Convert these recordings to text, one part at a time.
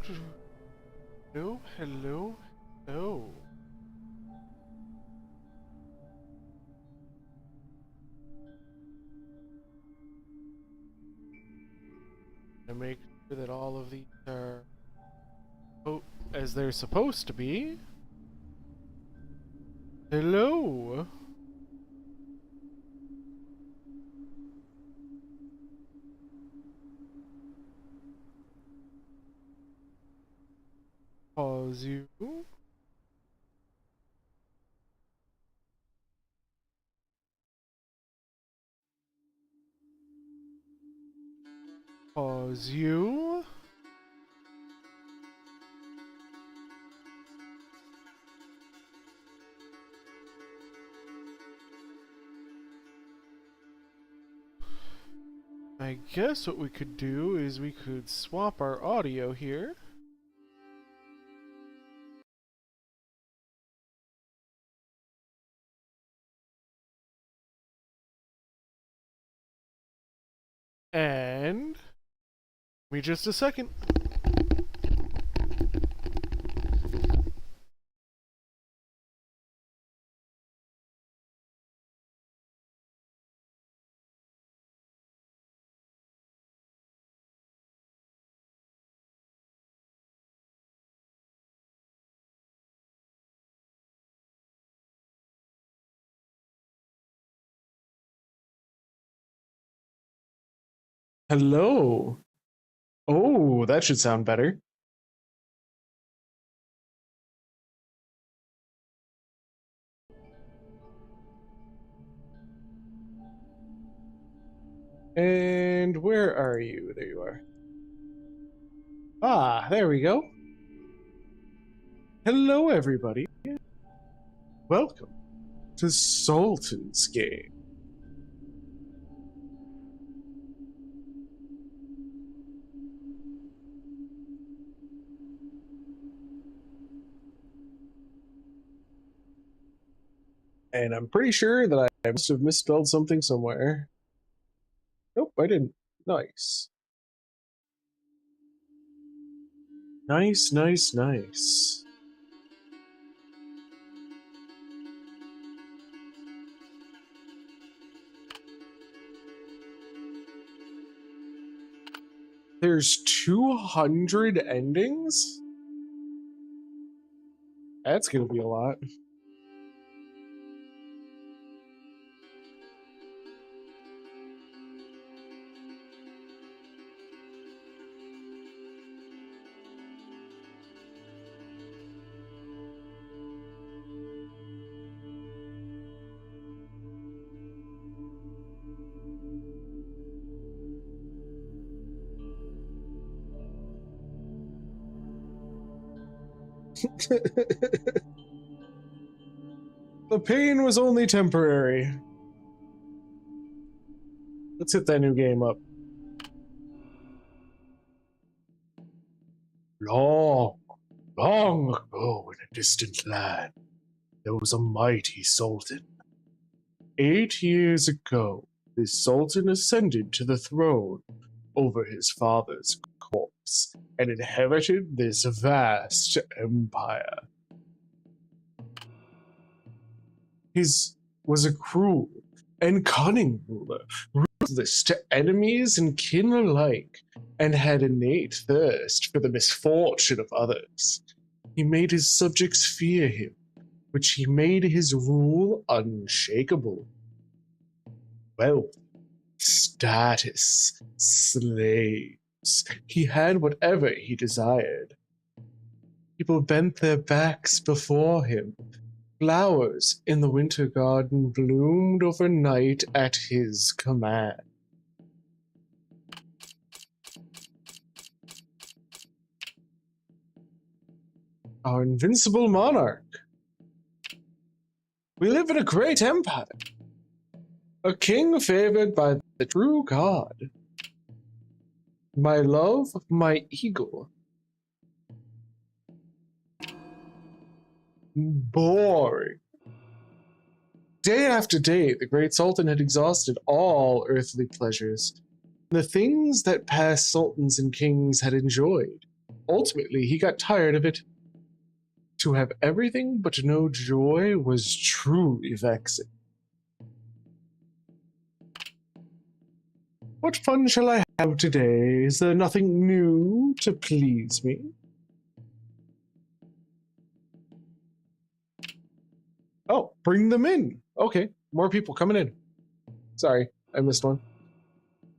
Hello, hello, hello. To make sure that all of these are as they're supposed to be. Hello. Pause you. Pause you. I guess what we could do is we could swap our audio here. And give me just a second. Hello. Oh, that should sound better. And where are you? There you are. Ah, there we go. Hello, everybody. Welcome to Sultan's game. And I'm pretty sure that I must have misspelled something somewhere. Nope, I didn't. Nice. Nice, nice, nice. There's 200 endings? That's gonna be a lot. The pain was only temporary. Let's hit that new game up. Long, long ago in a distant land, there was a mighty sultan. 8 years ago, this sultan ascended to the throne over his father's corpse and inherited this vast empire. His was a cruel and cunning ruler, ruthless to enemies and kin alike, and had innate thirst for the misfortune of others. He made his subjects fear him, which he made his rule unshakable. Wealth, status, slaves. He had whatever he desired. People bent their backs before him. Flowers in the winter garden bloomed overnight at his command. Our invincible monarch. We live in a great empire. A king favored by the true God. My love, my eagle. Boring. Day after day, the great sultan had exhausted all earthly pleasures, the things that past sultans and kings had enjoyed. Ultimately, he got tired of it. To have everything but no joy was truly vexing. What fun shall I have today? Is there nothing new to please me? Oh, bring them in. Okay, more people coming in. Sorry, I missed one.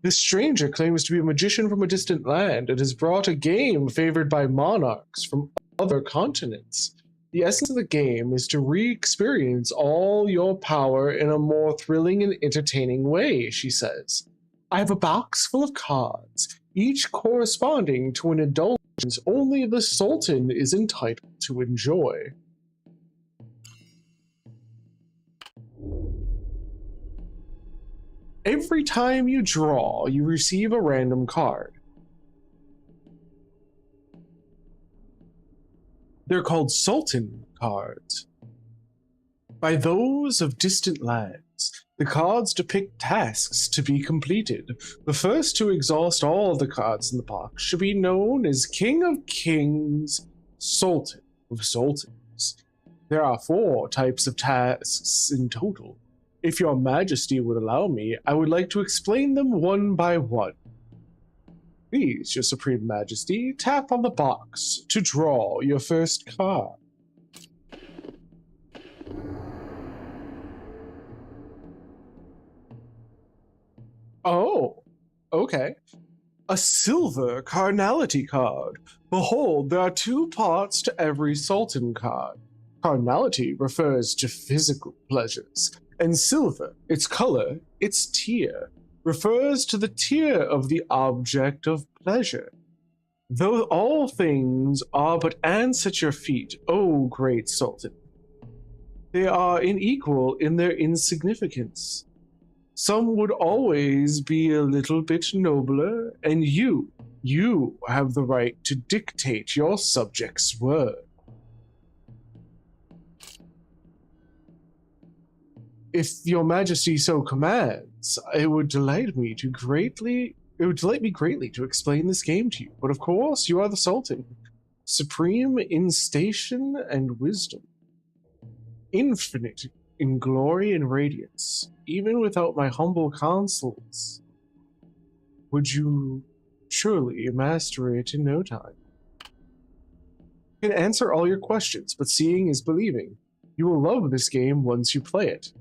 This stranger claims to be a magician from a distant land and has brought a game favored by monarchs from other continents. The essence of the game is to re-experience all your power in a more thrilling and entertaining way, she says. I have a box full of cards, each corresponding to an indulgence only the Sultan is entitled to enjoy. Every time you draw, you receive a random card. They're called Sultan cards. By those of distant lands, the cards depict tasks to be completed. The first to exhaust all of the cards in the box should be known as King of Kings, Sultan of Sultans. There are 4 types of tasks in total. If your majesty would allow me, I would like to explain them one by one. Please, your supreme majesty, tap on the box to draw your first card. Oh, okay. A silver carnality card. Behold, there are 2 parts to every Sultan card. Carnality refers to physical pleasures, and silver, its color, its tier, refers to the tier of the object of pleasure. Though all things are but ants at your feet, O great Sultan, they are unequal in their insignificance. Some would always be a little bit nobler, and you have the right to dictate your subjects' word. If your majesty so commands, it would delight me greatly to explain this game to you. But of course, you are the Sultan, supreme in station and wisdom, infinite in glory and radiance, even without my humble counsels. Would you surely master it in no time? I can answer all your questions, but seeing is believing. You will love this game once you play it.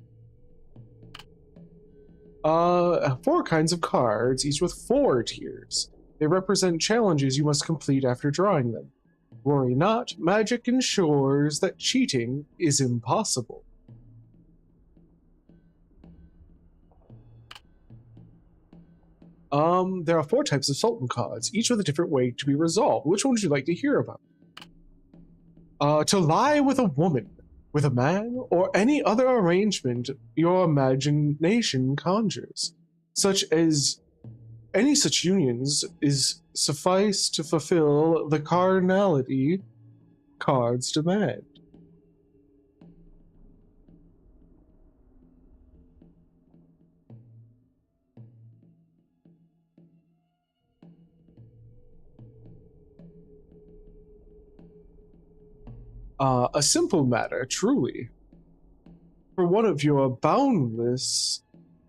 4 kinds of cards, each with 4 tiers. They represent challenges you must complete after drawing them. Worry not, magic ensures that cheating is impossible. There are 4 types of Sultan cards, each with a different way to be resolved. Which one would you like to hear about? To lie with a woman, with a man, or any other arrangement your imagination conjures, such as any such unions is suffice to fulfill the carnality card's demand. A simple matter, truly, for one of your boundless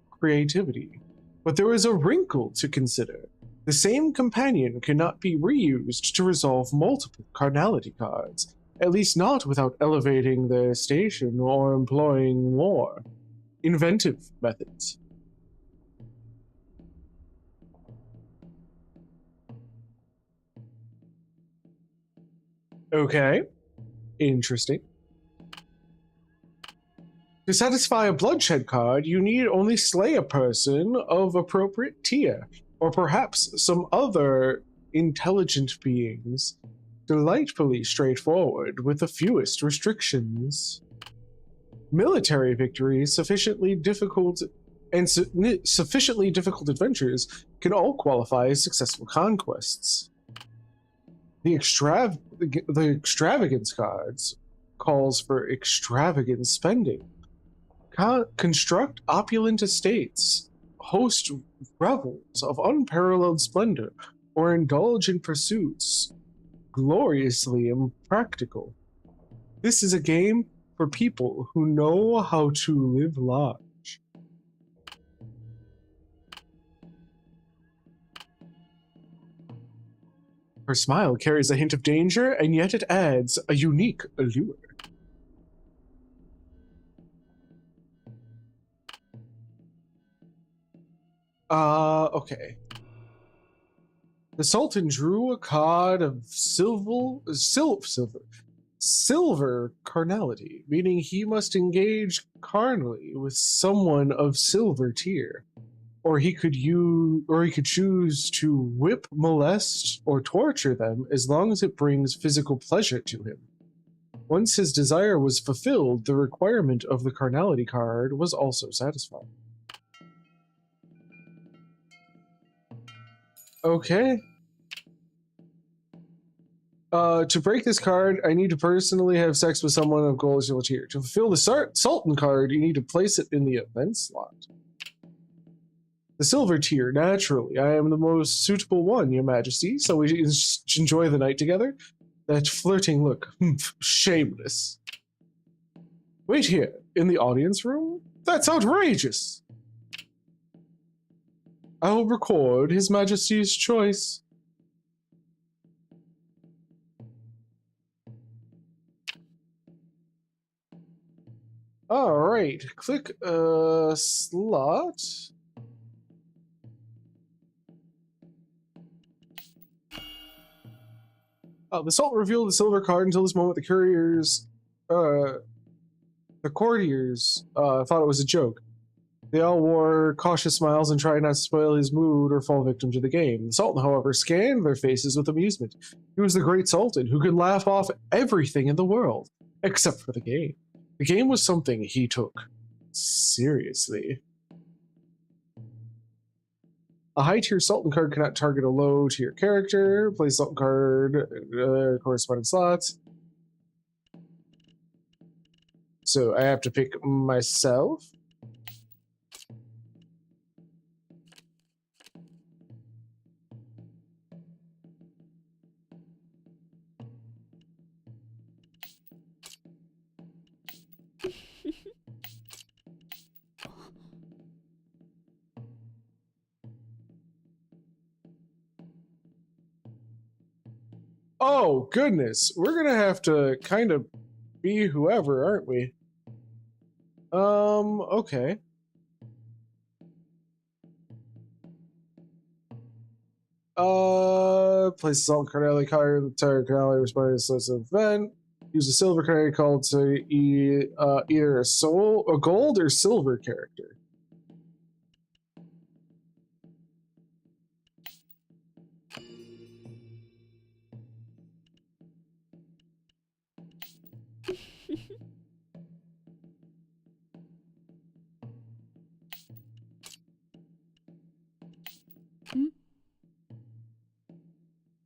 creativity. But there is a wrinkle to consider. The same companion cannot be reused to resolve multiple carnality cards, at least not without elevating their station or employing more inventive methods. Okay. Interesting. To satisfy a bloodshed card, you need only slay a person of appropriate tier, or perhaps some other intelligent beings. Delightfully straightforward, with the fewest restrictions. Military victories, sufficiently difficult adventures can all qualify as successful conquests. The extravagance cards calls for extravagant spending. Construct opulent estates, host revels of unparalleled splendor, or indulge in pursuits gloriously impractical. This is a game for people who know how to live large. Her smile carries a hint of danger, and yet it adds a unique allure. Okay. The Sultan drew a card of silver carnality, meaning he must engage carnally with someone of silver tier, or he could choose to whip, molest, or torture them as long as it brings physical pleasure to him. Once his desire was fulfilled, the requirement of the carnality card was also satisfied. Okay. To break this card, I need to personally have sex with someone of gold silver tier. To fulfill the Sultan card, you need to place it in the event slot. The silver tier, naturally. I am the most suitable one, Your Majesty, so we enjoy the night together. That flirting look, shameless. Wait here, in the audience room? That's outrageous! I will record His Majesty's choice. Alright, click slot. The Sultan revealed the silver card. Until this moment, the courtiers thought it was a joke. They all wore cautious smiles and tried not to spoil his mood or fall victim to the game. The Sultan, however, scanned their faces with amusement. He was the great Sultan who could laugh off everything in the world, except for the game. The game was something he took seriously. A high-tier Sultan card cannot target a low-tier character. Play Sultan card corresponding slots. So I have to pick myself. Oh, goodness. We're gonna have to kind of be whoever, aren't we? Okay. Place a Sultan Carnality card in the entire Carnality responding to this event. Use a silver Carnality called to either a gold or silver character.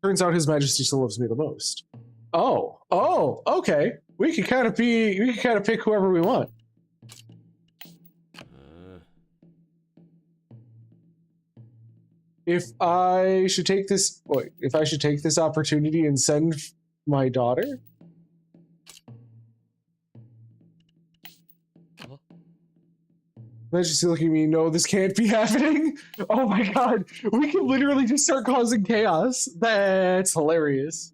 Turns out His Majesty still loves me the most. Oh, okay. We can kind of pick whoever we want. If I should take this opportunity and send my daughter. Majesty looking at me, no, this can't be happening. Oh my god, we can literally just start causing chaos. That's hilarious.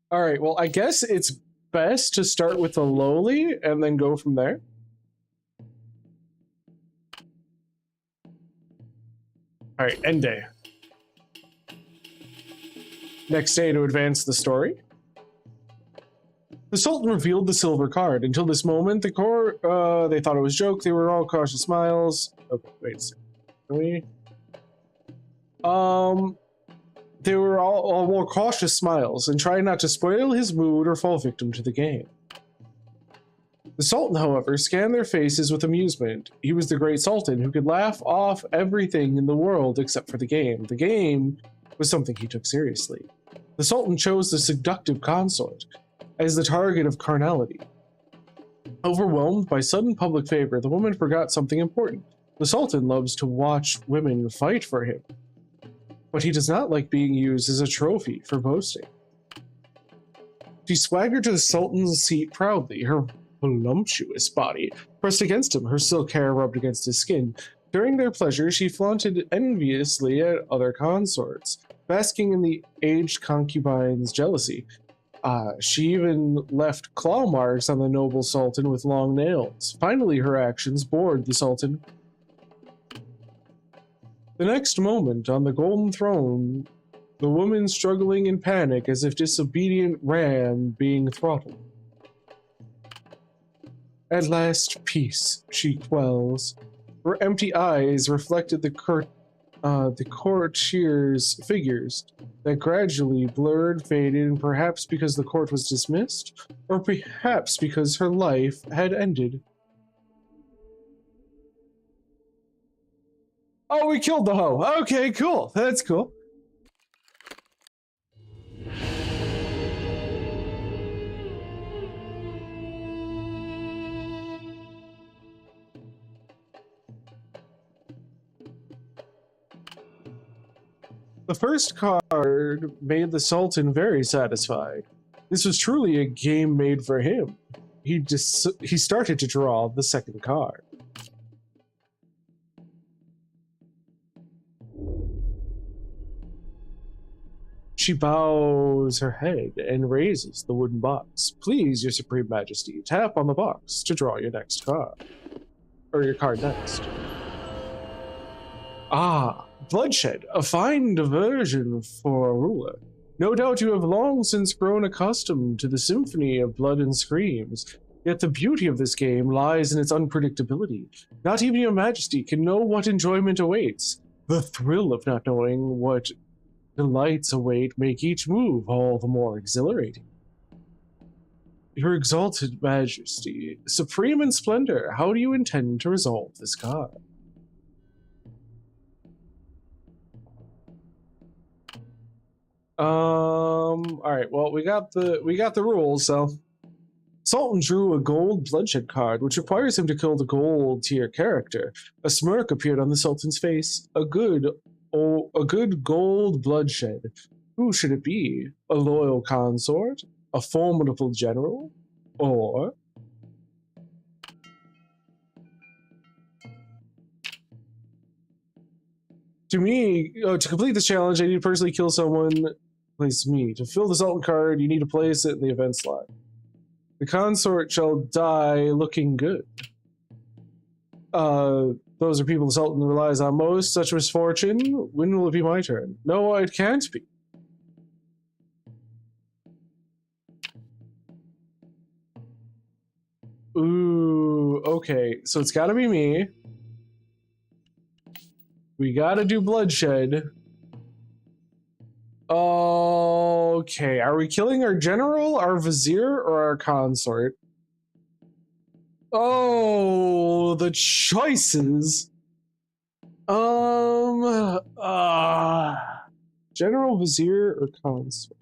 All right, well, I guess it's best to start with the lowly and then go from there. All right, end day. Next day to advance the story. The Sultan revealed the silver card. Until this moment, they thought it was a joke. They were all cautious smiles. Okay, wait a second. They were all wore cautious smiles and tried not to spoil his mood or fall victim to the game. The Sultan, however, scanned their faces with amusement. He was the great Sultan who could laugh off everything in the world except for the game. The game was something he took seriously. The Sultan chose the seductive consort as the target of carnality. Overwhelmed by sudden public favor, the woman forgot something important. The Sultan loves to watch women fight for him, but he does not like being used as a trophy for boasting. She swaggered to the Sultan's seat proudly, her voluptuous body pressed against him, her silk hair rubbed against his skin. During their pleasure, she flaunted enviously at other consorts, basking in the aged concubine's jealousy. She even left claw marks on the noble Sultan with long nails. Finally, her actions bored the Sultan. The next moment, on the golden throne, the woman struggling in panic as if disobedient ram being throttled. At last, peace, she quells. Her empty eyes reflected the courtiers' figures that gradually blurred, faded, and perhaps because the court was dismissed, or perhaps because her life had ended. Oh, we killed the hoe. Okay, cool. That's cool. The first card made the Sultan very satisfied. This was truly a game made for him. He started to draw the second card. She bows her head and raises the wooden box. Please, your Supreme Majesty, tap on the box to draw your next card. Or your card next. Ah, bloodshed, a fine diversion for a ruler. No doubt you have long since grown accustomed to the symphony of blood and screams, yet the beauty of this game lies in its unpredictability. Not even your Majesty can know what enjoyment awaits. The thrill of not knowing what delights await make each move all the more exhilarating. Your exalted Majesty, supreme in splendor, how do you intend to resolve this card? Alright, well, we got the rules, so. Sultan drew a gold bloodshed card, which requires him to kill the gold tier character. A smirk appeared on the Sultan's face. A good gold bloodshed. Who should it be? A loyal consort? A formidable general? Or... To me, to complete this challenge, I need to personally kill someone. Place me. To fill the Sultan card, you need to place it in the event slot. The consort shall die looking good. Those are people the Sultan relies on most. Such misfortune. When will it be my turn? No, it can't be. Ooh, okay. So it's gotta be me. We gotta do bloodshed. Okay, are we killing our general, our vizier, or our consort? Oh, the choices. General, vizier, or consort?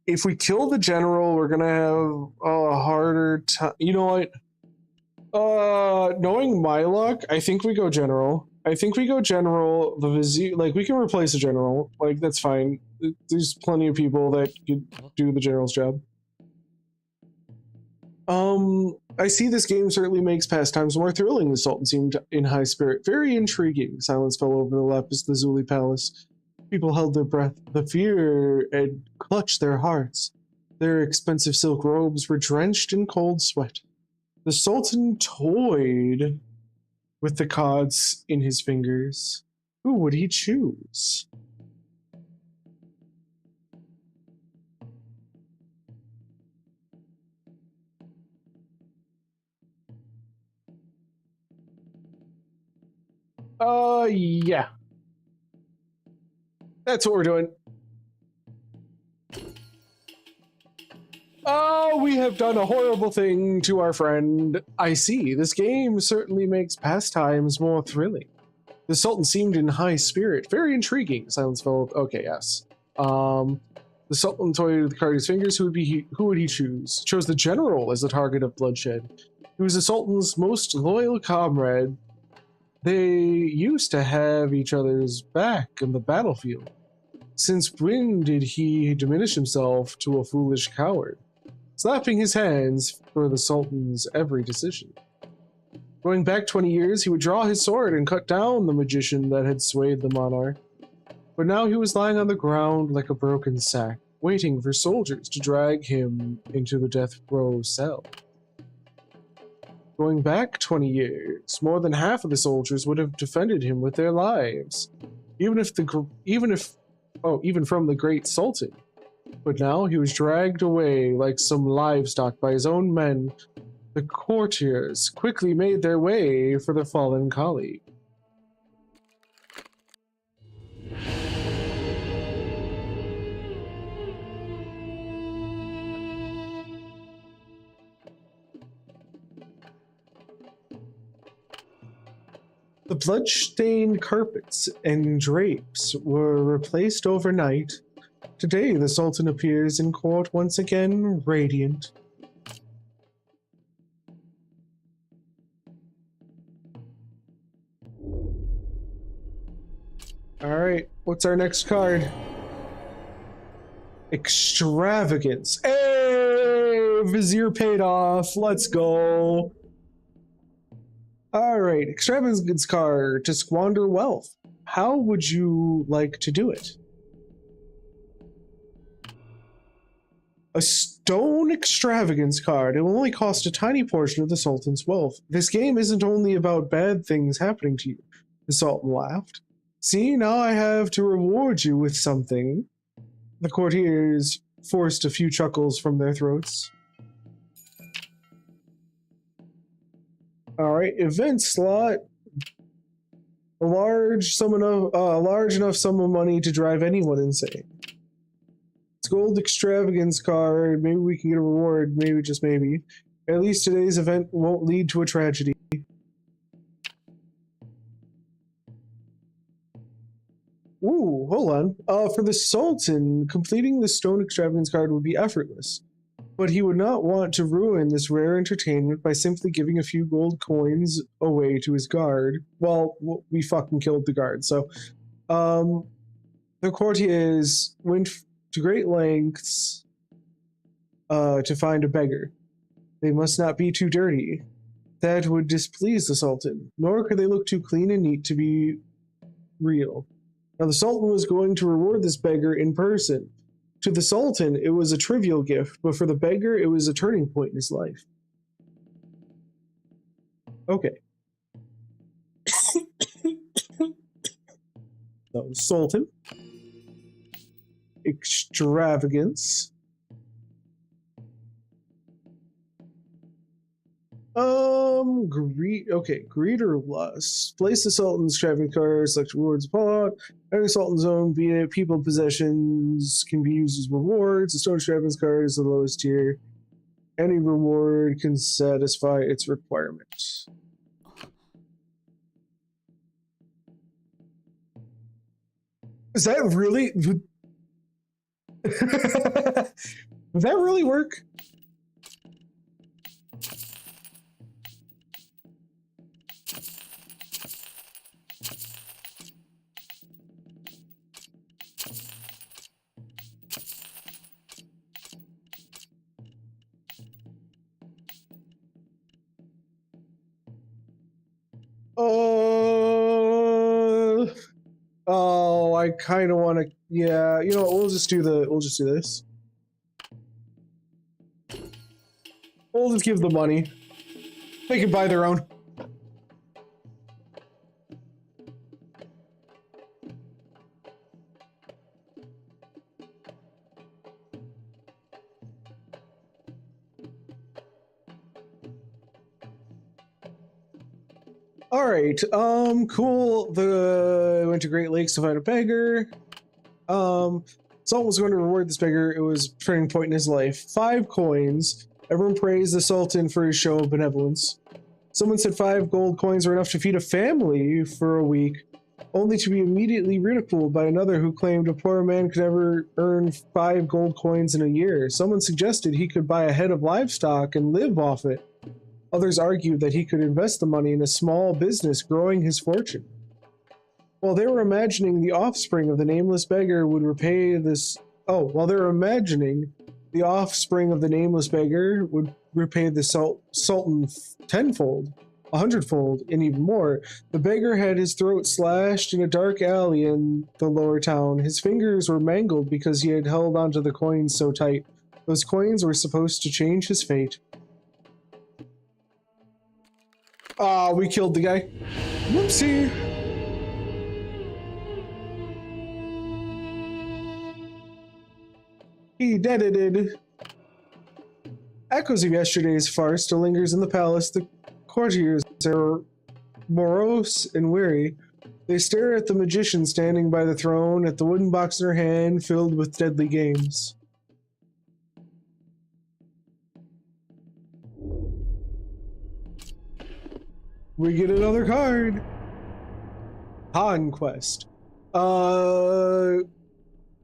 If we kill the general, we're gonna have a harder time. You know what? Knowing my luck, I think we go general. The vizier, like, we can replace a general. Like, that's fine. There's plenty of people that could do the general's job. I see this game certainly makes pastimes more thrilling. The Sultan seemed in high spirit. Very intriguing. Silence fell over the lapis lazuli palace. People held their breath. The fear had clutched their hearts. Their expensive silk robes were drenched in cold sweat. The Sultan toyed with the cards in his fingers. Who would he choose? Yeah. That's what we're doing. Oh, we have done a horrible thing to our friend. I see. This game certainly makes pastimes more thrilling. The Sultan seemed in high spirit. Very intriguing. Silence fell. Okay, yes. The Sultan toyed with the card in his fingers. Who would he choose? Chose the general as the target of bloodshed. He was the Sultan's most loyal comrade. They used to have each other's back in the battlefield. Since when did he diminish himself to a foolish coward, slapping his hands for the Sultan's every decision? Going back 20 years, he would draw his sword and cut down the magician that had swayed the monarch. But now he was lying on the ground like a broken sack, waiting for soldiers to drag him into the death row cell. Going back 20 years, more than half of the soldiers would have defended him with their lives, even from the great Sultan. But now he was dragged away like some livestock by his own men. The courtiers quickly made their way for the fallen colleague. The blood-stained carpets and drapes were replaced overnight. Today, the Sultan appears in court once again, radiant. Alright, what's our next card? Extravagance. Hey! Vizier paid off. Let's go. Alright, extravagance card to squander wealth. How would you like to do it? A stone extravagance card. It will only cost a tiny portion of the Sultan's wealth. This game isn't only about bad things happening to you. The Sultan laughed. See, now I have to reward you with something. The courtiers forced a few chuckles from their throats. Alright, event slot. A large enough sum of money to drive anyone insane. It's gold extravagance card. Maybe we can get a reward. Maybe, just maybe. At least today's event won't lead to a tragedy. Ooh, hold on. For the Sultan, completing the stone extravagance card would be effortless. But he would not want to ruin this rare entertainment by simply giving a few gold coins away to his guard. Well, we fucking killed the guard, so... the courtiers went to great lengths to find a beggar. They must not be too dirty. That would displease the Sultan, nor could they look too clean and neat to be real. Now, the Sultan was going to reward this beggar in person. To the Sultan, it was a trivial gift, but for the beggar, it was a turning point in his life. Okay. So, Sultan. Extravagance. Greed or lust. Place the Sultan's extravagant card, select rewards, pull out. Every Sultan's own, be it people possessions, can be used as rewards. The stone extravagance card is the lowest tier. Any reward can satisfy its requirements. Is that really... Would that really work? Oh, I kind of want to. Yeah, you know what? We'll just do this. We'll just give the money. They can buy their own. All right, cool. Went to Great Lakes to find a beggar. Sultan was going to reward this beggar. It was a turning point in his life. 5 coins. Everyone praised the Sultan for his show of benevolence. Someone said 5 gold coins were enough to feed a family for a week, only to be immediately ridiculed by another who claimed a poor man could ever earn 5 gold coins in a year. Someone suggested he could buy a head of livestock and live off it. Others argued that he could invest the money in a small business, growing his fortune. While they were imagining the offspring of the nameless beggar would repay this. Oh, while they were imagining the offspring of the nameless beggar would repay the Sultan tenfold, 100-fold, and even more, the beggar had his throat slashed in a dark alley in the lower town. His fingers were mangled because he had held onto the coins so tight. Those coins were supposed to change his fate. Ah, we killed the guy. Whoopsie. He dead. Echoes of yesterday's farce still lingers in the palace. The courtiers are morose and weary. They stare at the magician standing by the throne, at the wooden box in her hand filled with deadly games. We get another card. Conquest.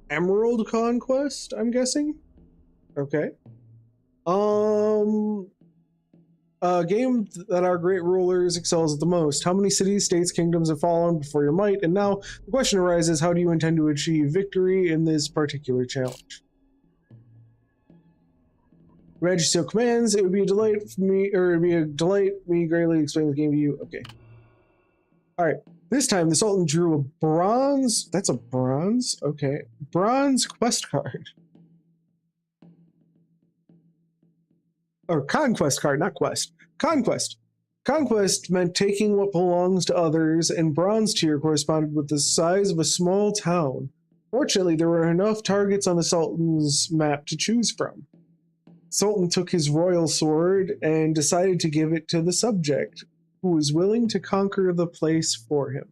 Emerald Conquest, I'm guessing? Okay. A game that our great rulers excels at the most. How many cities, states, kingdoms have fallen before your might? And now the question arises, how do you intend to achieve victory in this particular challenge? Your Majesty so commands. It would be a delight for me, or it would be a delight me greatly explain the game to you. Okay. Alright. This time the Sultan drew a bronze. That's a bronze? Okay. Bronze quest card. Or conquest card, not quest. Conquest. Conquest meant taking what belongs to others, and bronze tier corresponded with the size of a small town. Fortunately, there were enough targets on the Sultan's map to choose from. Sultan took his royal sword and decided to give it to the subject, who was willing to conquer the place for him.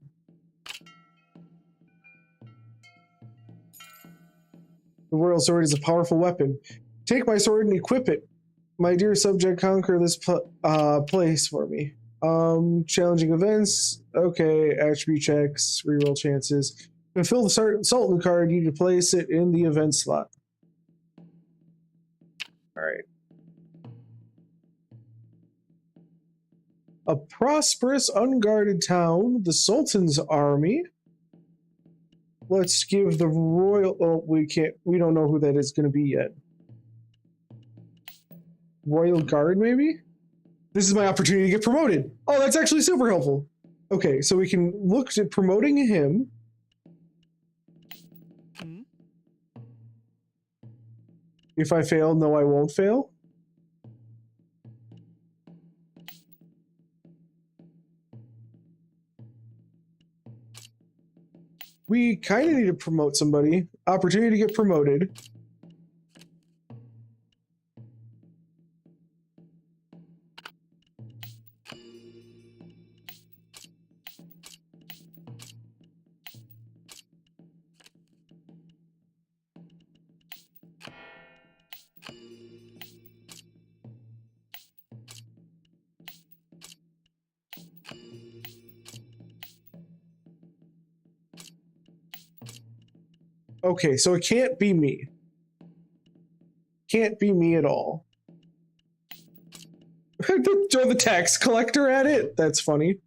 The royal sword is a powerful weapon. Take my sword and equip it. My dear subject, conquer this place for me. Challenging events. Okay, attribute checks, reroll chances. To fill the Sultan card, you need to place it in the event slot. Alright. A prosperous, unguarded town, the Sultan's army. Let's give the royal... Oh, we don't know who that is going to be yet. Royal Guard, maybe? This is my opportunity to get promoted. Oh, that's actually super helpful. Okay, so we can look at promoting him. If I fail, no, I won't fail. We kind of need to promote somebody. Opportunity to get promoted. Okay, so it can't be me. Can't be me at all. Throw the tax collector at it? That's funny.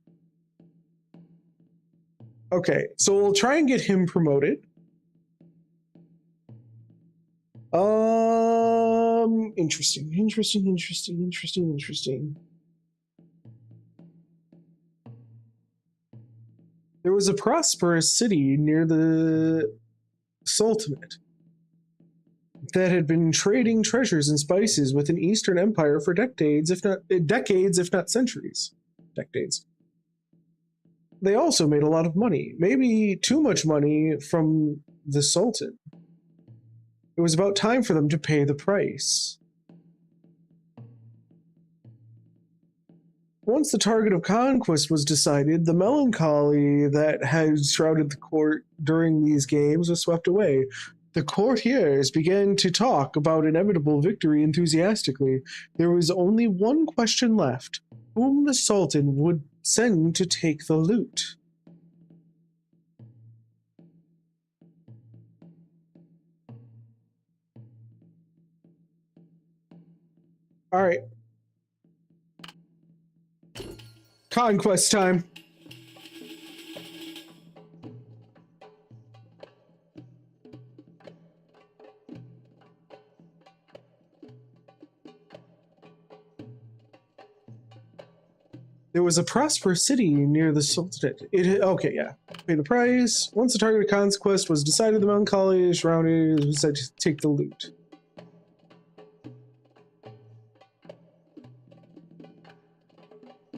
Okay, so we'll try and get him promoted. Interesting. There was a prosperous city near the Sultanate that had been trading treasures and spices with an Eastern Empire for decades, if not centuries. Decades. They also made a lot of money, maybe too much money from the Sultan. It was about time for them to pay the price. Once the target of conquest was decided, the melancholy that had shrouded the court during these games was swept away. The courtiers began to talk about inevitable victory enthusiastically. There was only one question left: whom the Sultan would send to take the loot. All right. Conquest time. There was a prosperous city near the Sultanate. Okay, yeah. Pay the price. Once the target of conquest was decided, the melancholy surrounded was said to take the loot.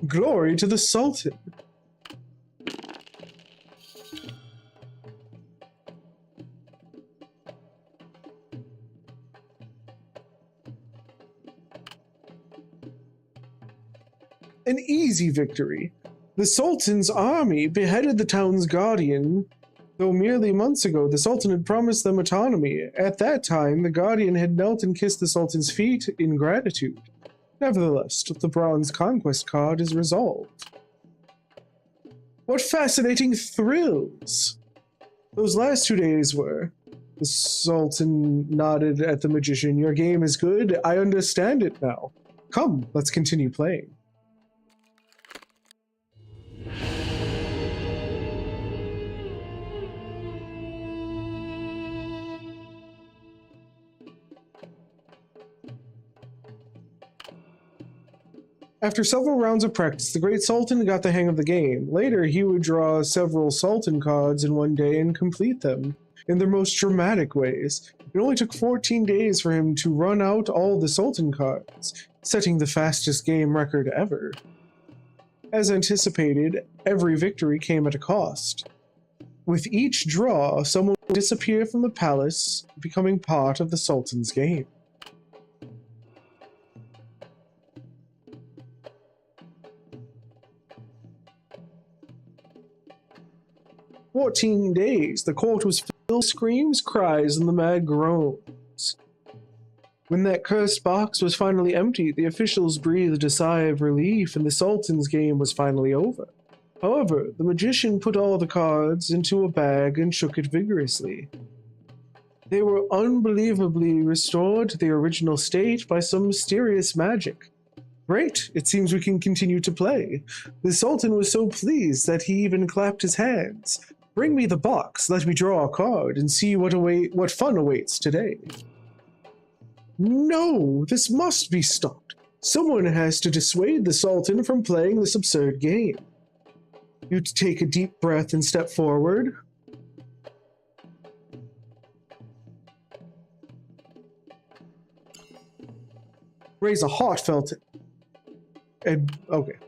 Glory to the Sultan. An easy victory. The Sultan's army beheaded the town's guardian, though merely months ago the Sultan had promised them autonomy. At that time, the guardian had knelt and kissed the Sultan's feet in gratitude. Nevertheless, the bronze conquest card is resolved. What fascinating thrills! Those last 2 days were. The Sultan nodded at the magician. Your game is good. I understand it now. Come, let's continue playing. After several rounds of practice, the great Sultan got the hang of the game. Later, he would draw several Sultan cards in one day and complete them in their most dramatic ways. It only took 14 days for him to run out all the Sultan cards, setting the fastest game record ever. As anticipated, every victory came at a cost. With each draw, someone would disappear from the palace, becoming part of the Sultan's game. "14 days. The court was filled with screams, cries, and the mad groans. When that cursed box was finally empty, the officials breathed a sigh of relief, and the Sultan's game was finally over. However, the magician put all the cards into a bag and shook it vigorously. They were unbelievably restored to their original state by some mysterious magic. Great, it seems we can continue to play. The Sultan was so pleased that he even clapped his hands. Bring me the box, let me draw a card, and see what fun awaits today." No, this must be stopped. Someone has to dissuade the Sultan from playing this absurd game. You take a deep breath and step forward. Raise a heartfelt... okay.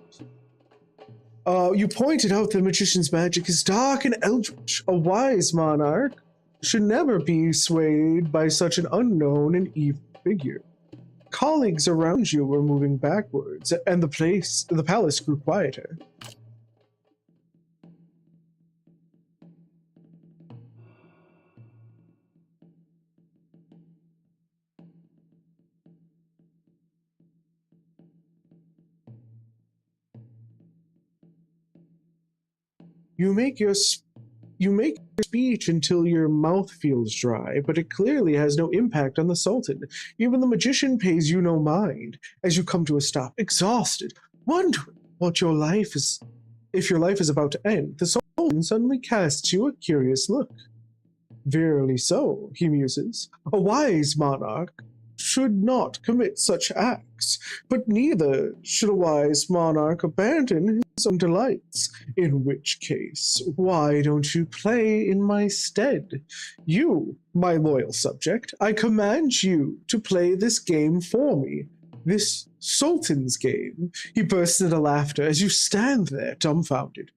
You pointed out the magician's magic is dark and eldritch. A wise monarch should never be swayed by such an unknown and evil figure. Colleagues around you were moving backwards, and the palace grew quieter. You make your speech until your mouth feels dry, but it clearly has no impact on the Sultan. Even the magician pays you no mind as you come to a stop, exhausted, wondering if your life is about to end. The Sultan suddenly casts you a curious look. Verily so, he muses. A wise monarch should not commit such acts, but neither should a wise monarch abandon his own delights. In which case, why don't you play in my stead? You, my loyal subject, I command you to play this game for me. This Sultan's game. He bursts into laughter as you stand there dumbfounded.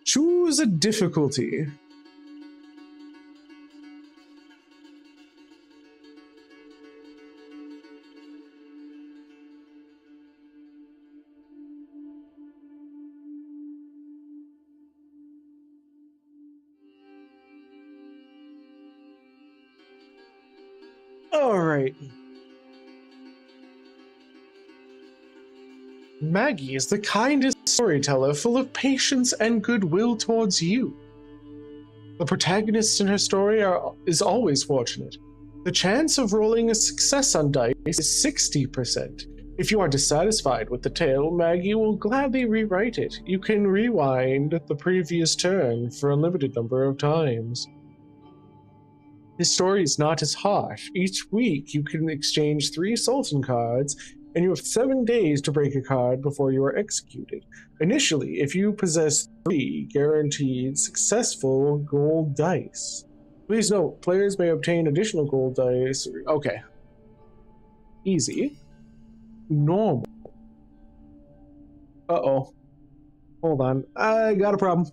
Choose a difficulty. All right. Maggie is the kindest storyteller, full of patience and goodwill towards you. The protagonist in her story is always fortunate. The chance of rolling a success on dice is 60%. If you are dissatisfied with the tale, Maggie will gladly rewrite it. You can rewind the previous turn for a limited number of times. This story is not as harsh. Each week you can exchange 3 Sultan cards, and you have 7 days to break a card before you are executed. Initially, if you possess 3 guaranteed successful gold dice. Please note, players may obtain additional gold dice. Okay. Easy. Normal. Uh-oh. Hold on. I got a problem.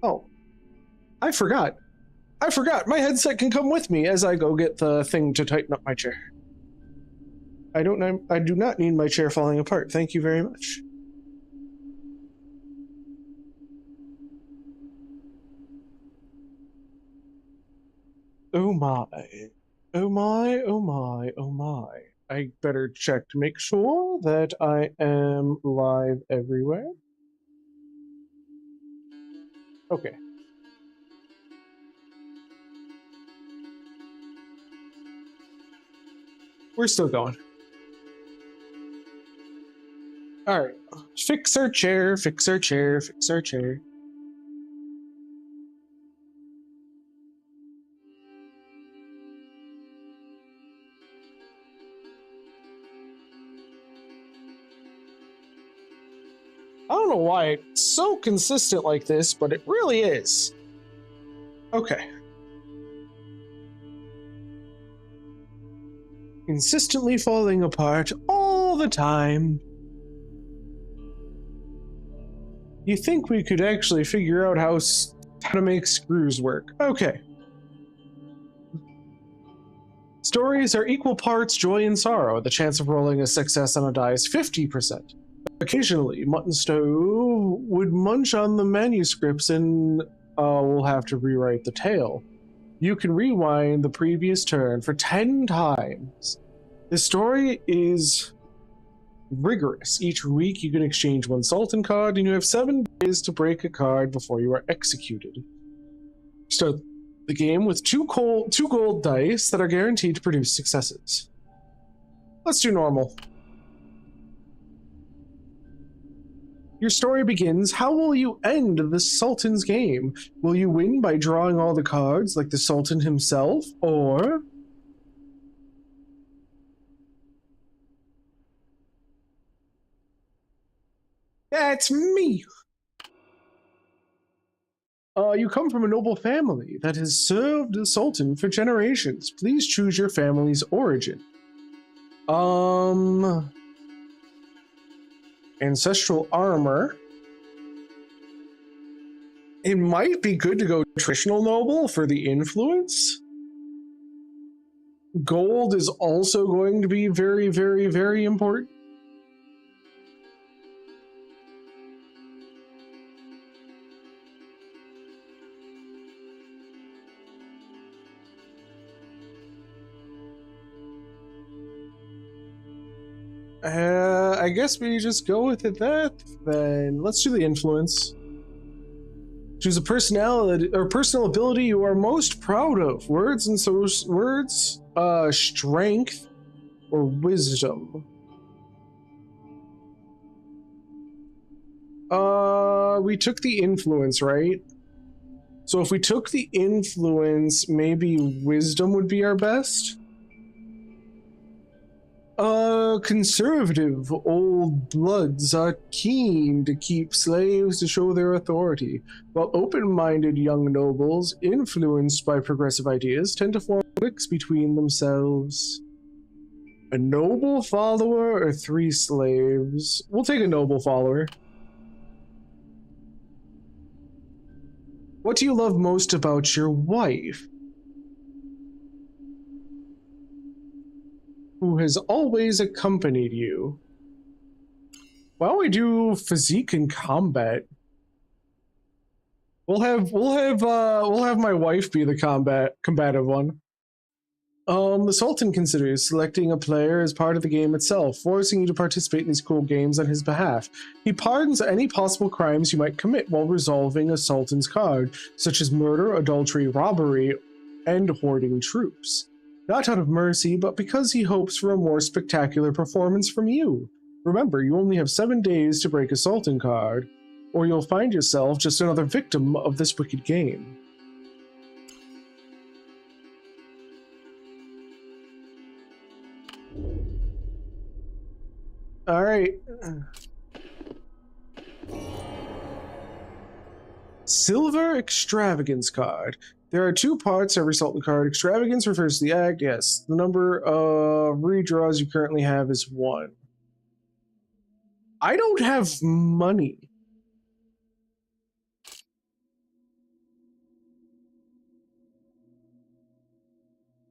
Oh. I forgot. My headset can come with me as I go get the thing to tighten up my chair. I do not need my chair falling apart. Thank you very much. Oh my. Oh my, oh my, oh my. I better check to make sure that I am live everywhere. Okay. We're still going. Alright. Fix our chair, fix our chair, fix our chair. I don't know why it's so consistent like this, but it really is. Okay. Consistently falling apart all the time. You think we could actually figure out how to make screws work? Okay. Stories are equal parts joy and sorrow. The chance of rolling a success on a die is 50%. Occasionally, Mutton Stove would munch on the manuscripts and we'll have to rewrite the tale. You can rewind the previous turn for 10 times. The story is rigorous. Each week you can exchange 1 Sultan card and you have 7 days to break a card before you are executed. Start the game with 2 gold dice that are guaranteed to produce successes. Let's do normal. Your story begins. How will you end the Sultan's game? Will you win by drawing all the cards like the Sultan himself, or... That's me! You come from a noble family that has served the Sultan for generations. Please choose your family's origin. Ancestral armor. It might be good to go traditional noble for the influence. Gold is also going to be very, very, very important. I guess we just go with it that. Then let's do the influence. Choose a personality or personal ability you are most proud of. Words, strength, or wisdom. We took the influence, right? So if we took the influence, maybe wisdom would be our best. Conservative old bloods are keen to keep slaves to show their authority, while open-minded young nobles, influenced by progressive ideas, tend to form cliques between themselves. A noble follower or 3 slaves? We'll take a noble follower. What do you love most about your wife? Who has always accompanied you? Why don't we do physique and combat? We'll have my wife be the combative one. The Sultan considers selecting a player as part of the game itself, forcing you to participate in these cool games on his behalf. He pardons any possible crimes you might commit while resolving a Sultan's card, such as murder, adultery, robbery, and hoarding troops. Not out of mercy, but because he hopes for a more spectacular performance from you. Remember, you only have 7 days to break a Sultan card, or you'll find yourself just another victim of this wicked game. Alright. Silver Extravagance card. There are 2 parts to every Sultan card. Extravagance refers to the act. Yes, the number of redraws you currently have is 1. I don't have money.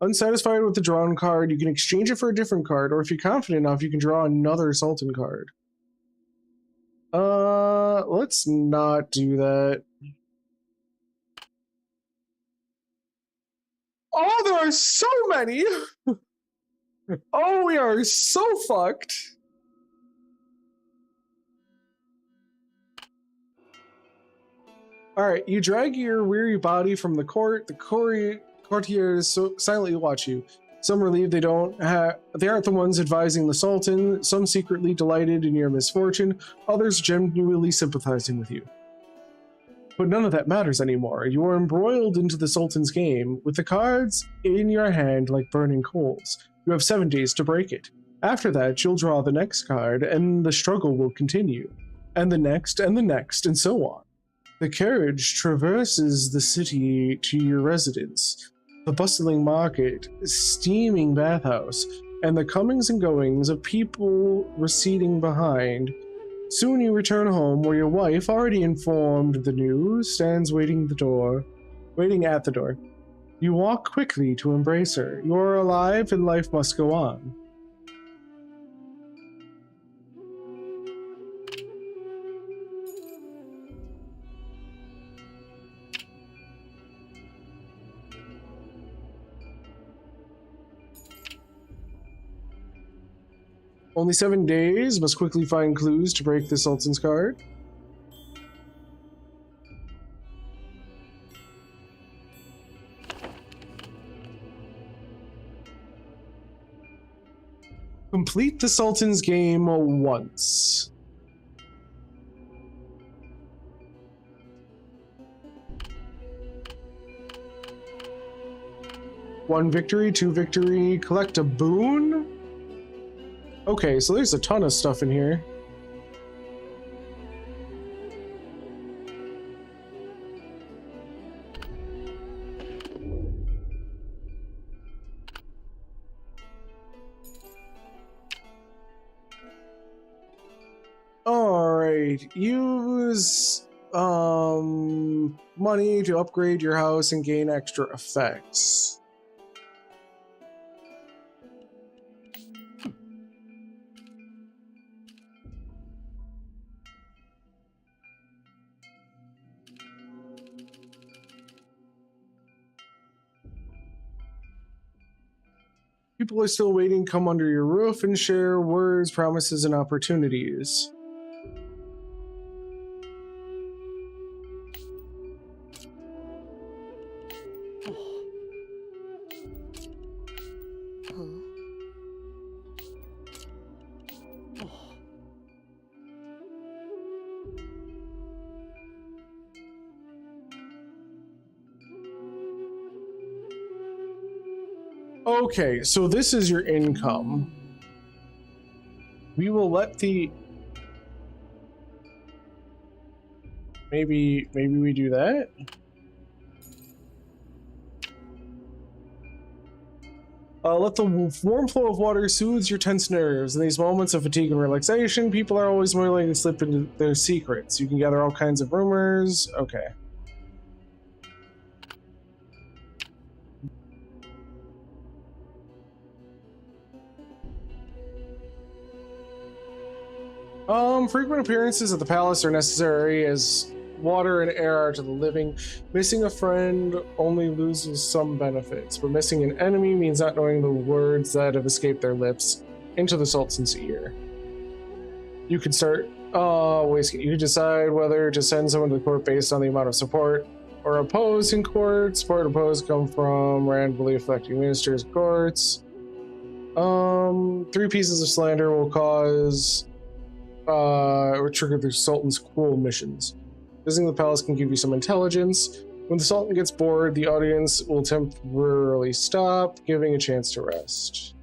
Unsatisfied with the drawn card, you can exchange it for a different card, or if you're confident enough, you can draw another Sultan card. Let's not do that. Oh, there are so many! Oh, we are so fucked. Alright, you drag your weary body from the court. The courtiers silently watch you. Some relieved they aren't the ones advising the Sultan, some secretly delighted in your misfortune, others genuinely sympathizing with you. But none of that matters anymore. You are embroiled into the Sultan's game, with the cards in your hand like burning coals. You have 7 days to break it. After that, you'll draw the next card, and the struggle will continue. And the next, and so on. The carriage traverses the city to your residence. The bustling market, steaming bathhouse, and the comings and goings of people receding behind. Soon you return home where your wife, already informed of the news, stands waiting at the door. You walk quickly to embrace her. You are alive and life must go on. Only 7 days, must quickly find clues to break the Sultan's card. Complete the Sultan's game once. One victory, 2 victory, collect a boon? Okay, so there's a ton of stuff in here. Alright, use money to upgrade your house and gain extra effects. People are still waiting to come under your roof and share words, promises, and opportunities. Okay, so this is your income. We will let the... Maybe we do that? Let the warm flow of water soothes your tense nerves. In these moments of fatigue and relaxation, people are always more likely to slip into their secrets. You can gather all kinds of rumors. Okay. Frequent appearances at the palace are necessary as water and air are to the living. Missing a friend only loses some benefits, but missing an enemy means not knowing the words that have escaped their lips into the Sultan's ear. You can start, you can decide whether to send someone to the court based on the amount of support or opposed in court. Support or oppose come from randomly affecting ministers' courts. 3 pieces of slander will cause or trigger the Sultan's cruel missions. Visiting the palace can give you some intelligence. When the Sultan gets bored, the audience will temporarily stop, giving a chance to rest.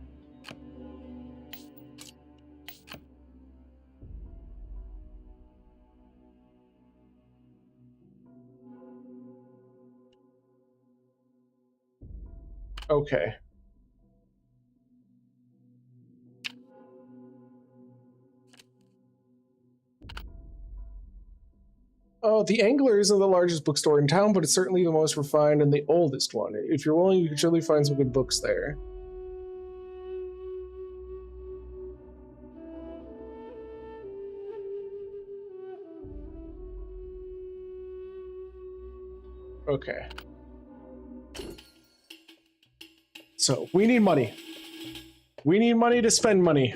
Okay. The Angler isn't the largest bookstore in town, but it's certainly the most refined and the oldest one. If you're willing, you can surely find some good books there. Okay. So, we need money. We need money to spend money.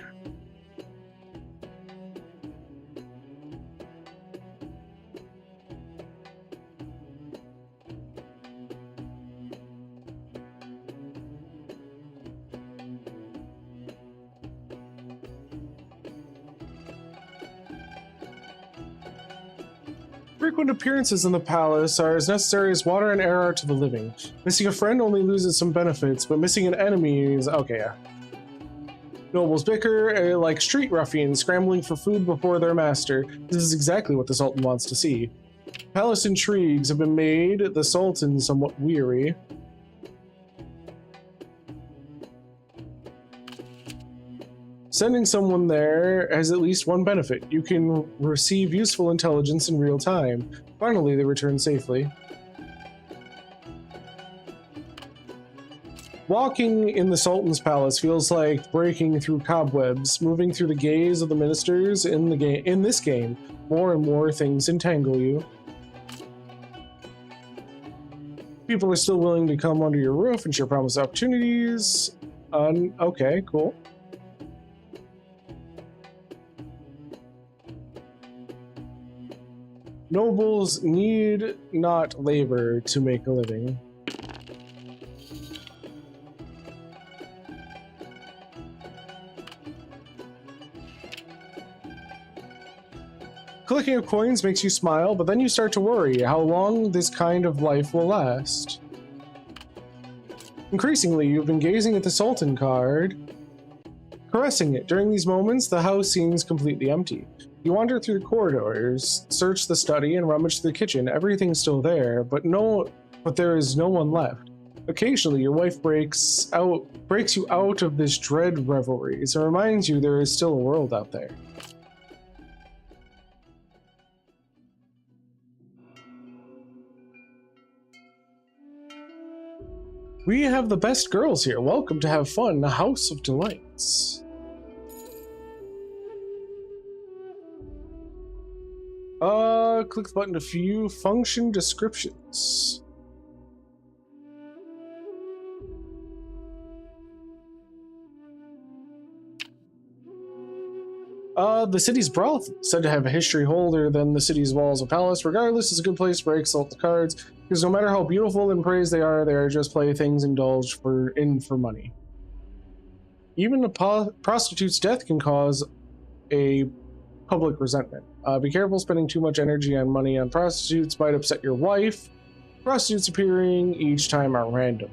Frequent appearances in the palace are as necessary as water and air are to the living. Missing a friend only loses some benefits, but missing an enemy is... okay, yeah. Nobles bicker like street ruffians scrambling for food before their master. This is exactly what the Sultan wants to see. Palace intrigues have been made the Sultan somewhat weary. Sending someone there has at least one benefit. You can receive useful intelligence in real time. Finally, they return safely. Walking in the Sultan's palace feels like breaking through cobwebs, moving through the gaze of the ministers in this game. More and more things entangle you. People are still willing to come under your roof and share promised opportunities. Okay, cool. Nobles need not labor to make a living. Collecting of coins makes you smile, but then you start to worry how long this kind of life will last. Increasingly, you've been gazing at the Sultan card, caressing it. During these moments, the house seems completely empty. You wander through the corridors, search the study, and rummage through the kitchen. Everything's still there, but there is no one left. Occasionally, your wife breaks you out of this dread revelry. It reminds you there is still a world out there. We have the best girls here. Welcome to have fun, the House of Delights. Click the button to view function descriptions. The city's brothel, said to have a history older than the city's walls of palace. Regardless, it's a good place to break salt the cards, because no matter how beautiful and praised they are just playthings indulged for money. Even a prostitute's death can cause a public resentment. Be careful, spending too much energy on money on prostitutes might upset your wife. Prostitutes appearing each time are random.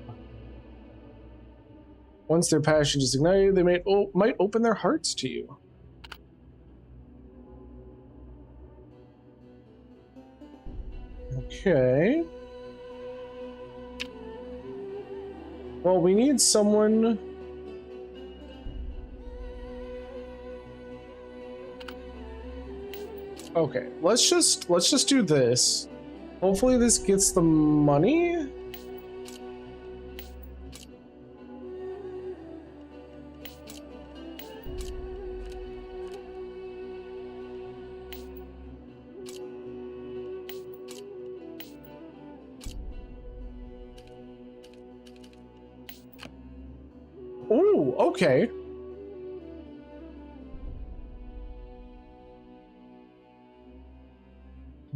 Once their passion is ignited, they might open their hearts to you. Okay. Well, we need someone... Okay, let's just do this. Hopefully this gets the money. Ooh, okay.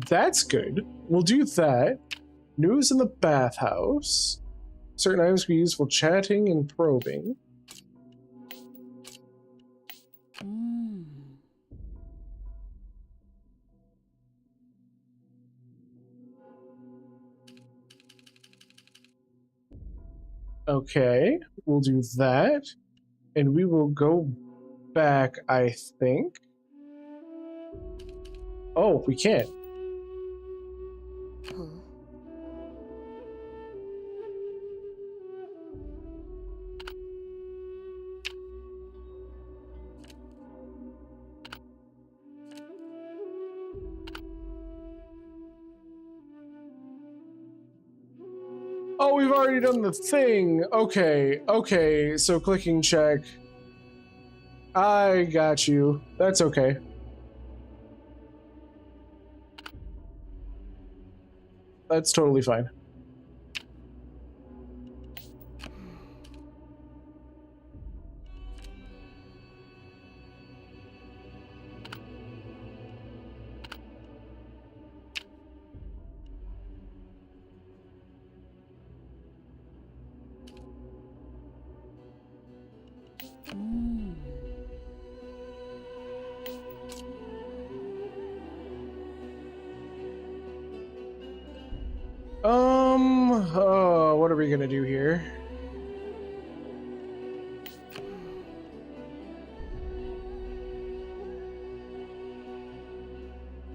That's good. We'll do that. News in the bathhouse. Certain items can be used for chatting and probing. Okay, we'll do that. And we will go back, I think. Oh, we can't. Oh, we've already done the thing. Okay, so clicking check. I got you. That's okay. That's totally fine. What are we gonna do here?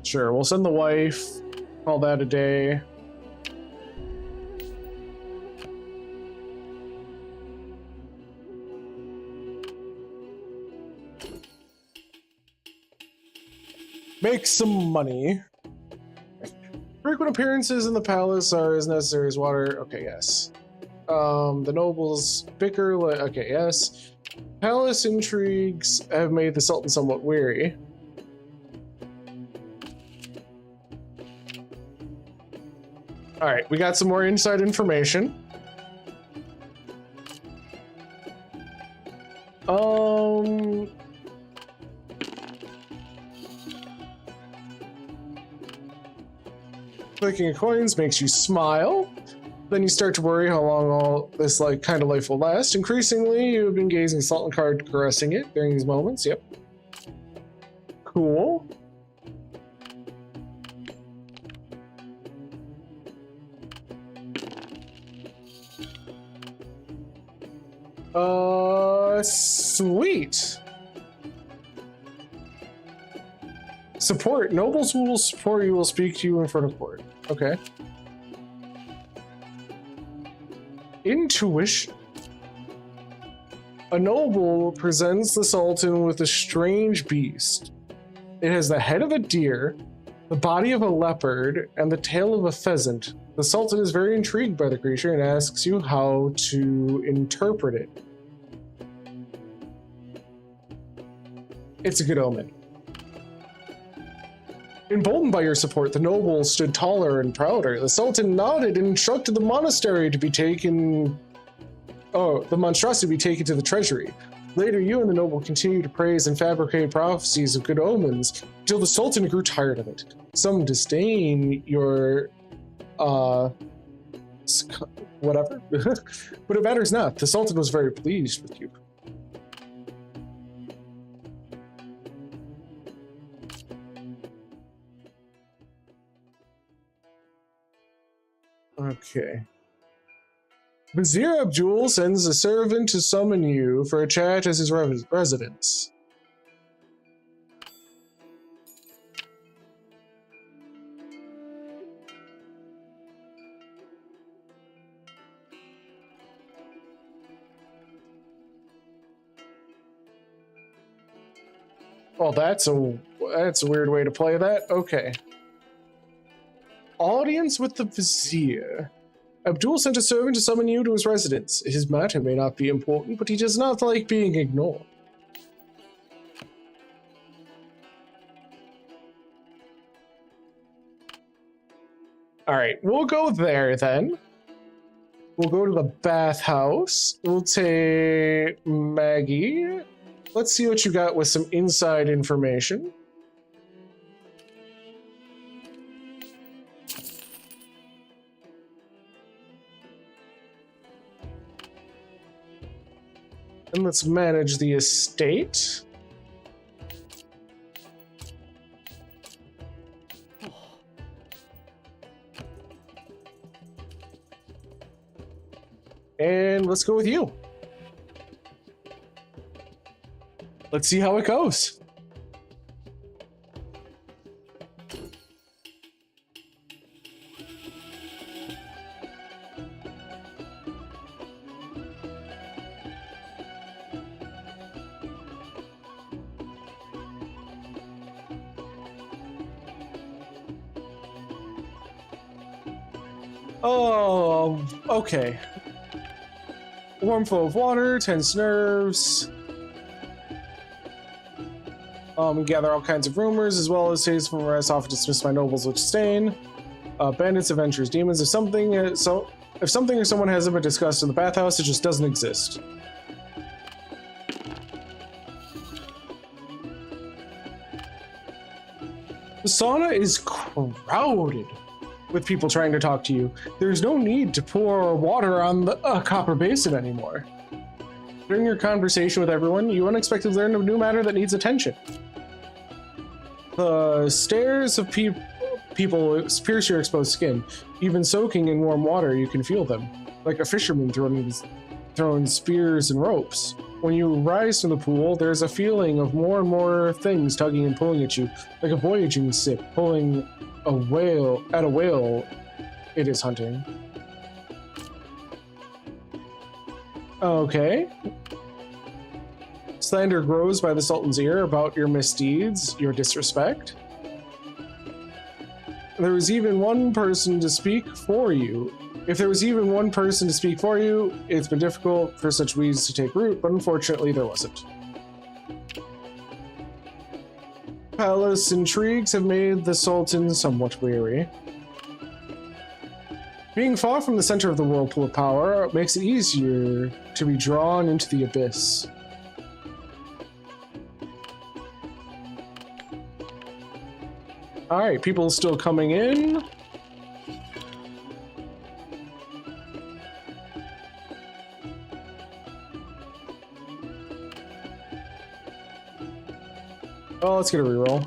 Sure, we'll send the wife, call that a day. Make some money. Frequent appearances in the palace are as necessary as water. Okay, yes. The nobles bicker. Okay, yes. Palace intrigues have made the Sultan somewhat weary. All right, we got some more inside information. Clicking coins makes you smile. Then you start to worry how long all this kind of life will last. Increasingly, you've been gazing Sultan card, caressing it during these moments. Yep. Cool. Sweet. Support. Nobles who will support you will speak to you in front of court. Okay. Intuition. A noble presents the Sultan with a strange beast. It has the head of a deer, the body of a leopard, and the tail of a pheasant. The Sultan is very intrigued by the creature and asks you how to interpret it. It's a good omen. Emboldened by your support, the nobles stood taller and prouder. The Sultan nodded and instructed the monastery to be taken... Oh, the monstrosity to be taken to the treasury. Later, you and the noble continued to praise and fabricate prophecies of good omens, until the Sultan grew tired of it. Some disdain your... whatever. But it matters not. The Sultan was very pleased with you. Okay. Vizier Abdul sends a servant to summon you for a chat as his residence. Well, that's a weird way to play that. Okay. Audience with the Vizier. Abdul sent a servant to summon you to his residence. His matter may not be important, but he does not like being ignored. All right, we'll go there then. We'll go to the bathhouse. We'll take Maggie. Let's see what you got with some inside information. let's manage the estate. And let's go with you. Let's see how it goes. Oh, okay. Warm flow of water, tense nerves. Gather all kinds of rumors, as well as says from where I often dismiss my nobles with disdain. Bandits, adventurers, demons. If something or someone hasn't been discussed in the bathhouse, it just doesn't exist. The sauna is crowded with people trying to talk to you. There's no need to pour water on the copper basin anymore. During your conversation with everyone, you unexpectedly learn a new matter that needs attention. The stares of people pierce your exposed skin. Even soaking in warm water, you can feel them, like a fisherman throwing spears and ropes. When you rise from the pool, there's a feeling of more and more things tugging and pulling at you, like a voyaging ship pulling a whale it is hunting. Okay. Slander grows by the Sultan's ear about your misdeeds, your disrespect. There was even one person to speak for you. If there was even one person to speak for you, it's been difficult for such weeds to take root, but unfortunately there wasn't. Palace intrigues have made the Sultan somewhat weary. Being far from the center of the whirlpool of power makes it easier to be drawn into the abyss. Alright, people still coming in. Oh, let's get a reroll.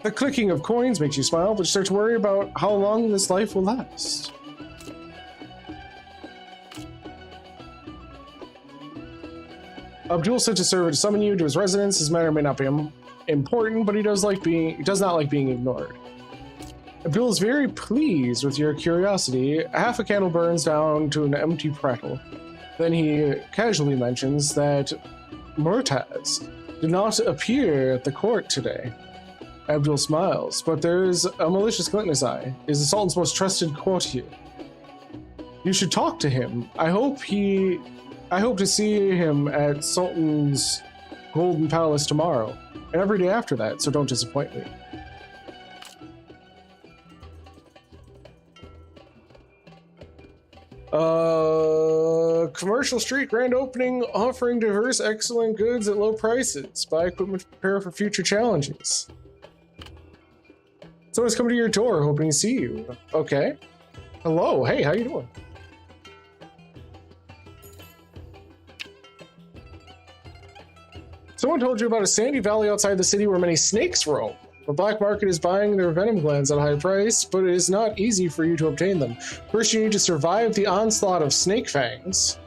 The clicking of coins makes you smile, but you start to worry about how long this life will last. Abdul sent a servant to summon you to his residence. His matter may not be important, but he does not like being ignored. Abdul is very pleased with your curiosity. Half a candle burns down to an empty prattle. Then he casually mentions that Murtaz did not appear at the court today. Abdul smiles, but there's a malicious glint in his eye. He's the Sultan's most trusted courtier. You should talk to him. I hope to see him at Sultan's Golden Palace tomorrow, and every day after that, so don't disappoint me. Commercial Street grand opening, offering diverse, excellent goods at low prices. Buy equipment to prepare for future challenges. Someone's coming to your door, hoping to see you. Okay. Hello. Hey, how you doing? Someone told you about a sandy valley outside the city where many snakes roam. The black market is buying their venom glands at a high price, but it is not easy for you to obtain them. First, you need to survive the onslaught of snake fangs.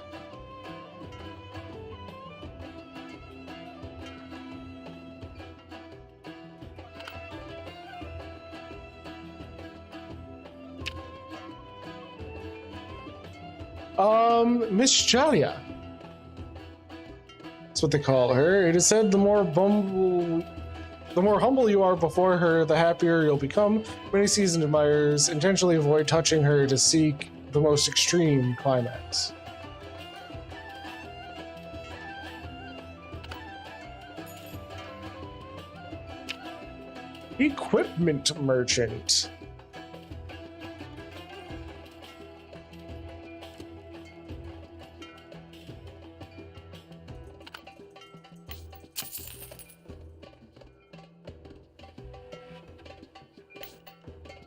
Miss Jalia. That's what they call her. It is said the more humble you are before her, the happier you'll become. Many seasoned admirers intentionally avoid touching her to seek the most extreme climax. Equipment merchant.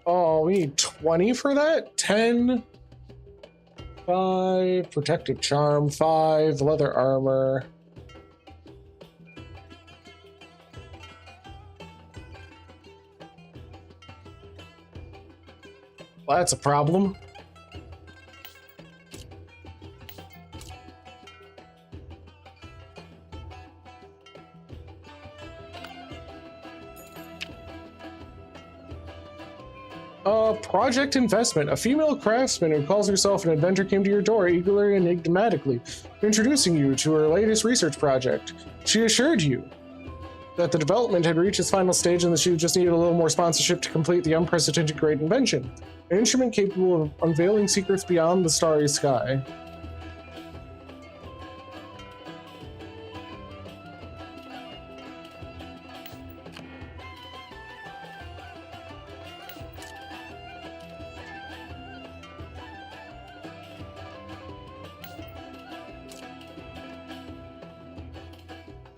Oh, we need 20 for that? 10? 5, protective charm, 5, leather armor. Well, that's a problem. Project investment. A female craftsman who calls herself an inventor came to your door eagerly and enigmatically, introducing you to her latest research project. She assured you that the development had reached its final stage and that she just needed a little more sponsorship to complete the unprecedented great invention. An instrument capable of unveiling secrets beyond the starry sky.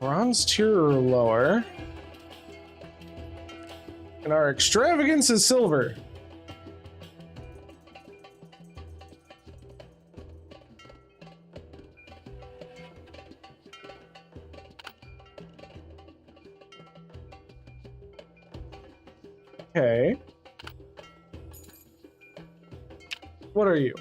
Bronze tier or lower. And our extravagance is silver. Okay. What are you?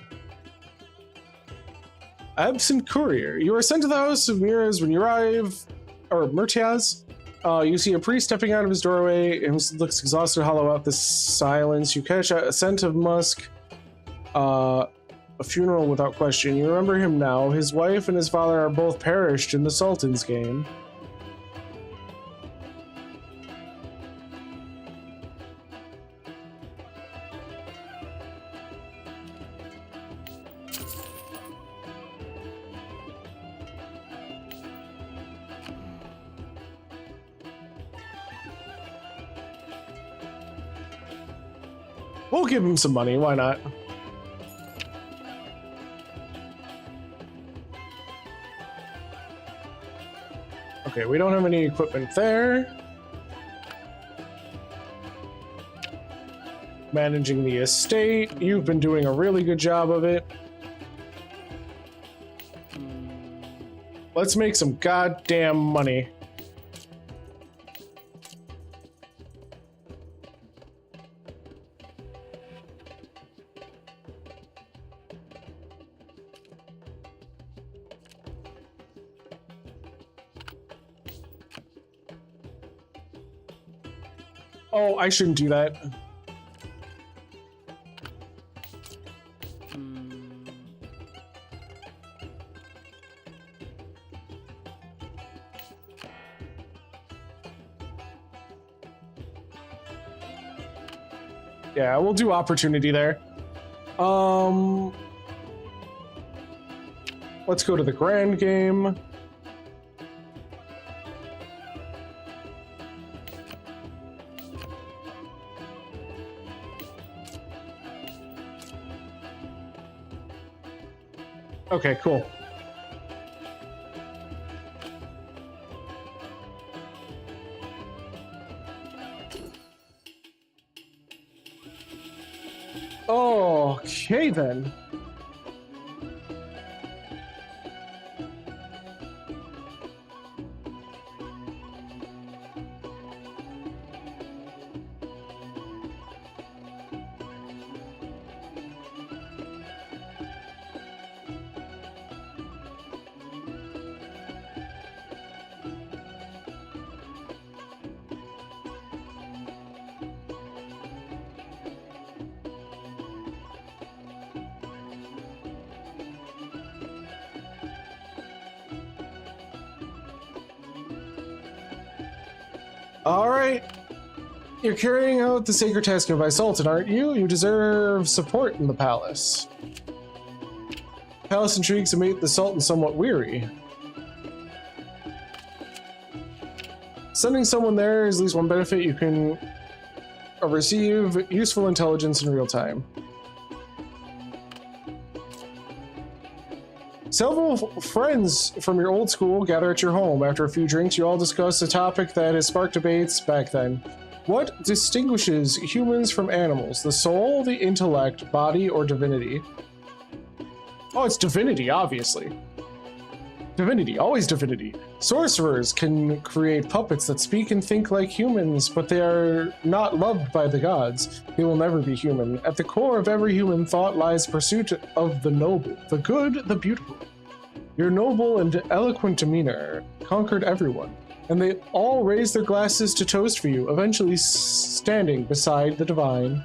Absent courier. You are sent to the house of Miraz when you arrive, or Murtiaz. You see a priest stepping out of his doorway and looks exhausted, hollow out the silence. You catch a scent of musk. A funeral without question. You remember him now. His wife and his father are both perished in the Sultan's game. We'll give him some money, why not? Okay, we don't have any equipment there. Managing the estate, you've been doing a really good job of it. Let's make some goddamn money. Oh, I shouldn't do that. Yeah, we'll do opportunity there. Let's go to the grand game. Okay, cool. Okay, then. All right. You're carrying out the sacred task given by Sultan, aren't you? You deserve support in the palace. Palace intrigues have made the Sultan somewhat weary. Sending someone there is at least one benefit. You can receive useful intelligence in real time. Several friends from your old school gather at your home. After a few drinks, you all discuss a topic that has sparked debates back then. What distinguishes humans from animals? The soul, the intellect, body, or divinity? Oh, it's divinity, obviously. Divinity, always divinity. Sorcerers can create puppets that speak and think like humans, but they are not loved by the gods. They will never be human. At the core of every human thought lies pursuit of the noble, the good, the beautiful. Your noble and eloquent demeanor conquered everyone, and they all raised their glasses to toast for you, eventually standing beside the divine.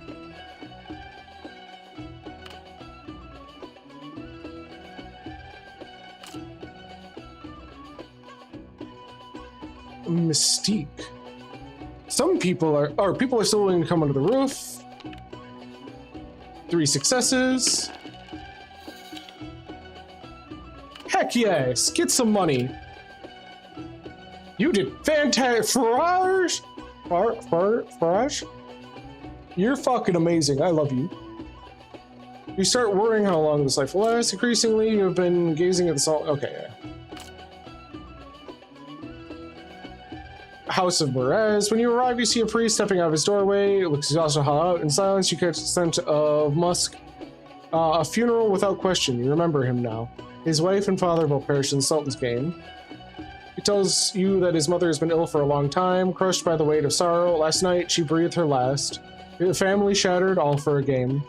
Mystique. Some people are still willing to come under the roof. 3 successes. Heck yes, get some money. You did fantastic, Farage. You're fucking amazing. I love you. You start worrying how long this life will last. Increasingly, you've been gazing at the salt. Okay, yeah. House of Perez. When you arrive, you see a priest stepping out of his doorway. It looks exhausted, hot. In silence, you catch the scent of musk. A funeral without question. You remember him now. His wife and father both perished in the Sultan's game. He tells you that his mother has been ill for a long time, crushed by the weight of sorrow. Last night, she breathed her last. The family shattered, all for a game.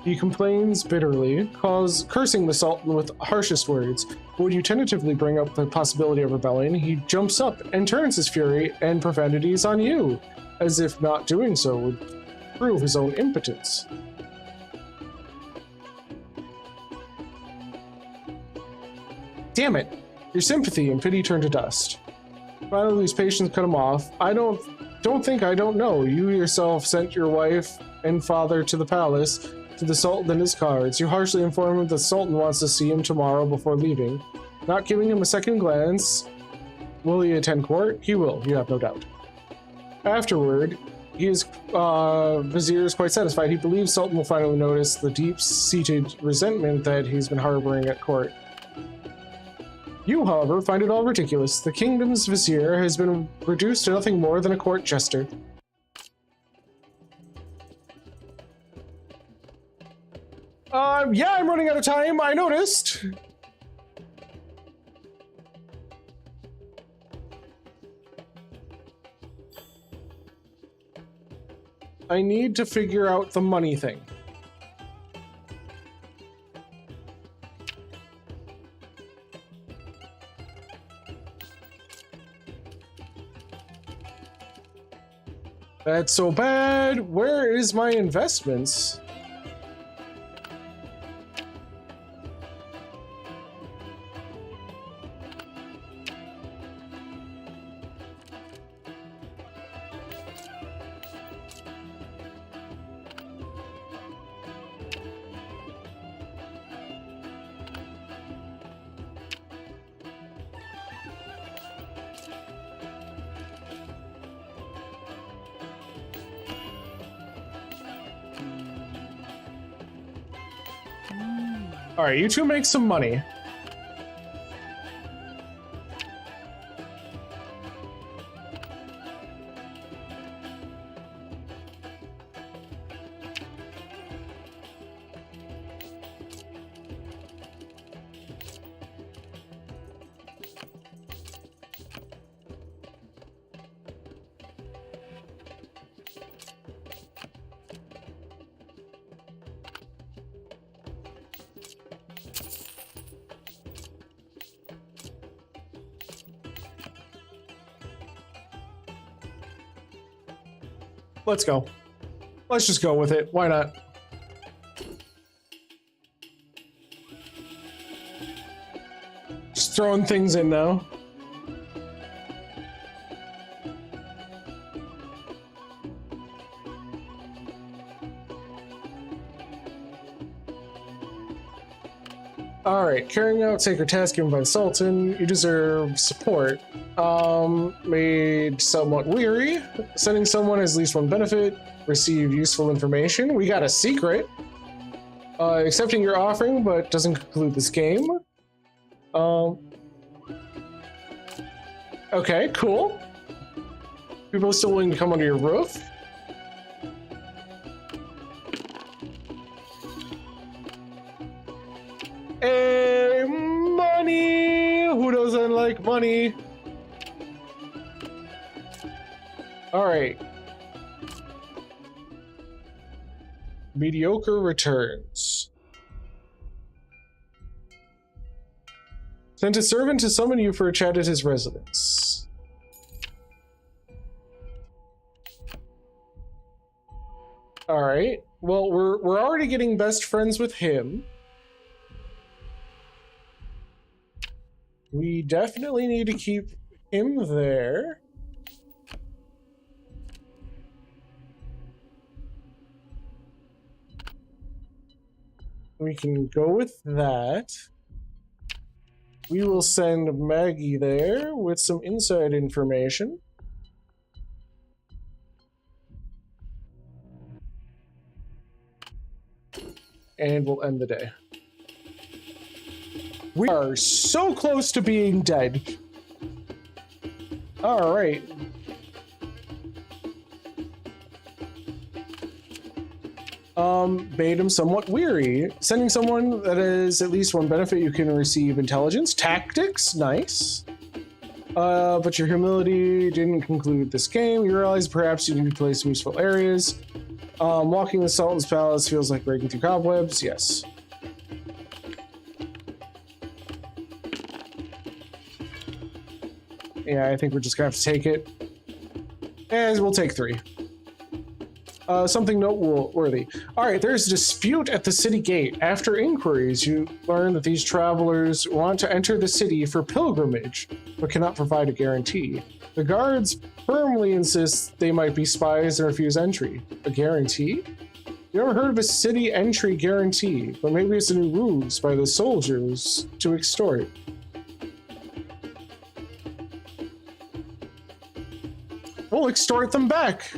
He complains bitterly, cursing the Sultan with harshest words. When you tentatively bring up the possibility of rebellion, he jumps up and turns his fury and profanities on you, as if not doing so would prove his own impotence. Damn it! Your sympathy and pity turn to dust. Finally, his patience cut him off. I don't think I don't know. You yourself sent your wife and father to the palace, to the Sultan and his cards. You harshly inform him that the Sultan wants to see him tomorrow before leaving. Not giving him a second glance, will he attend court? He will, you have no doubt. Afterward, Vizier is quite satisfied. He believes Sultan will finally notice the deep-seated resentment that he's been harboring at court. You, however, find it all ridiculous. The kingdom's Vizier has been reduced to nothing more than a court jester. Yeah, I'm running out of time, I noticed. I need to figure out the money thing. That's so bad. Where is my investments? All right, you two make some money. Let's go. Let's just go with it. Why not? Just throwing things in now. Alright, carrying out sacred tasks given by the Sultan, you deserve support. Made somewhat weary. Sending someone has at least one benefit. Receive useful information. We got a secret. Accepting your offering, but doesn't conclude this game. Okay, cool. People are still willing to come under your roof. smelling like money. All right. Mediocre returns. Sent a servant to summon you for a chat at his residence. All right. Well, we're already getting best friends with him. We definitely need to keep him there. We can go with that. We will send Maggie there with some inside information. And we'll end the day. We are so close to being dead. All right. Made him somewhat weary. Sending someone that is at least one benefit, you can receive intelligence. Tactics, nice. But your humility didn't conclude this game. You realize perhaps you need to play some useful areas. Walking the Sultan's palace feels like breaking through cobwebs, yes. Yeah, I think we're just gonna have to take it. And we'll take 3. Something noteworthy. All right, there's a dispute at the city gate. After inquiries, you learn that these travelers want to enter the city for pilgrimage, but cannot provide a guarantee. The guards firmly insist they might be spies and refuse entry. A guarantee? You ever heard of a city entry guarantee? But maybe it's a new ruse by the soldiers to extort. We'll extort them back.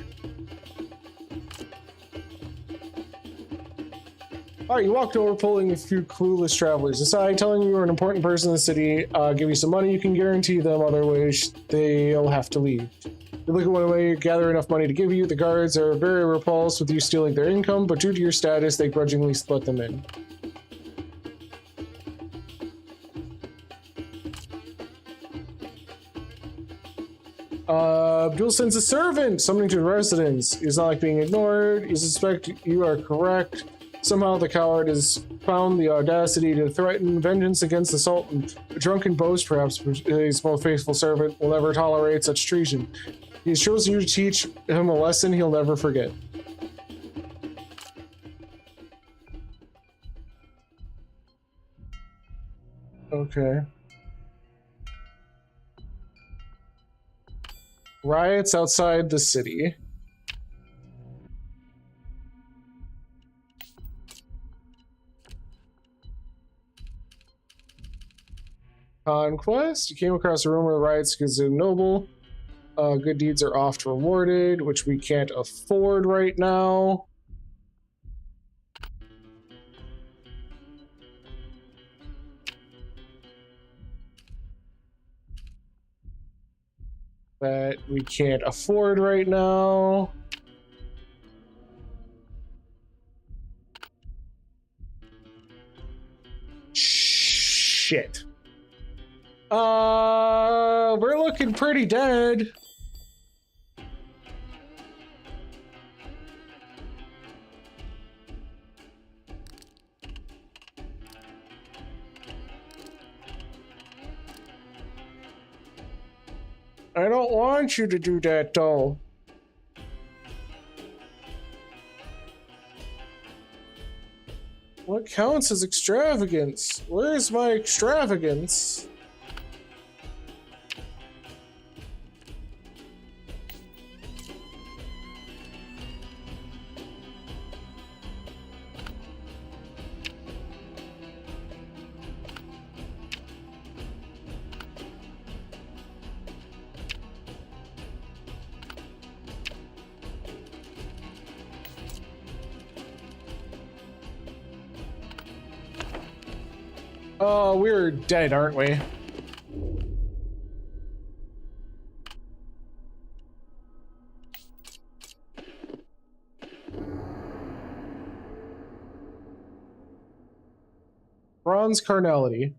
All right, you walked over pulling a few clueless travelers aside, telling you you're an important person in the city. Give you some money, you can guarantee them, otherwise they'll have to leave. You look at one way, you gather enough money to give you. The guards are very repulsed with you stealing their income, but due to your status, they grudgingly let them in. Abdul sends a servant, summoning to the residence. It's not like being ignored. You suspect you are correct. Somehow the coward has found the audacity to threaten vengeance against the Sultan. A drunken boast, perhaps, his most faithful servant will never tolerate such treason. He has chosen you to teach him a lesson he'll never forget. Okay. Riots outside the city. Conquest. You came across a room where the riots because they're noble. Good deeds are oft rewarded, which we can't afford right now. That we can't afford right now. Shit. We're looking pretty dead. I don't want you to do that, though. What counts as extravagance? Where's my extravagance? Oh, we're dead, aren't we? Bronze carnality.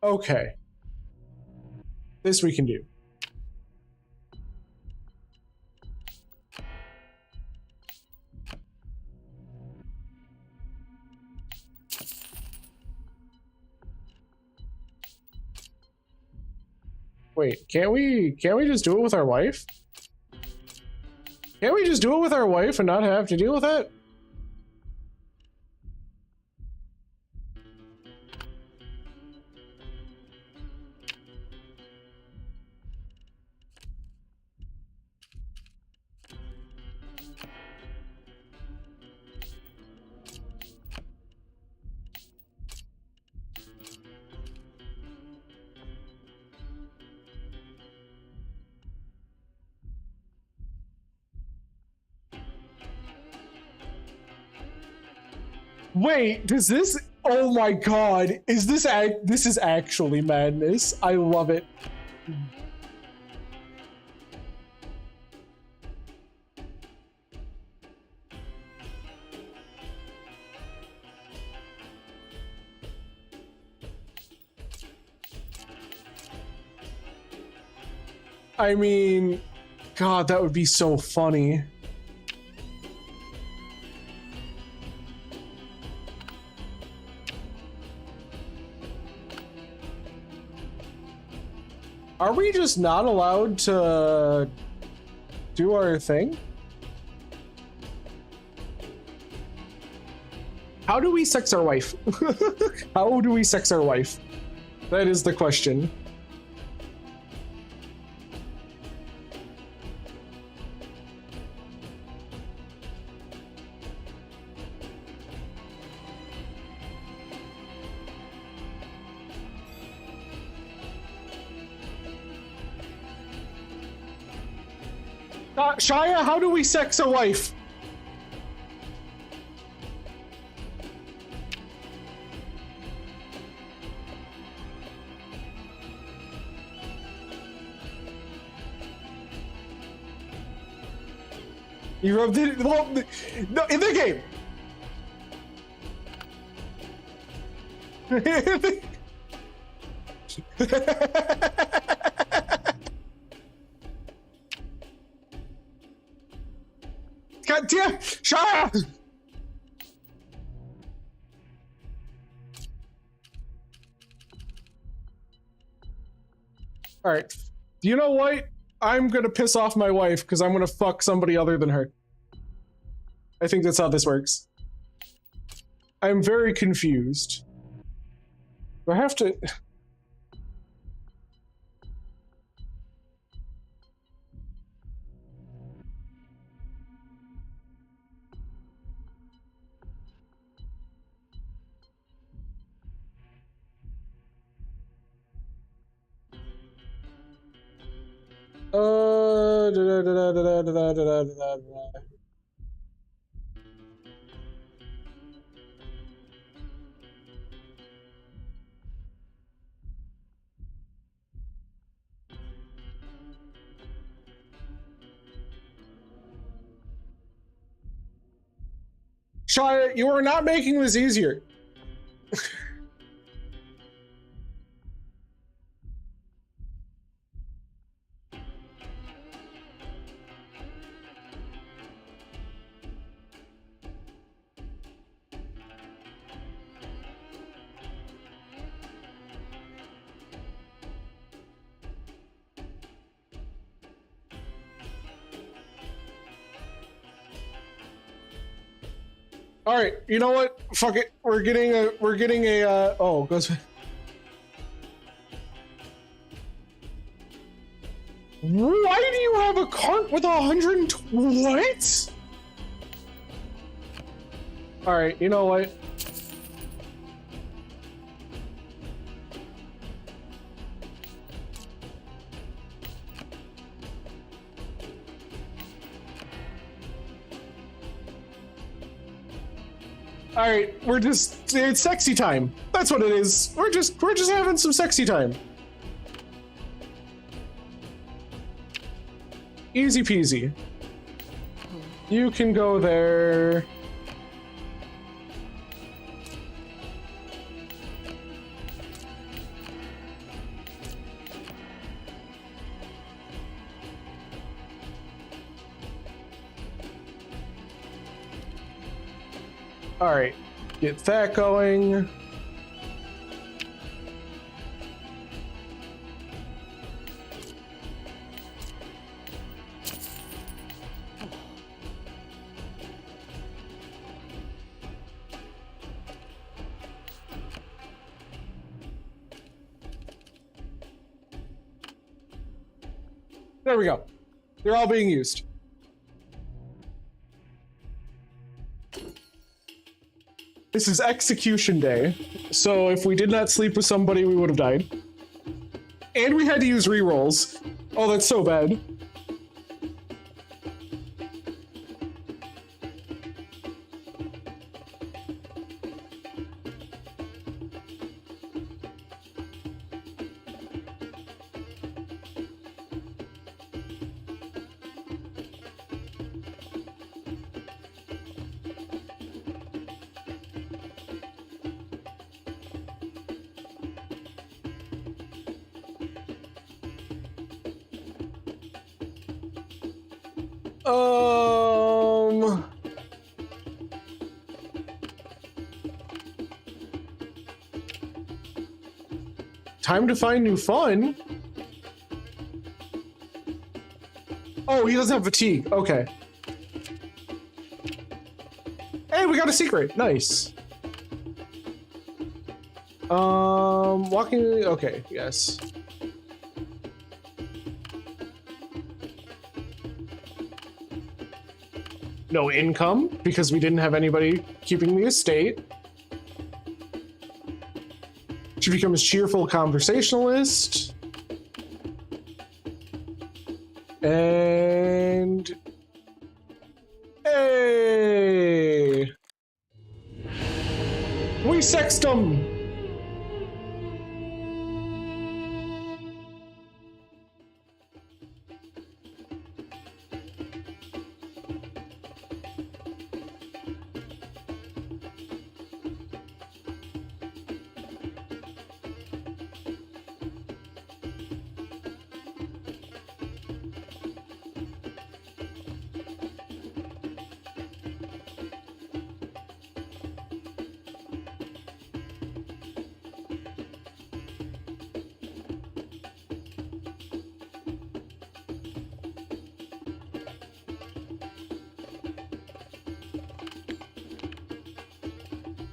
Okay. This we can do. Wait, can't we just do it with our wife? Can't we just do it with our wife and not have to deal with that? Wait, does this? Oh my god, is this this is actually madness. I love it. I mean, god, that would be so funny. Are we just not allowed to do our thing? How do we sex our wife? How do we sex our wife? That is the question. Shia, how do we sex a wife? You rubbed it. Well, no, in the game. God damn! Shia! All right. You know what? I'm gonna piss off my wife because I'm gonna fuck somebody other than her. I think that's how this works. I'm very confused. Do I have to? Shia, you are not making this easier. All right, you know what? Fuck it. We're getting a oh, goes. Why do you have a cart with 120? What? All right, you know what? All right, it's sexy time. That's what it is. We're just having some sexy time. Easy peasy. You can go there. All right, get that going. There we go. They're all being used. This is execution day, so if we did not sleep with somebody, we would have died. And we had to use rerolls. Oh, that's so bad. Time to find new fun. Oh, he doesn't have fatigue. Okay. Hey, we got a secret. Nice. Walking. Okay, yes. No income because we didn't have anybody keeping the estate. She becomes cheerful conversationalist. And hey, we sexed them.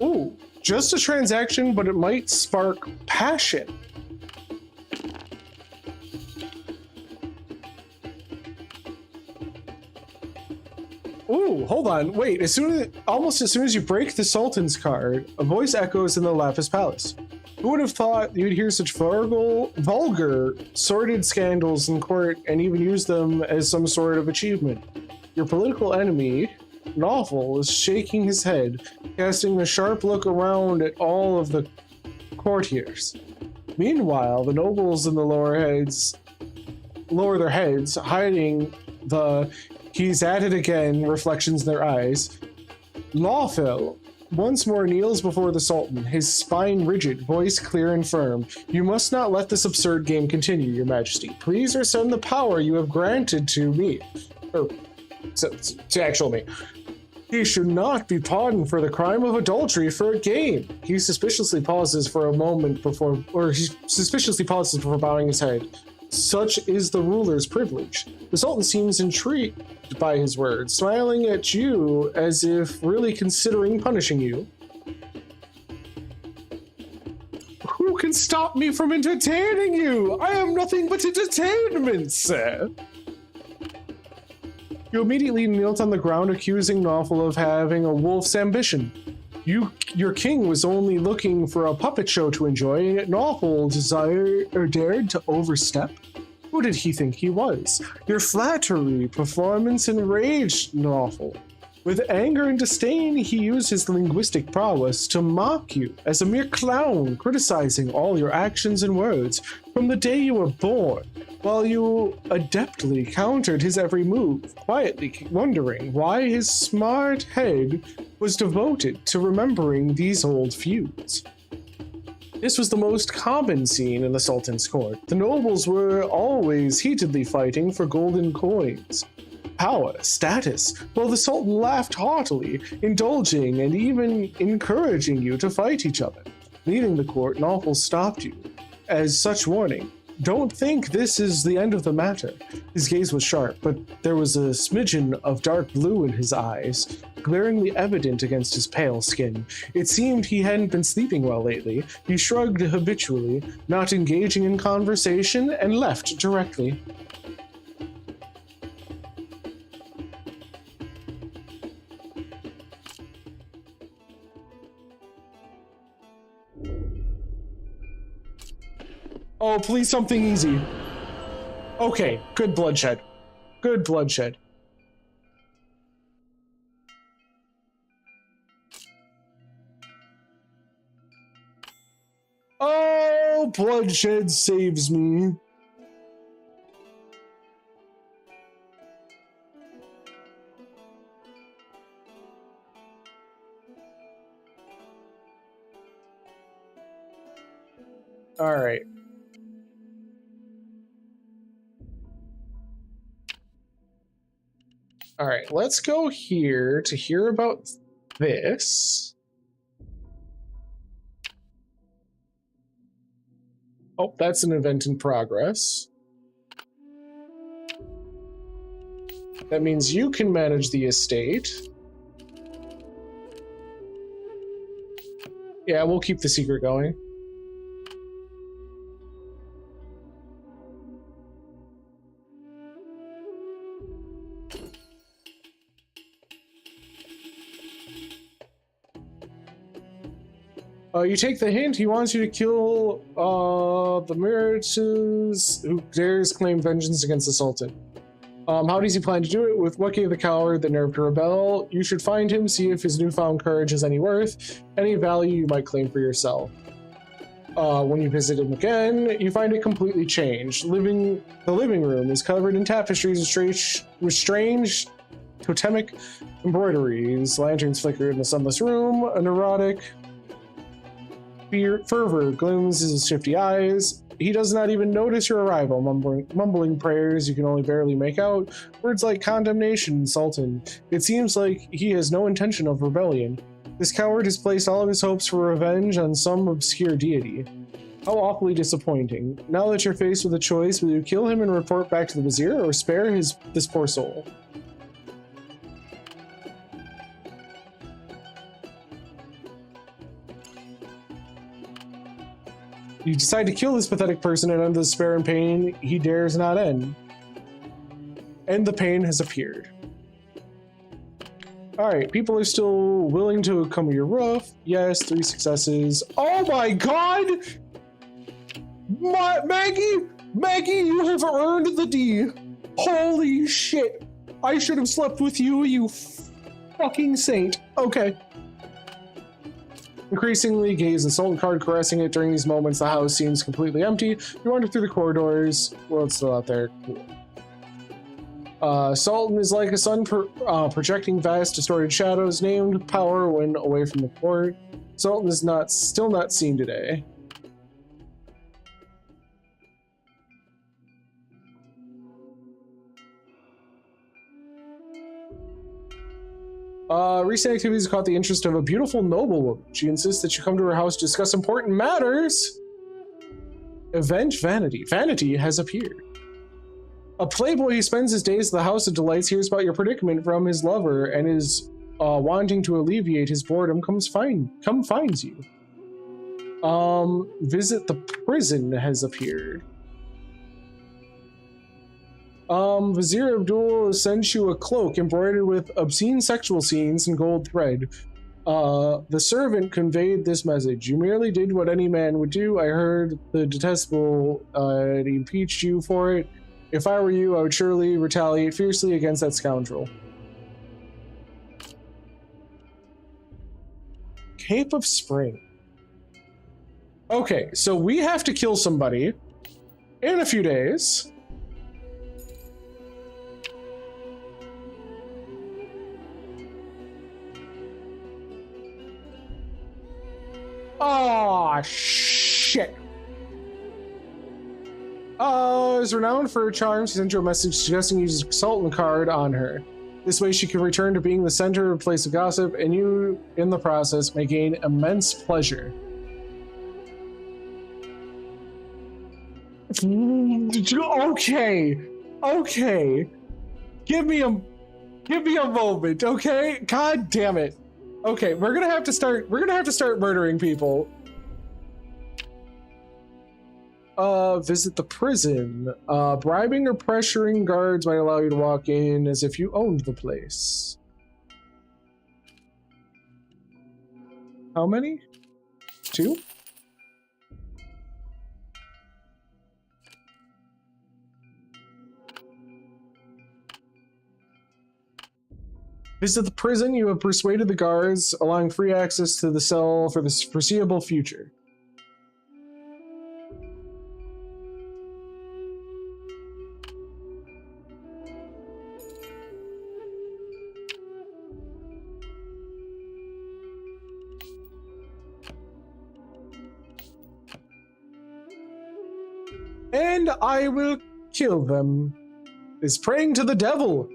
Ooh, just a transaction, but it might spark passion. Ooh, hold on, wait. Almost as soon as you break the Sultan's card, a voice echoes in the Lapis Palace. Who would have thought you'd hear such vulgar, sordid scandals in court and even use them as some sort of achievement? Your political enemy, Novel, is shaking his head, casting a sharp look around at all of the courtiers. Meanwhile, the nobles in the lower their heads, hiding the "he's at it again" reflections in their eyes. Lawful once more kneels before the Sultan, his spine rigid, voice clear and firm. "You must not let this absurd game continue, Your Majesty. Please rescind the power you have granted to me." Or, to actual me. "He should not be pardoned for the crime of adultery for a game." He suspiciously pauses for a moment before bowing his head. "Such is the ruler's privilege." The Sultan seems intrigued by his words, smiling at you as if really considering punishing you. "Who can stop me from entertaining you? I am nothing but entertainment, sir." You immediately knelt on the ground, accusing Novel of having a wolf's ambition. Your king was only looking for a puppet show to enjoy, and yet Novel dared to overstep? Who did he think he was? Your flattery, performance enraged Novel. With anger and disdain, he used his linguistic prowess to mock you as a mere clown, criticizing all your actions and words from the day you were born, while you adeptly countered his every move, quietly wondering why his smart head was devoted to remembering these old feuds. This was the most common scene in the Sultan's court. The nobles were always heatedly fighting for golden coins, power, status. Well, the Sultan laughed heartily, indulging and even encouraging you to fight each other. Leaving the court, Nawful stopped you. As such warning, don't think this is the end of the matter. His gaze was sharp, but there was a smidgen of dark blue in his eyes, glaringly evident against his pale skin. It seemed he hadn't been sleeping well lately. He shrugged habitually, not engaging in conversation, and left directly. Oh, please something easy. Okay, good bloodshed. Good bloodshed. Oh, bloodshed saves me. All right. All right, let's go here to hear about this. Oh, that's an event in progress. That means you can manage the estate. Yeah, we'll keep the secret going. You take the hint. He wants you to kill the Meritus who dares claim vengeance against the Sultan. How does he plan to do it? With what gave the coward the nerve to rebel? You should find him, see if his newfound courage has any worth, any value you might claim for yourself. When you visit him again, you find it completely changed. The living room is covered in tapestries with strange totemic embroideries. Lanterns flicker in the sunless room. A neurotic fervor glooms his shifty eyes. He does not even notice your arrival, mumbling prayers you can only barely make out, words like condemnation, Sultan. It seems like he has no intention of rebellion. This coward has placed all of his hopes for revenge on some obscure deity. How awfully disappointing. Now that you're faced with a choice, will you kill him and report back to the vizier, or spare this poor soul? You decide to kill this pathetic person and end the despair and pain he dares not end. And the pain has appeared. Alright, people are still willing to come to your roof. Yes, 3 successes. Oh my god! Maggie, you have earned the D. Holy shit. I should have slept with you, you fucking saint. Okay. Increasingly, gaze the Sultan card, caressing it. During these moments, the house seems completely empty. You wander through the corridors. Well, it's still out there. Cool. Sultan is like a sun projecting vast, distorted shadows. Named power when away from the court. Sultan is still not seen today. Recent activities caught the interest of a beautiful noblewoman. She insists that you come to her house to discuss important matters. Event vanity. Vanity has appeared. A playboy who spends his days at the House of Delights hears about your predicament from his lover and is wanting to alleviate his boredom. Finds you. Visit the prison has appeared. Vizier Abdul sends you a cloak embroidered with obscene sexual scenes in gold thread. The servant conveyed this message. You merely did what any man would do. I heard the detestable, he impeached you for it. If I were you, I would surely retaliate fiercely against that scoundrel. Cape of Spring. Okay, so we have to kill somebody in a few days. Oh, shit. Is renowned for her charms. She sent you a message suggesting you use a Sultan card on her. This way she can return to being the center of a place of gossip, and you, in the process, may gain immense pleasure. Okay. Okay. Give me a moment, okay? God damn it. Okay, we're gonna have to start murdering people. Visit the prison. Bribing or pressuring guards might allow you to walk in as if you owned the place. How many? 2? Visit the prison. You have persuaded the guards, allowing free access to the cell for the foreseeable future. And I will kill them. Is praying to the devil.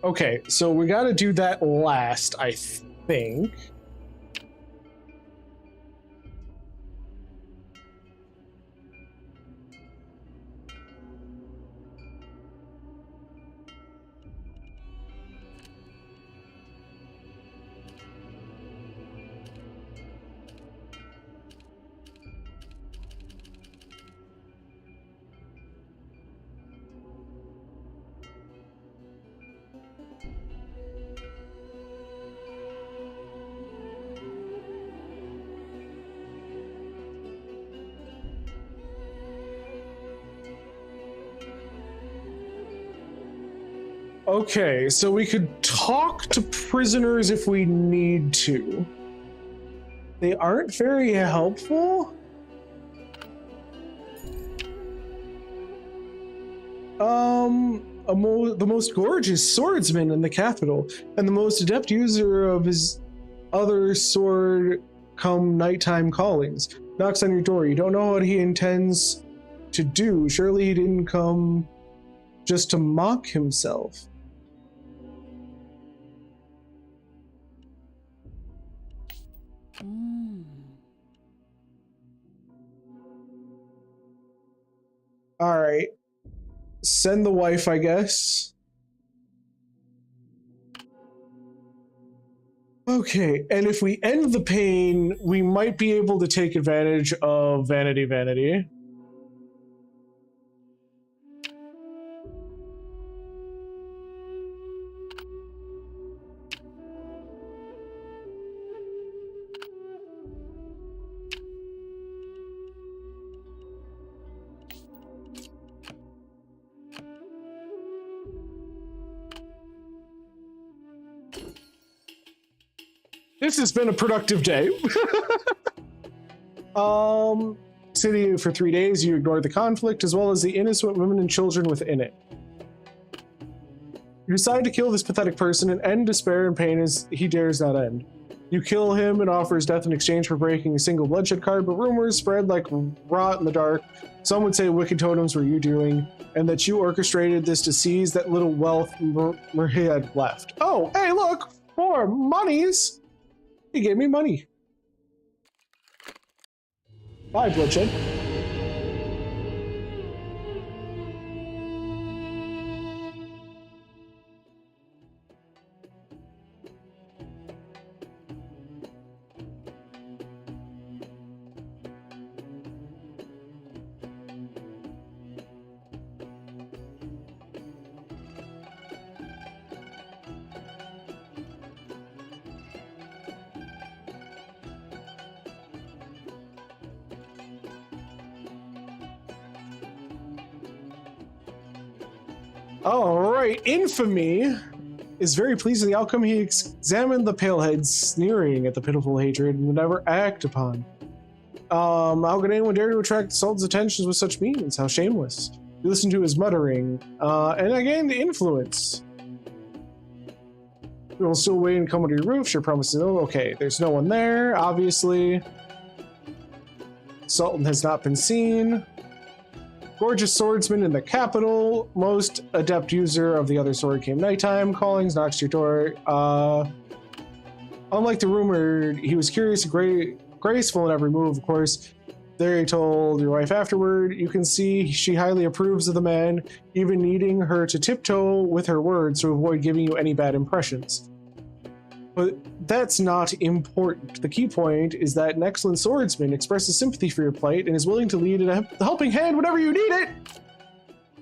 Okay, so we gotta do that last, I think. Okay, so we could talk to prisoners if we need to. They aren't very helpful. The most gorgeous swordsman in the capital, and the most adept user of his other sword come nighttime callings. Knocks on your door. You don't know what he intends to do. Surely he didn't come just to mock himself. All right. Send the wife, I guess. Okay, and if we end the pain, we might be able to take advantage of Vanity Vanity. This has been a productive day. City for 3 days, you ignore the conflict as well as the innocent women and children within it. You decide to kill this pathetic person and end despair and pain as he dares not end. You kill him and offer his death in exchange for breaking a single bloodshed card, but rumors spread like rot in the dark. Some would say wicked totems were you doing, and that you orchestrated this to seize that little wealth he had left. Oh, hey, look, more monies. He gave me money. Bye, bloodshed. All right, Infamy is very pleased with the outcome. He examined the Palehead, sneering at the pitiful hatred and would never act upon. How could anyone dare to attract the Sultan's attentions with such means? How shameless. You listen to his muttering, and again, the influence. We will still wait and come under your roof. Sure promises. Oh, okay, there's no one there, obviously. Sultan has not been seen. Gorgeous swordsman in the capital. Most adept user of the other sword came nighttime. Callings, knocks to your door. Unlike the rumored, he was curious and graceful in every move, of course. There he told your wife afterward. You can see she highly approves of the man, even needing her to tiptoe with her words to avoid giving you any bad impressions. But that's not important. The key point is that an excellent swordsman expresses sympathy for your plight and is willing to lead a helping hand whenever you need it!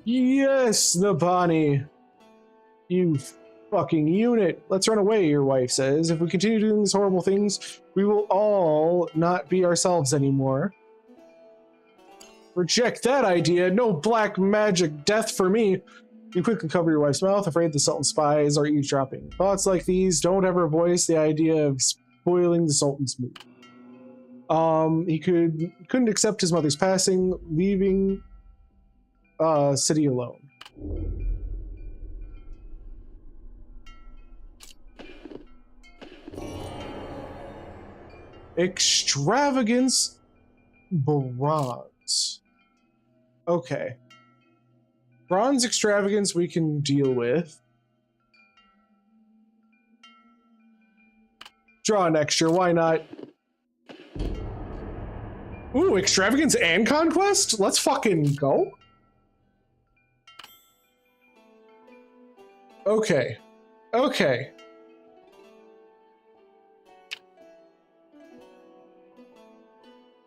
Yes, the Bonnie. You fucking unit. Let's run away, your wife says. If we continue doing these horrible things, we will all not be ourselves anymore. Reject that idea. No black magic death for me. You quickly cover your wife's mouth, afraid the Sultan's spies are eavesdropping. Thoughts like these don't ever voice the idea of spoiling the Sultan's mood. He couldn't accept his mother's passing, leaving city alone. Extravagance bronze. Okay. Bronze extravagance we can deal with. Draw an extra, why not? Ooh, extravagance and conquest? Let's fucking go. Okay. Okay.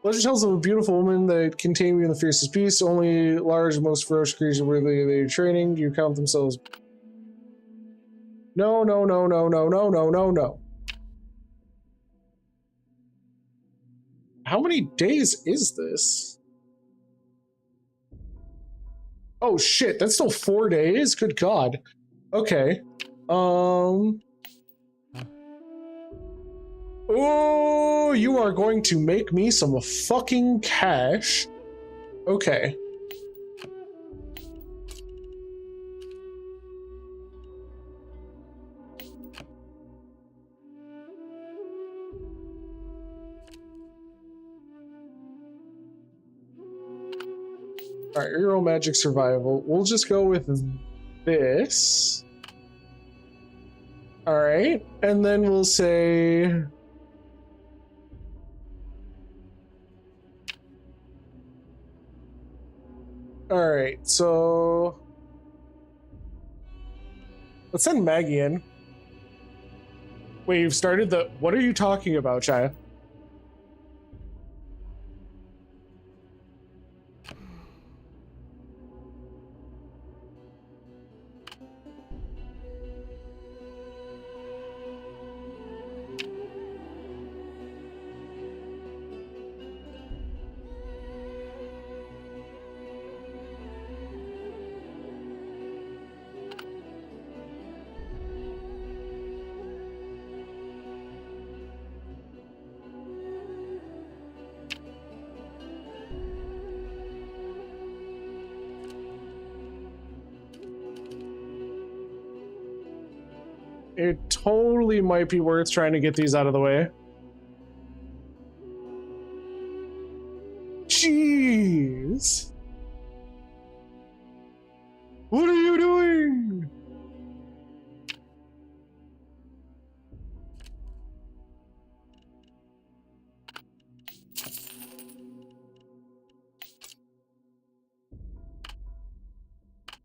Legend tells of a beautiful woman that can tame you in the fiercest beast. Only large, most ferocious creatures worthy of their training. Do you count themselves? No, no, no, no, no, no, no, no, no. How many days is this? Oh shit, that's still 4 days? Good God. Okay. Oh, you are going to make me some fucking cash. Okay. Alright, Euro Magic Survival. We'll just go with this. Alright, and then we'll say... Alright, so... Let's send Maggie in. Wait, you've started the... What are you talking about, Chaya? It totally might be worth trying to get these out of the way. Jeez. What are you doing?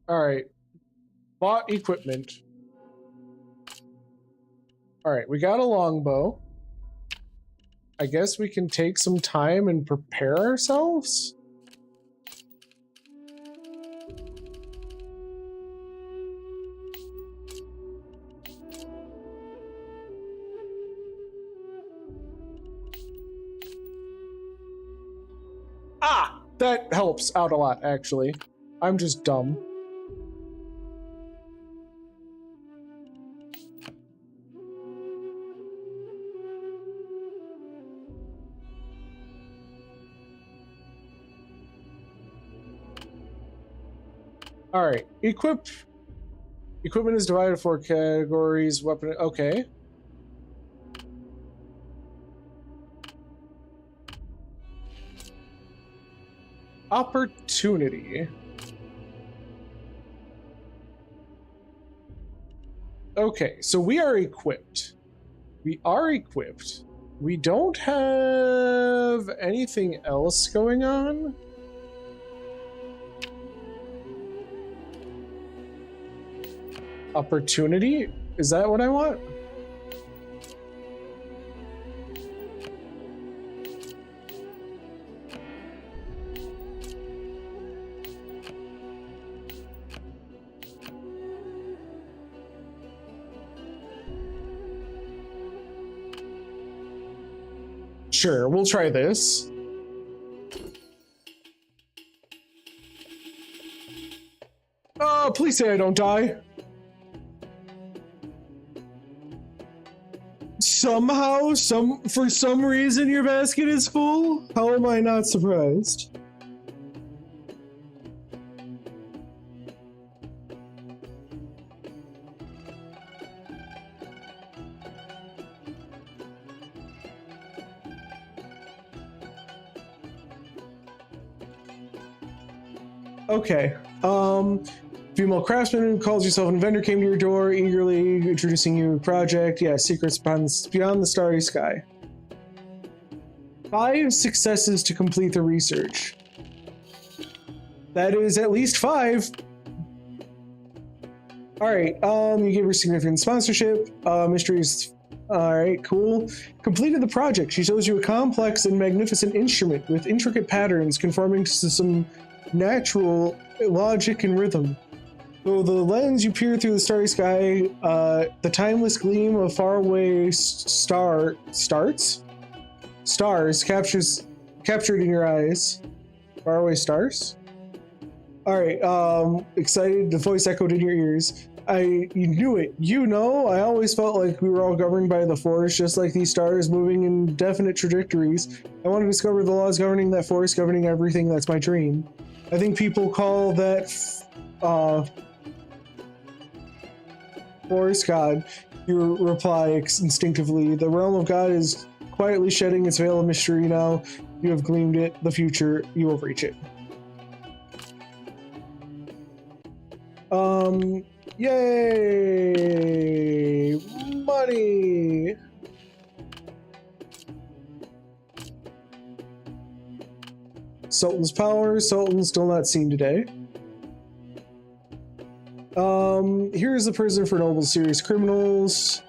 All right. Bought equipment. All right, we got a longbow. I guess we can take some time and prepare ourselves. Ah, that helps out a lot, actually. I'm just dumb. All right, equip. Equipment is divided for categories. Weapon. Okay. opportunity. Okay, so we are equipped. We are equipped. We don't have anything else going on. Opportunity? Is that what I want? Sure, we'll try this. Please say I don't die. Somehow, for some reason, your basket is full? How am I not surprised? Okay. Female craftsman who calls yourself an inventor came to your door, eagerly introducing you to a project. Yeah, secrets beyond the starry sky. 5 successes to complete the research. That is at least 5. Alright, you gave her significant sponsorship. Mysteries. Alright, cool. Completed the project. She shows you a complex and magnificent instrument with intricate patterns conforming to some natural logic and rhythm. Though the lens you peer through the starry sky, the timeless gleam of faraway stars captured in your eyes. Faraway stars? Alright, excited, the voice echoed in your ears. You knew it. You know, I always felt like we were all governed by the force, just like these stars moving in definite trajectories. I want to discover the laws governing that force, governing everything. That's my dream. I think people call that, force God. You reply instinctively. The realm of God is quietly shedding its veil of mystery now. You have gleamed it. The future, you will reach it. Yay! Money! Sultan's power. Sultan still not seen today. Here's the prison for noble serious criminals.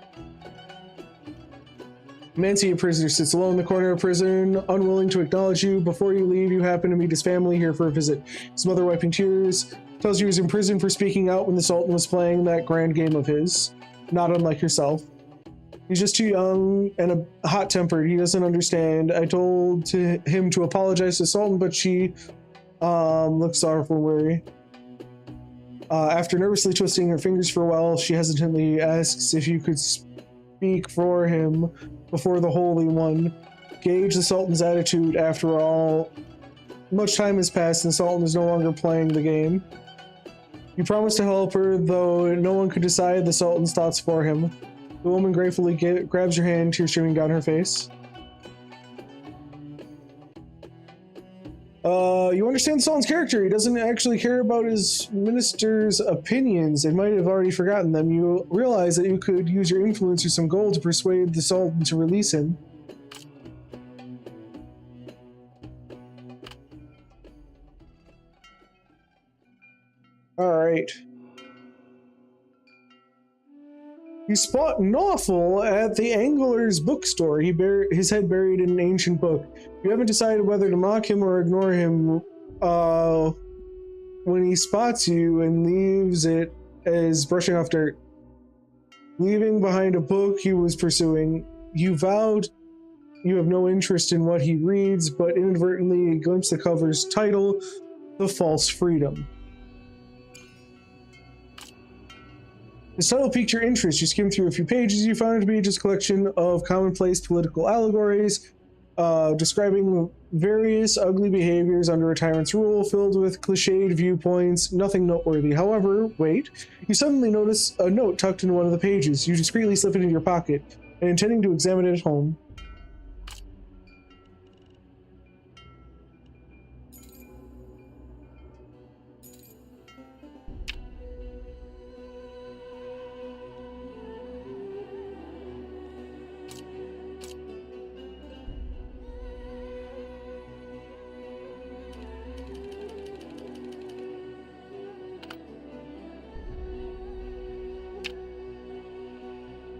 Mancy, a prisoner, sits alone in the corner of prison, unwilling to acknowledge you. Before you leave, you happen to meet his family here for a visit. His mother, wiping tears, tells you he was in prison for speaking out when the Sultan was playing that grand game of his. Not unlike yourself. He's just too young and hot-tempered. He doesn't understand. I told him to apologize to Sultan, but she looks sorrowful and weary. After nervously twisting her fingers for a while, she hesitantly asks if you could speak for him before the Holy One. Gauge the Sultan's attitude. After all, much time has passed and Sultan is no longer playing the game. You promise to help her, though no one could decide the Sultan's thoughts for him. The woman gratefully grabs your hand, tears streaming down her face. You understand the Sultan's character. He doesn't actually care about his minister's opinions and might have already forgotten them. You realize that you could use your influence or some gold to persuade the Sultan to release him. Alright. You spot Nawful at the Angler's bookstore. His head buried in an ancient book. You haven't decided whether to mock him or ignore him when he spots you and leaves it as brushing off dirt. Leaving behind a book he was pursuing, you vowed you have no interest in what he reads, but inadvertently glimpsed the cover's title, The False Freedom. This title piqued your interest. You skimmed through a few pages. You found it to be just a collection of commonplace political allegories, describing various ugly behaviors under a tyrant's rule, filled with cliched viewpoints, nothing noteworthy. However, wait, you suddenly notice a note tucked into one of the pages. You discreetly slip it into your pocket, and intending to examine it at home.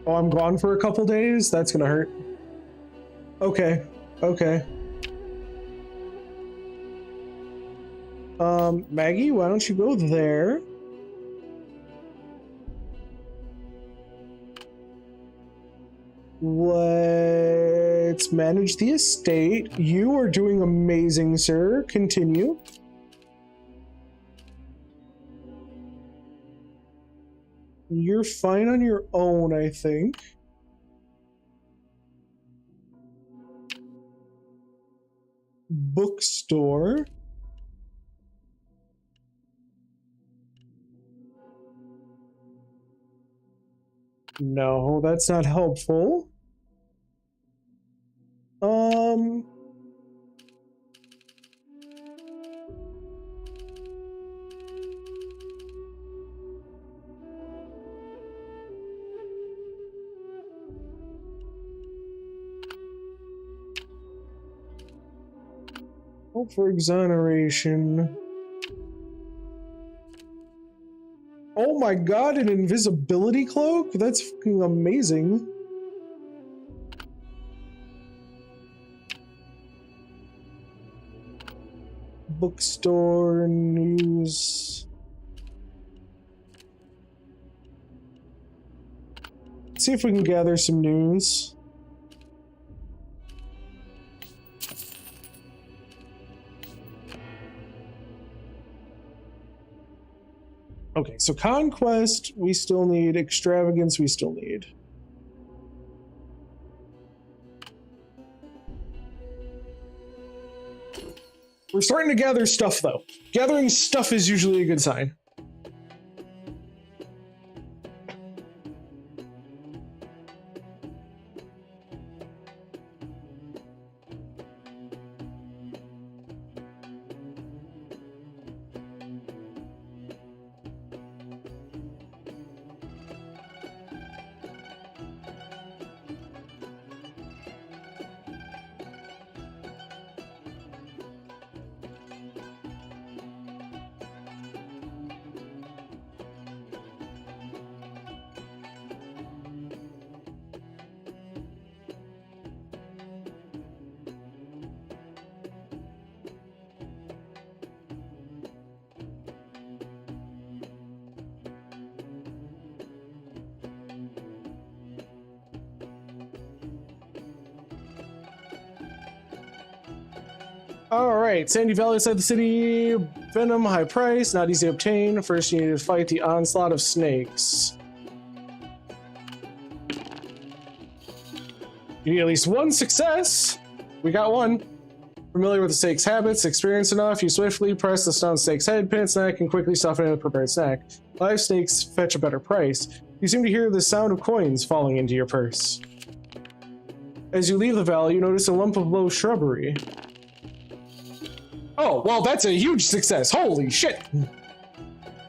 Oh, I'm gone for a couple days? That's gonna hurt. Okay, okay. Maggie, why don't you go there? Let's manage the estate. You are doing amazing, sir. Continue. You're fine on your own, I think. Bookstore. No, that's not helpful. Hope for exoneration. Oh my god, an invisibility cloak? That's fucking amazing. Bookstore news. Let's see if we can gather some news. Okay, so conquest, we still need. Extravagance, we still need. We're starting to gather stuff, though. Gathering stuff is usually a good sign. Alright, Sandy Valley outside the city. Venom, high price, not easy to obtain. First you need to fight the onslaught of snakes. You need at least one success. We got one. Familiar with the snake's habits, experienced enough, you swiftly press the stunned snake's head, pin its neck, and quickly soften it with a prepared snack. Live snakes fetch a better price. You seem to hear the sound of coins falling into your purse. As you leave the valley, you notice a lump of low shrubbery. Oh, well, that's a huge success. Holy shit.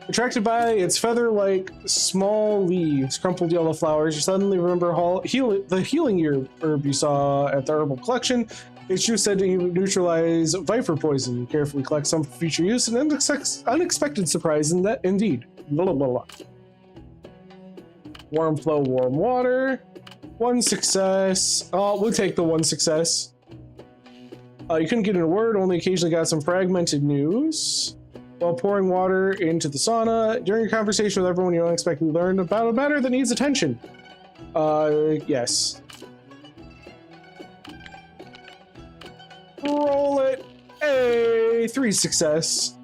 Attracted by its feather-like small leaves, crumpled yellow flowers, you suddenly remember the healing herb you saw at the herbal collection. Its juice said to neutralize viper poison. You carefully collect some for future use, an unexpected surprise in that, indeed. Blah, blah, blah. Warm flow, warm water. One success. Oh, we'll take the one success. You couldn't get in a word, only occasionally got some fragmented news. While pouring water into the sauna, during your conversation with everyone, you unexpectedly learned about a matter that needs attention. Yes. Roll it. Hey, 3 success.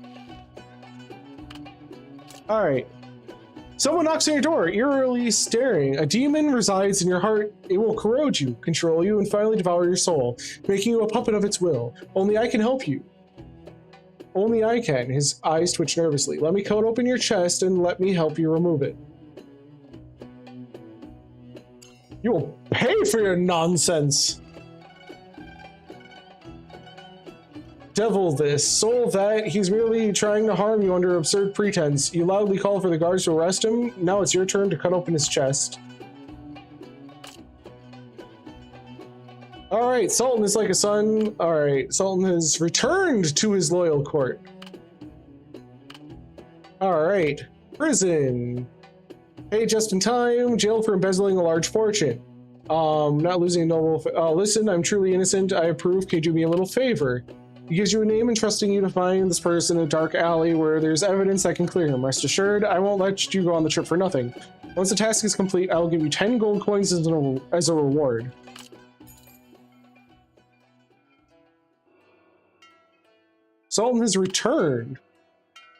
Alright. Someone knocks on your door, eerily staring. A demon resides in your heart. It will corrode you, control you, and finally devour your soul, making you a puppet of its will. Only I can help you. Only I can. His eyes twitch nervously. Let me cut open your chest and let me help you remove it. You will pay for your nonsense. Devil this, soul that, he's merely trying to harm you under absurd pretense. You loudly call for the guards to arrest him. Now it's your turn to cut open his chest. Alright, Sultan is like a son. Alright, Sultan has returned to his loyal court. Alright, prison. Hey, just in time. Jailed for embezzling a large fortune. Not losing a noble. Listen, I'm truly innocent. I approve. Can you do me a little favor? He gives you a name, entrusting you to find this person in a dark alley where there's evidence that can clear him. Rest assured, I won't let you go on the trip for nothing. Once the task is complete, I will give you 10 gold coins as a reward. Sultan has returned.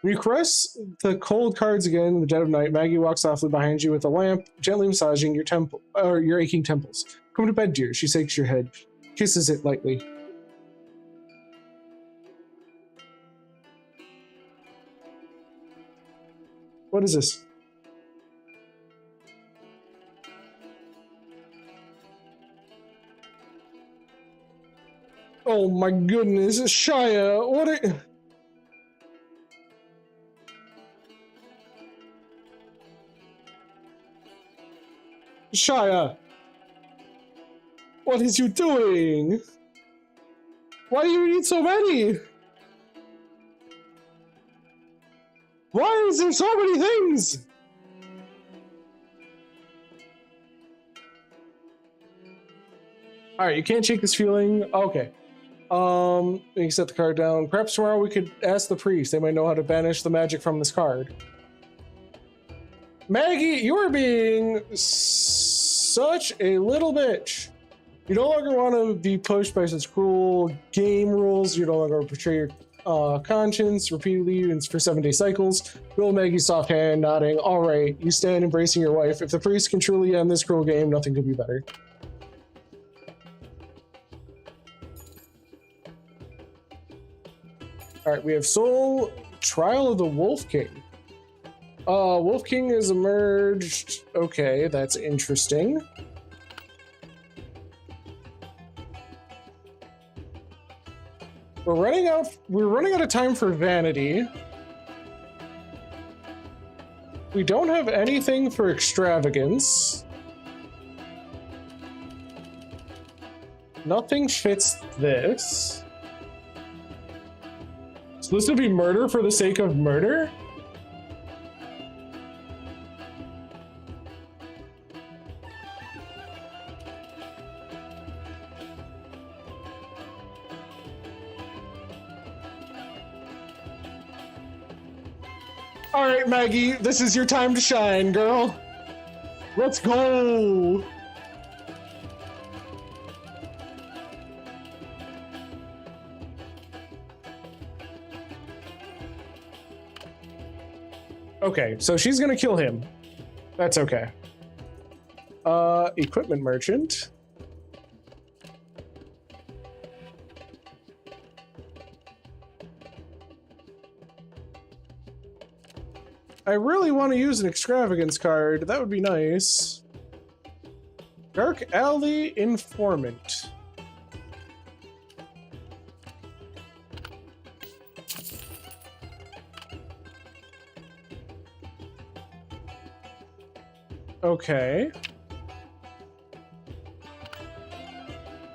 When you caress the cold cards again in the dead of night, Maggie walks softly behind you with a lamp, gently massaging your aching temples. Come to bed, dear. She shakes your head, kisses it lightly. What is this? Oh my goodness, Shia, what are... Shia! What is you doing? Why do you need so many? Why is there so many things? Alright, you can't shake this feeling. Okay. You can set the card down. Perhaps tomorrow we could ask the priest. They might know how to banish the magic from this card. Maggie, you are being such a little bitch. You no longer want to be pushed by such cruel game rules. You no longer betray your conscience repeatedly and for 7-day cycles. Little Maggie's soft hand nodding. All right, you stand embracing your wife. If the priest can truly end this cruel game, nothing could be better. All right, we have Soul Trial of the Wolf King. Wolf King has emerged. Okay, that's interesting. We're running out of time for vanity. We don't have anything for extravagance. Nothing fits this. So this would be murder for the sake of murder? All right, Maggie, this is your time to shine, girl. Let's go. Okay, so she's gonna kill him. That's okay. Equipment merchant. I really want to use an extravagance card. That would be nice. Dark Alley Informant. Okay.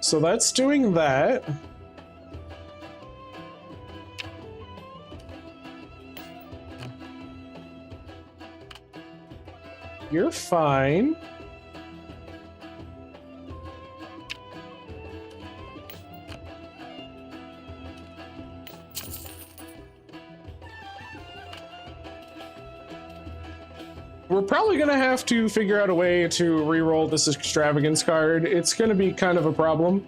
So that's doing that. You're fine. We're probably gonna have to figure out a way to re-roll this extravagance card. It's gonna be kind of a problem.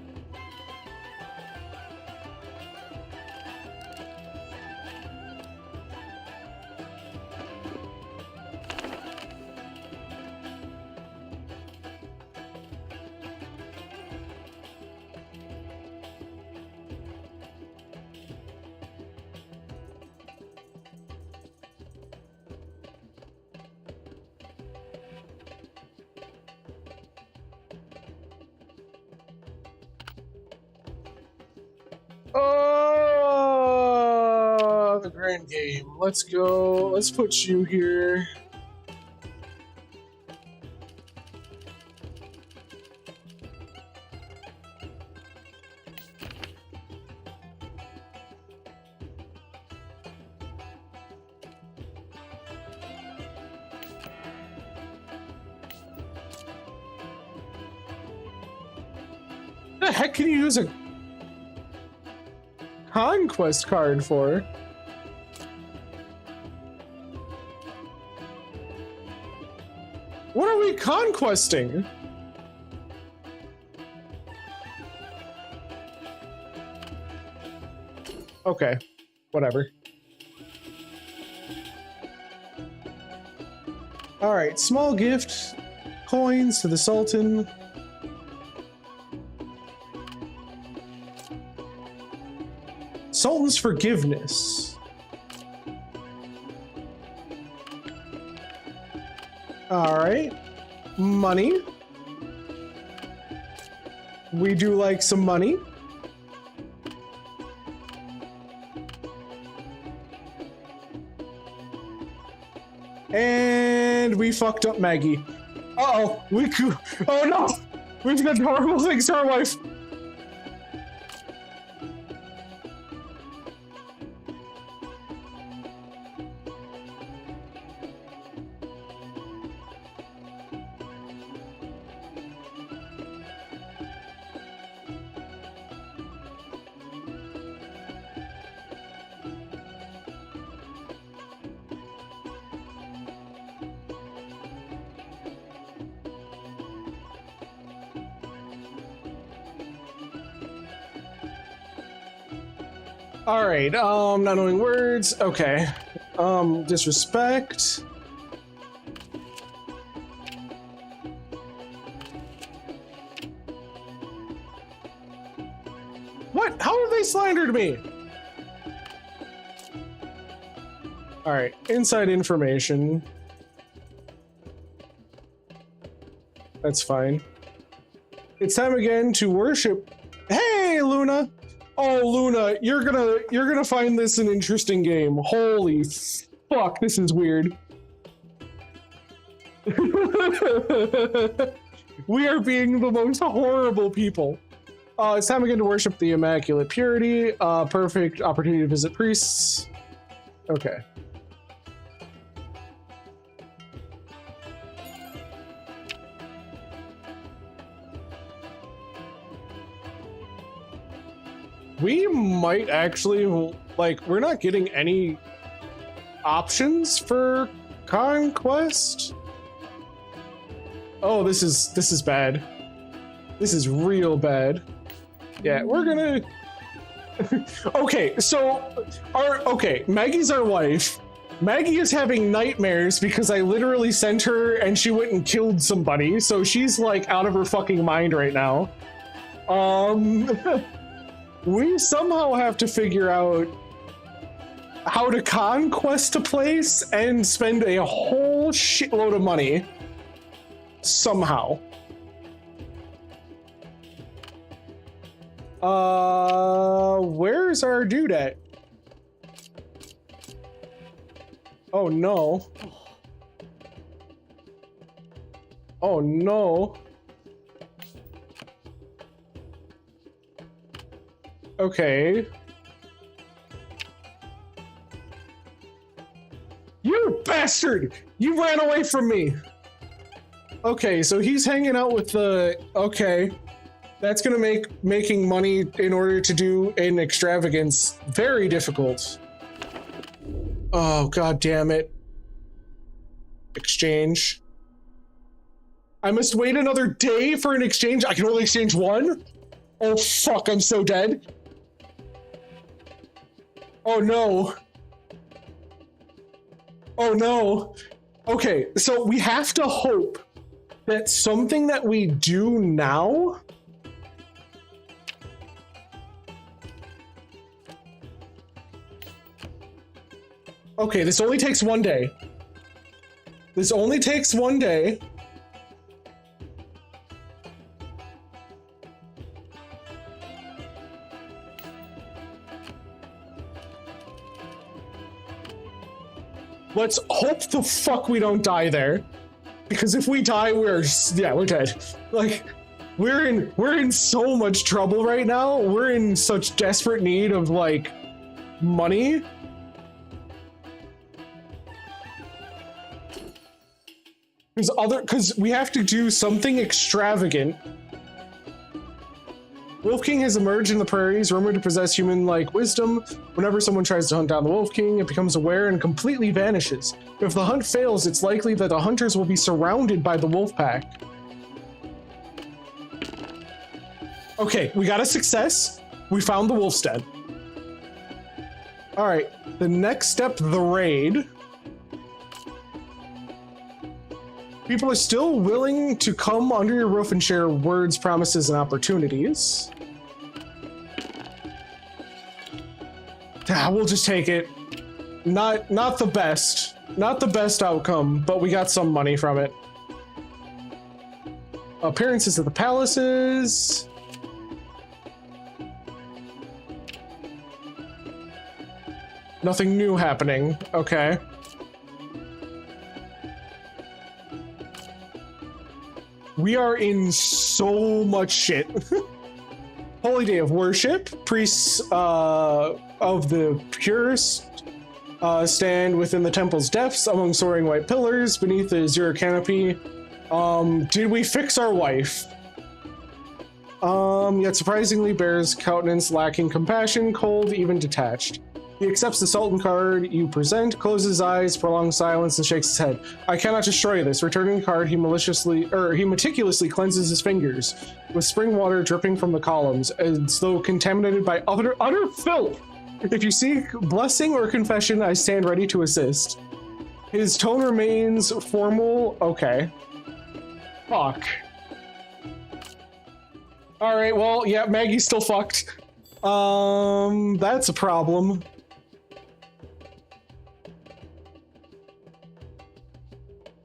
Oh, the grand game. Let's go. Let's put you here. the heck can you use a conquest card for? What are we conquesting? Okay, whatever. All right, small gift, coins to the Sultan. Sultan's forgiveness. All right, money. We do like some money. And we fucked up Maggie. Uh-oh, oh no! We've done horrible things to our wife. All right, not knowing words. Okay. Disrespect. What? How have they slandered me? All right, inside information. That's fine. It's time again to worship. Hey, Luna. Oh, Luna, you're gonna find this an interesting game. Holy fuck, this is weird. We are being the most horrible people. It's time again to worship the Immaculate Purity. Perfect opportunity to visit priests. Okay. We might actually, like, we're not getting any options for conquest. Oh, this is bad. This is real bad. Yeah, we're gonna. Okay, so Maggie's our wife. Maggie is having nightmares because I literally sent her and she went and killed somebody. So she's like out of her fucking mind right now. We somehow have to figure out how to conquest a place and spend a whole shitload of money. Somehow. Where's our dude at? Oh no. Oh no. Okay. You bastard! You ran away from me! Okay, so he's hanging out with the... Okay. That's gonna make making money in order to do an extravagance very difficult. Oh, god damn it. Exchange. I must wait another day for an exchange? I can only exchange one? Oh fuck, I'm so dead. Oh no. Oh no. Okay, so we have to hope that something that we do now okay, this only takes one day. This only takes one day. Let's hope the fuck we don't die there. Because if we die, we're dead. Like, we're in so much trouble right now. We're in such desperate need of like money. Because we have to do something extravagant Wolf King has emerged in the prairies, rumored to possess human-like wisdom. Whenever someone tries to hunt down the Wolf King, it becomes aware and completely vanishes. If the hunt fails, it's likely that the hunters will be surrounded by the wolf pack. Okay, we got a success. We found the wolf's den. All right, the next step, the raid. People are still willing to come under your roof and share words, promises, and opportunities. We'll just take it. Not the best. Not the best outcome, but we got some money from it. Appearances at the palaces. Nothing new happening. Okay. We are in so much shit. Holy Day of Worship. Priests of the purest stand within the temple's depths among soaring white pillars beneath the azure canopy. Did we fix our wife? Yet surprisingly bears countenance lacking compassion, cold, even detached. He accepts the Sultan card you present, closes his eyes, prolongs silence, and shakes his head. I cannot destroy this. Returning the card, he meticulously cleanses his fingers with spring water dripping from the columns, as though contaminated by utter filth. If you seek blessing or confession, I stand ready to assist. His tone remains formal. Okay. Fuck. All right. Well, yeah, Maggie's still fucked. That's a problem.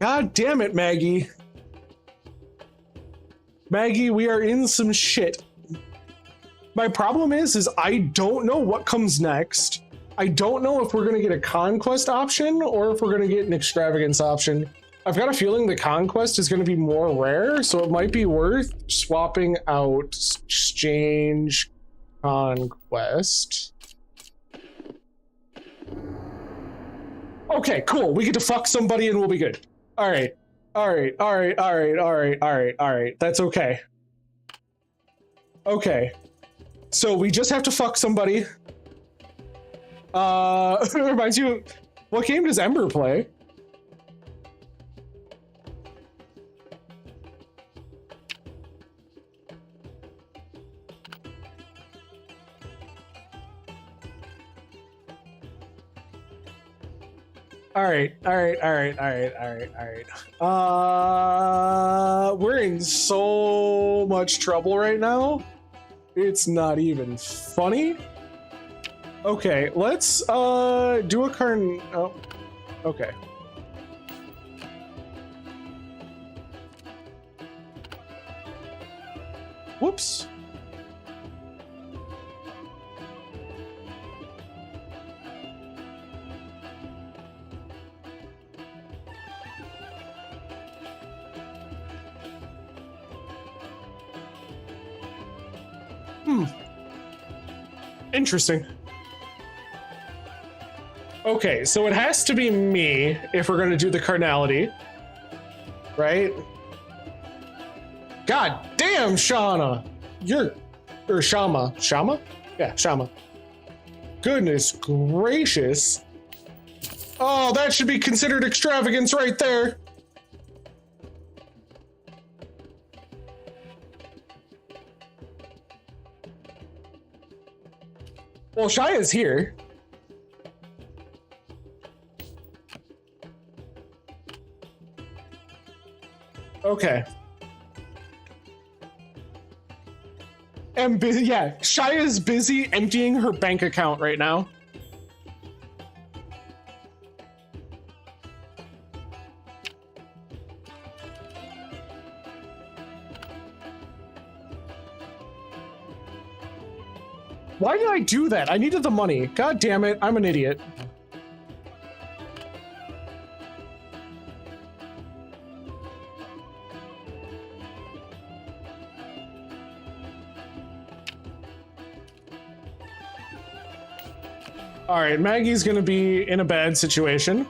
God damn it, Maggie. Maggie, we are in some shit. My problem is I don't know what comes next. I don't know if we're gonna get a conquest option or if we're gonna get an extravagance option. I've got a feeling the conquest is gonna be more rare, so it might be worth swapping out exchange conquest. Okay, cool. We get to fuck somebody and we'll be good. All right. That's okay. Okay. So we just have to fuck somebody. It reminds you, what game does Ember play? All right. We're in so much trouble right now. It's not even funny. Okay, let's do a card. Oh, okay. Whoops. Interesting. Okay, so it has to be me if we're gonna do the carnality, right? God damn, Shauna! Or Shama. Shama? Yeah, Shama. Goodness gracious. Oh, that should be considered extravagance right there. Well, Shaya's here. Okay. And yeah, Shaya's busy emptying her bank account right now. Why did I do that? I needed the money. God damn it, I'm an idiot. All right, Maggie's gonna be in a bad situation.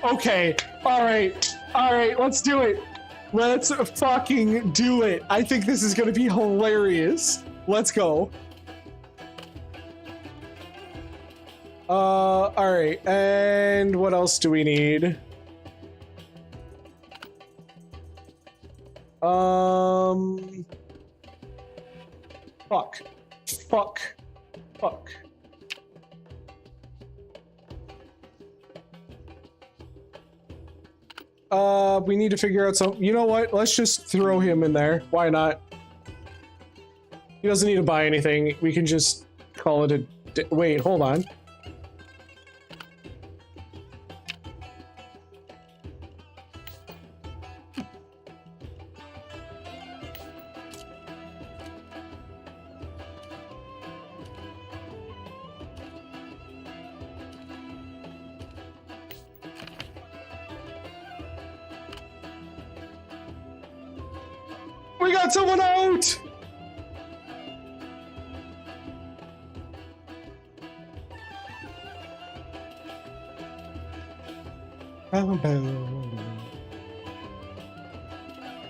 Okay, all right, let's do it. Let's fucking do it. I think this is gonna be hilarious. Let's go. All right, and what else do we need? Fuck. We need to figure out some. You know what? Let's just throw him in there. Why not? He doesn't need to buy anything. We can just call it a. Wait, hold on. We got someone out!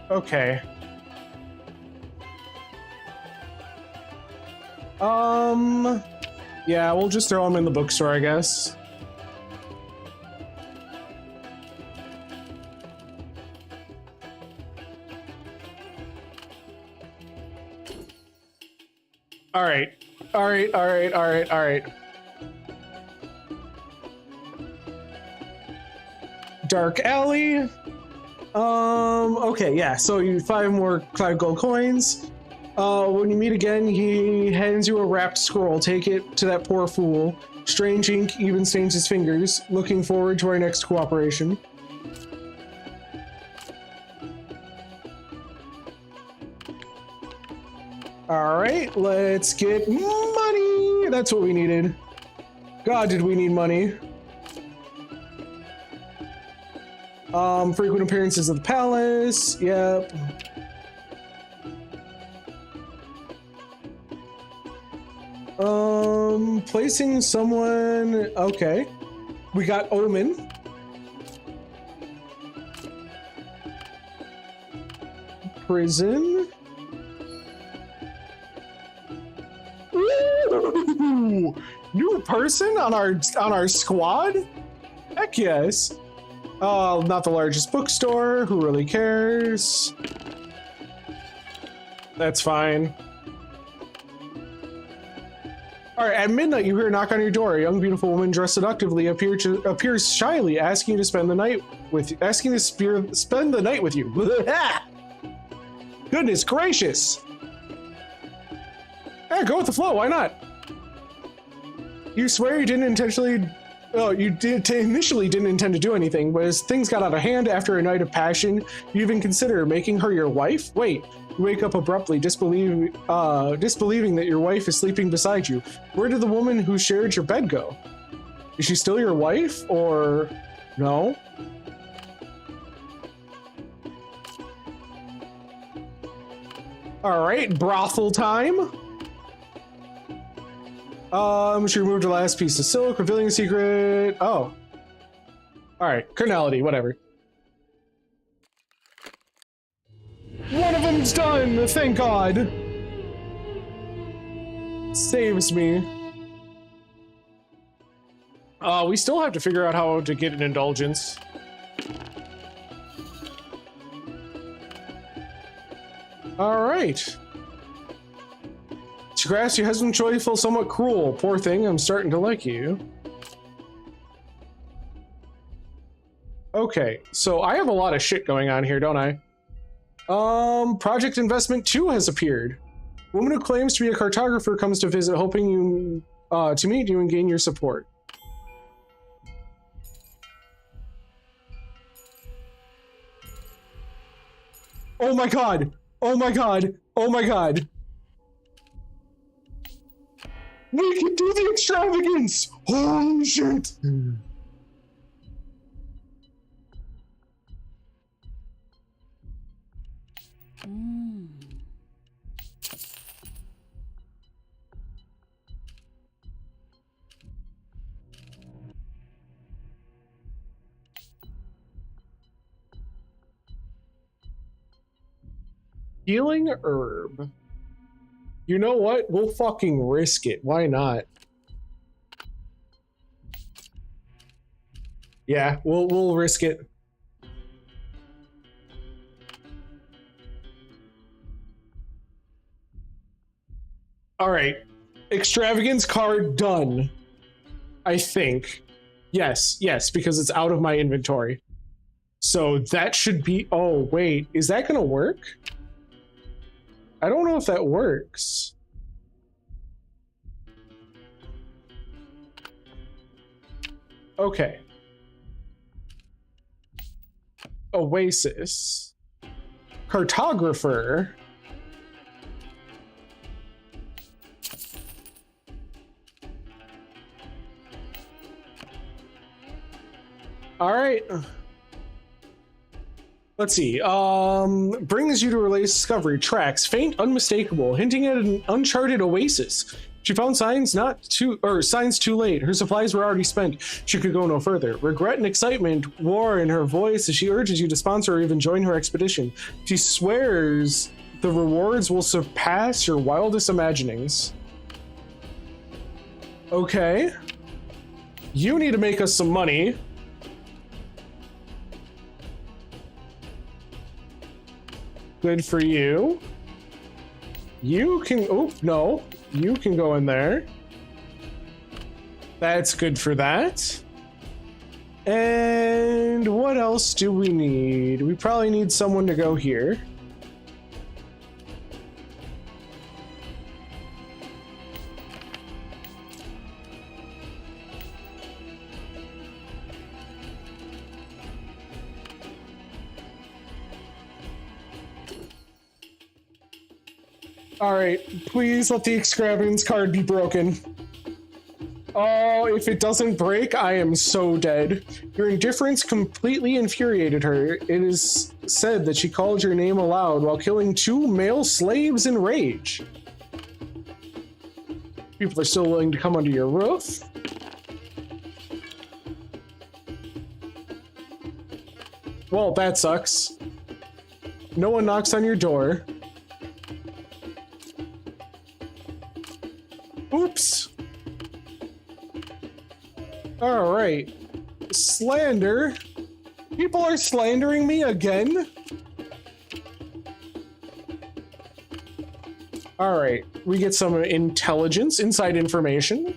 Okay. Yeah, we'll just throw him in the bookstore, I guess. All right. Dark alley. Okay, yeah, so you 5 more 5 gold coins. When you meet again, he hands you a wrapped scroll. Take it to that poor fool. Strange ink even stains his fingers. Looking forward to our next cooperation. All right, let's get money. That's what we needed. God, did we need money. Frequent appearances of the palace. Yep. Placing someone. Okay. We got Omen. Prison. Ooh, new person on our squad? Heck yes. Not the largest bookstore. Who really cares? That's fine. All right, at midnight, you hear a knock on your door. A young, beautiful woman dressed seductively appears shyly, asking you to spend the night with you. Goodness gracious! Yeah, go with the flow. Why not? You swear you didn't intentionally. Oh, you initially didn't intend to do anything, but as things got out of hand after a night of passion, you even consider making her your wife? Wait, you wake up abruptly, disbelieving that your wife is sleeping beside you. Where did the woman who shared your bed go? Is she still your wife, or no? All right, brothel time. She removed her last piece of silk, revealing a secret. Oh. Alright, carnality, whatever. One of them's done, thank God. Saves me. We still have to figure out how to get an indulgence. Alright. To grasp your husband's joyful, somewhat cruel. Poor thing, I'm starting to like you. Okay, so I have a lot of shit going on here, don't I? Project Investment 2 has appeared. Woman who claims to be a cartographer comes to visit, hoping you to meet you and gain your support. Oh my god! Oh my god! Oh my god! We can do the extravagance! Holy shit! Healing herb. You know what? We'll fucking risk it. Why not? Yeah, we'll risk it. All right. Extravagance card done. I think. Yes, because it's out of my inventory. So that should be... Oh, wait. Is that going to work? I don't know if that works. Okay. Oasis. Cartographer. All right. Let's see. Brings you to Relay's discovery. Tracks faint, unmistakable, hinting at an uncharted oasis. She found signs too late. Her supplies were already spent. She could go no further. Regret and excitement war in her voice as she urges you to sponsor or even join her expedition. She swears the rewards will surpass your wildest imaginings. Okay. You need to make us some money. Good for you. You can... Oh, no. You can go in there. That's good for that. And what else do we need? We probably need someone to go here. All right, please let the extravagance card be broken. Oh, if it doesn't break, I am so dead. Your indifference completely infuriated her. It is said that she called your name aloud while killing 2 male slaves in rage. People are still willing to come under your roof. Well, that sucks. No one knocks on your door. Oops. All right. Slander. People are slandering me again? All right. We get some intelligence, inside information.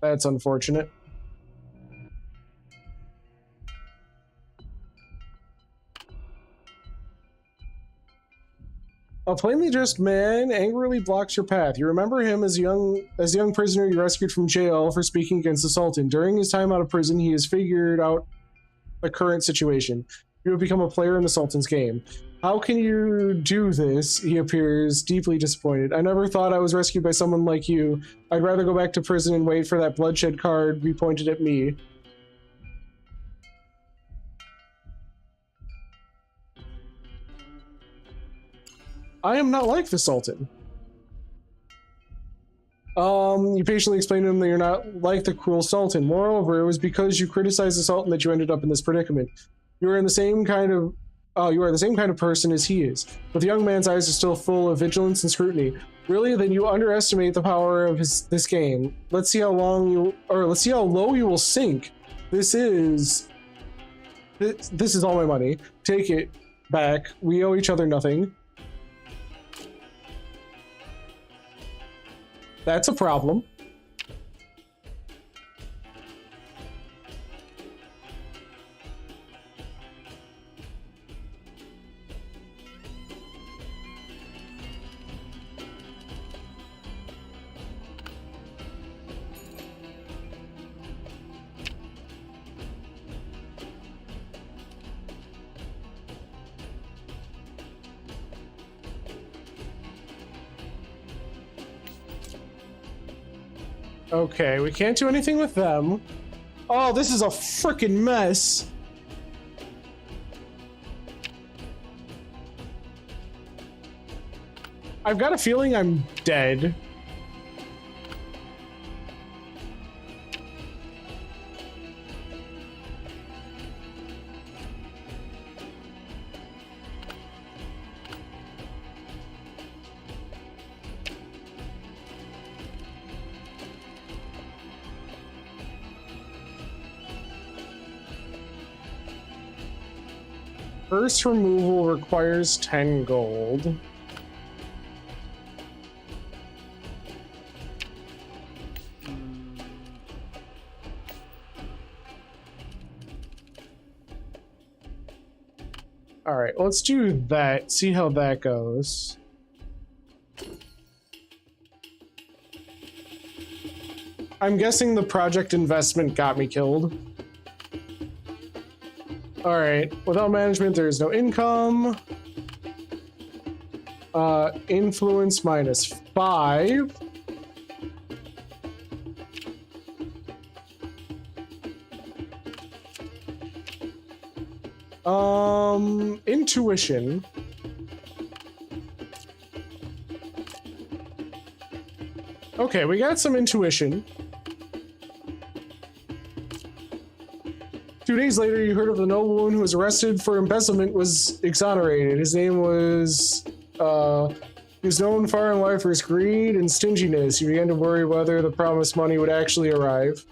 That's unfortunate. A plainly dressed man angrily blocks your path. You remember him as a young prisoner you rescued from jail for speaking against the Sultan. During his time out of prison, he has figured out the current situation. You have become a player in the Sultan's game. How can you do this? He appears deeply disappointed. I never thought I was rescued by someone like you. I'd rather go back to prison and wait for that bloodshed card be pointed at me. I am not like the Sultan. You patiently explain to him that you're not like the cruel Sultan. Moreover, it was because you criticized the Sultan that you ended up in this predicament. You are the same kind of person as he is. But the young man's eyes are still full of vigilance and scrutiny. Really? Then you underestimate the power of this game. Let's see how low you will sink. This is all my money. Take it back. We owe each other nothing. That's a problem. Okay, we can't do anything with them. Oh, this is a freaking mess. I've got a feeling I'm dead. Curse removal requires 10 gold. All right, let's do that. See how that goes. I'm guessing the project investment got me killed. All right, without management, there is no income. Influence -5. Intuition. Okay, we got some intuition. 2 days later, you heard of the nobleman who was arrested for embezzlement was exonerated. His name was, he was known far and wide for his greed and stinginess. You began to worry whether the promised money would actually arrive.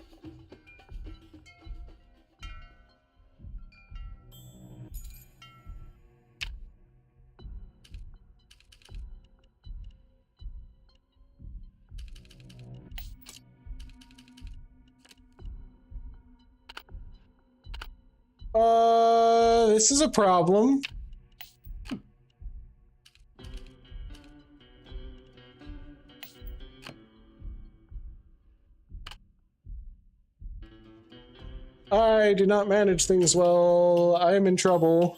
This is a problem. I do not manage things well. I am in trouble.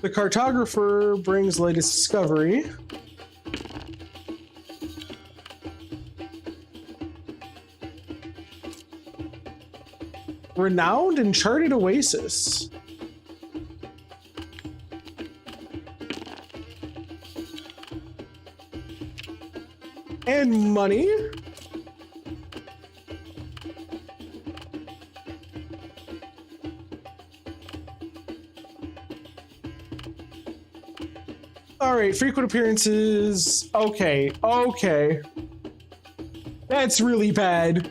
The cartographer brings latest discovery. Renowned and charted oasis. And money. All right, frequent appearances. Okay, okay. That's really bad.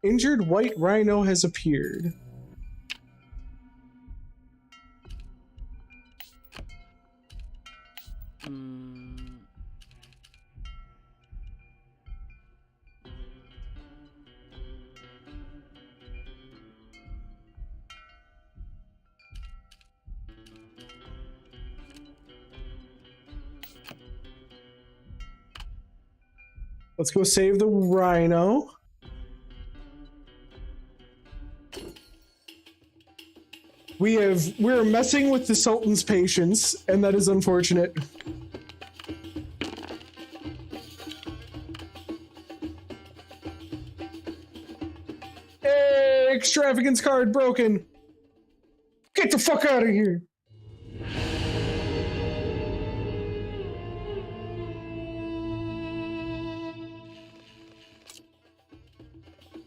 Injured white rhino has appeared. Let's go save the rhino. We're messing with the Sultan's patience, and that is unfortunate. Hey, extravagance card broken. Get the fuck out of here.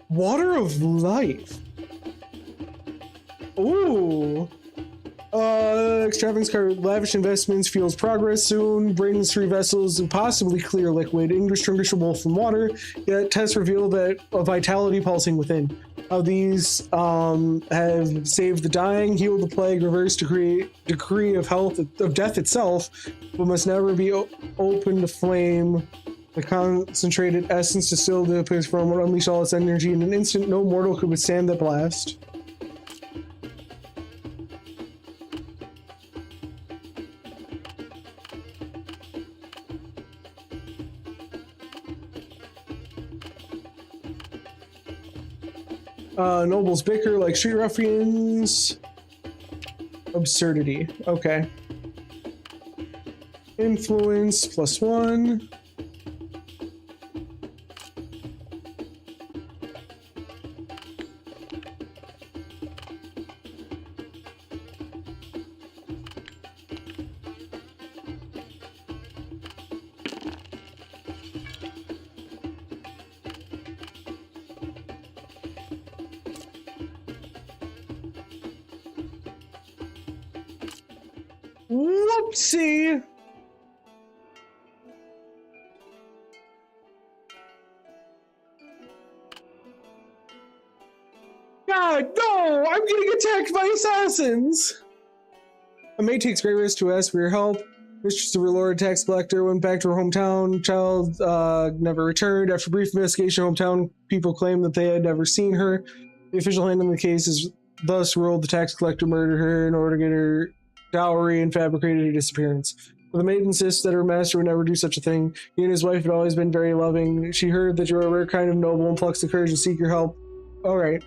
Water of life. Ooh. Extravagance card, lavish investments, fuels progress soon, brings 3 vessels and possibly clear liquid, indistinguishable from water, yet tests reveal that a vitality pulsing within. These have saved the dying, healed the plague, reversed decree of health of death itself, but must never be open to flame. The concentrated essence distilled the place from will unleash all its energy in an instant. No mortal could withstand the blast. Nobles bicker like street ruffians. Absurdity. Okay. Influence +1. Oopsie! God, no! I'm getting attacked by assassins! A maid takes great risk to ask for your help. Mistress of her lord, tax collector, went back to her hometown. Child never returned. After brief investigation, hometown people claimed that they had never seen her. The official handling the case is thus ruled the tax collector murdered her in order to get her dowry and fabricated her disappearance. But the maid insists that her master would never do such a thing. He and his wife had always been very loving. She heard that you are a rare kind of noble and plucks the courage to seek your help. Alright.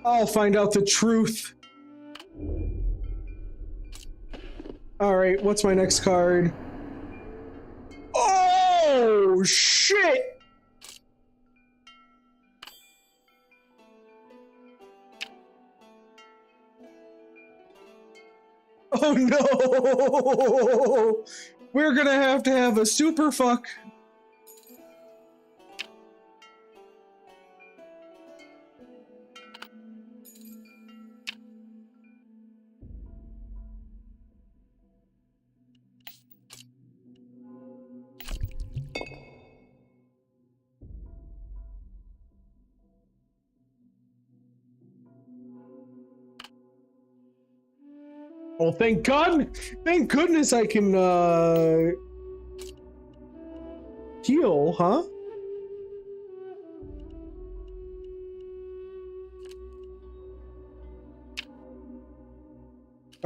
I'll find out the truth. Alright, what's my next card? Oh, shit! Oh no! We're gonna have to have a super fuck. Oh, thank God! Thank goodness I can, heal, huh?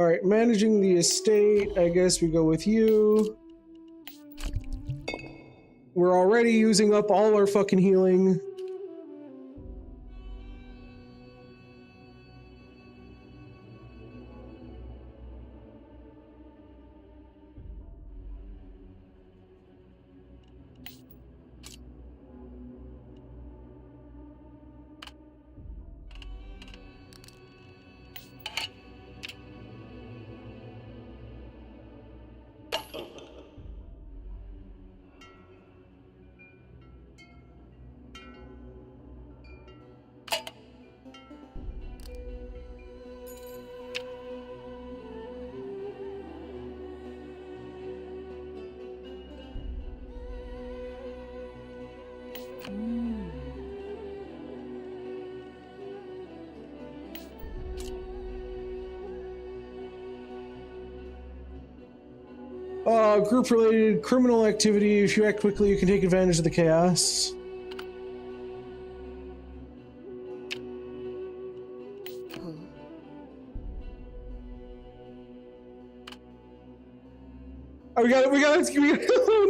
Alright, managing the estate, I guess we go with you. We're already using up all our fucking healing. Group-related criminal activity. If you act quickly, you can take advantage of the chaos. Oh, we got it, oh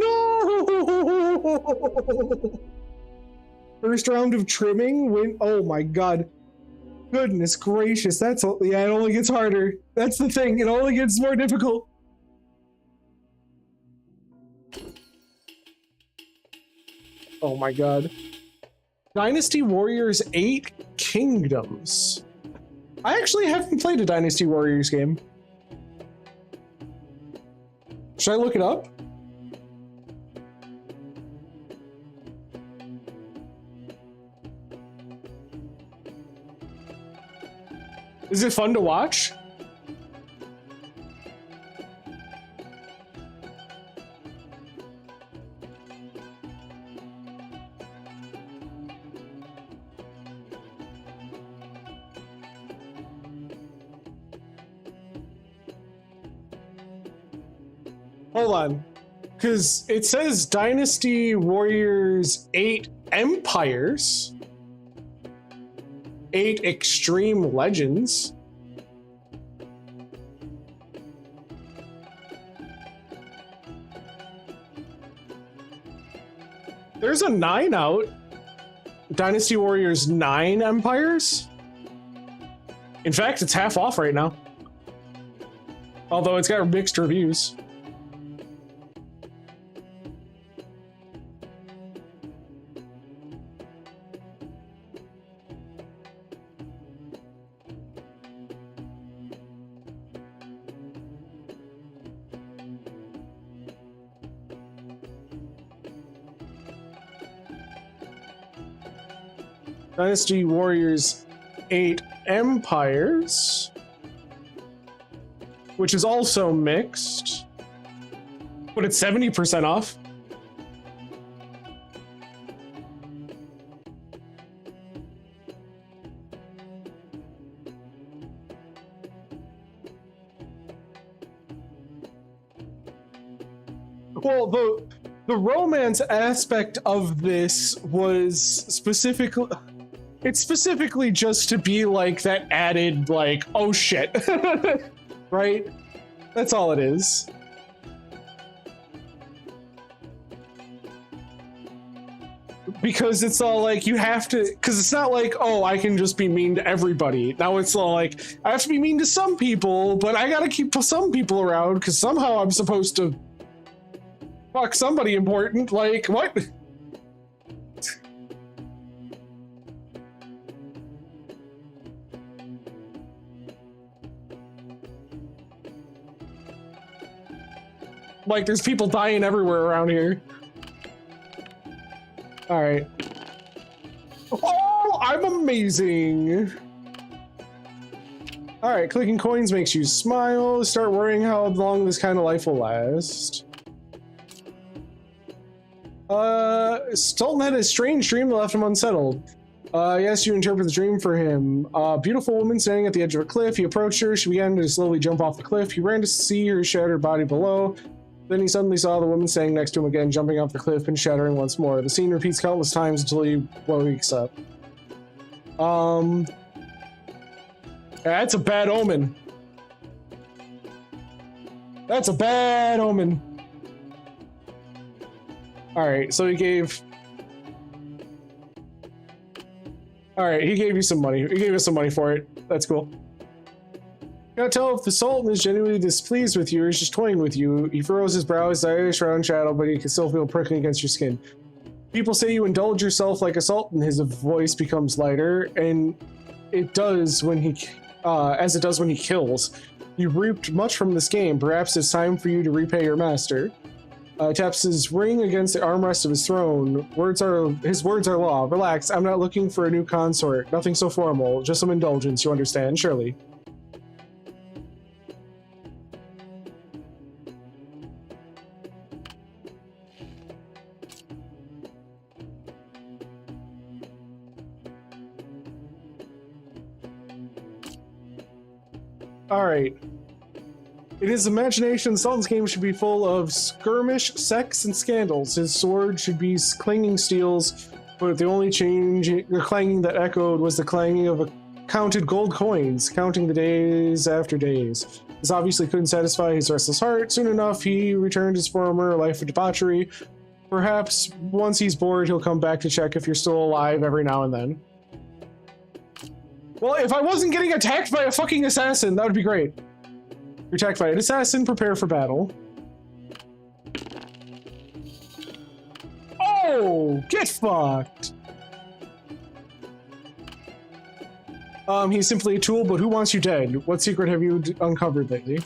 no! First round of trimming, win, oh my God. Goodness gracious, that's, yeah, it only gets harder. That's the thing, it only gets more difficult. Oh my God. Dynasty Warriors 8 Kingdoms. I actually haven't played a Dynasty Warriors game. Should I look it up? Is it fun to watch? Hold on, because it says Dynasty Warriors 8 Empires, 8 Extreme Legends. There's a 9 out. Dynasty Warriors 9 Empires. In fact, it's half off right now. Although it's got mixed reviews. Dynasty Warriors 8 Empires, which is also mixed, but it's 70% off. Well, the romance aspect of this was specifically, it's specifically just to be like that added, like, oh shit, right? That's all it is. Because it's all like, you have to, because it's not like, oh, I can just be mean to everybody. Now it's all like, I have to be mean to some people, but I gotta keep some people around because somehow I'm supposed to fuck somebody important. Like, what? Like, there's people dying everywhere around here. All right. Oh, I'm amazing. All right, clicking coins makes you smile. Start worrying how long this kind of life will last. Sultan had a strange dream that left him unsettled. Yes, you interpret the dream for him. A beautiful woman standing at the edge of a cliff. He approached her. She began to slowly jump off the cliff. He ran to see her shattered body below. Then he suddenly saw the woman standing next to him again, jumping off the cliff and shattering once more. The scene repeats countless times until he wakes up. That's a bad omen. That's a bad omen. Alright, so he gave... Alright, he gave you some money. He gave us some money for it. That's cool. Can't tell if the Sultan is genuinely displeased with you or is just toying with you. He furrows his brow, his eyes shroud shadow, but he can still feel prickling against your skin. People say you indulge yourself like a Sultan. His voice becomes lighter, and it does when he, as it does when he kills. You've reaped much from this game. Perhaps it's time for you to repay your master. Taps his ring against the armrest of his throne. His words are law. Relax, I'm not looking for a new consort. Nothing so formal. Just some indulgence, you understand, surely. Alright. In his imagination, the Sultan's game should be full of skirmish, sex, and scandals. His sword should be clanging steels, but the only clanging that echoed was the clanging of counted gold coins, counting the days after days. This obviously couldn't satisfy his restless heart. Soon enough, he returned to his former life of debauchery. Perhaps once he's bored, he'll come back to check if you're still alive every now and then. Well, if I wasn't getting attacked by a fucking assassin, that would be great. You're attacked by an assassin, prepare for battle. Oh, get fucked. He's simply a tool, but who wants you dead? What secret have you uncovered lately?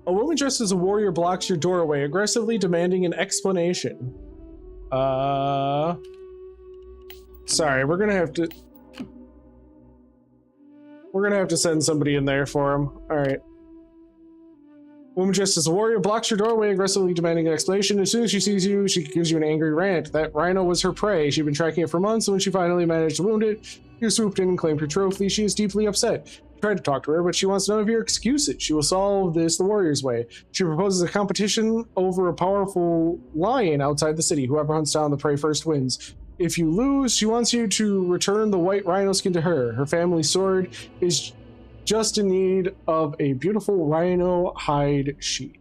A woman dressed as a warrior blocks your doorway, aggressively demanding an explanation. Sorry, we're gonna have to send somebody in there for him. Alright. Woman dressed as a warrior blocks your doorway, aggressively demanding an explanation. As soon as she sees you, she gives you an angry rant. That rhino was her prey. She'd been tracking it for months, and when she finally managed to wound it, you swooped in and claimed her trophy. She is deeply upset. Tried to talk to her, but she wants none of your excuses. She will solve this the warrior's way. She proposes a competition over a powerful lion outside the city. Whoever hunts down the prey first wins. If you lose, she wants you to return the white rhino skin to her. Her family sword is just in need of a beautiful rhino hide sheath.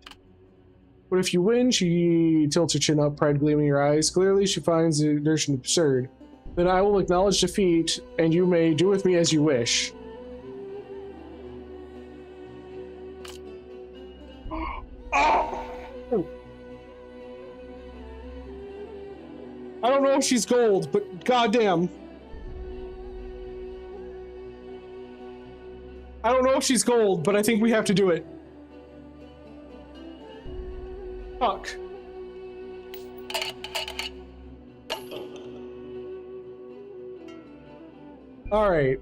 But if you win, she tilts her chin up, pride gleaming in her eyes. Clearly, she finds the notion absurd. Then I will acknowledge defeat, and you may do with me as you wish. I don't know if she's gold, but goddamn. I don't know know she's gold, but I think we have to do it. Fuck. Alright,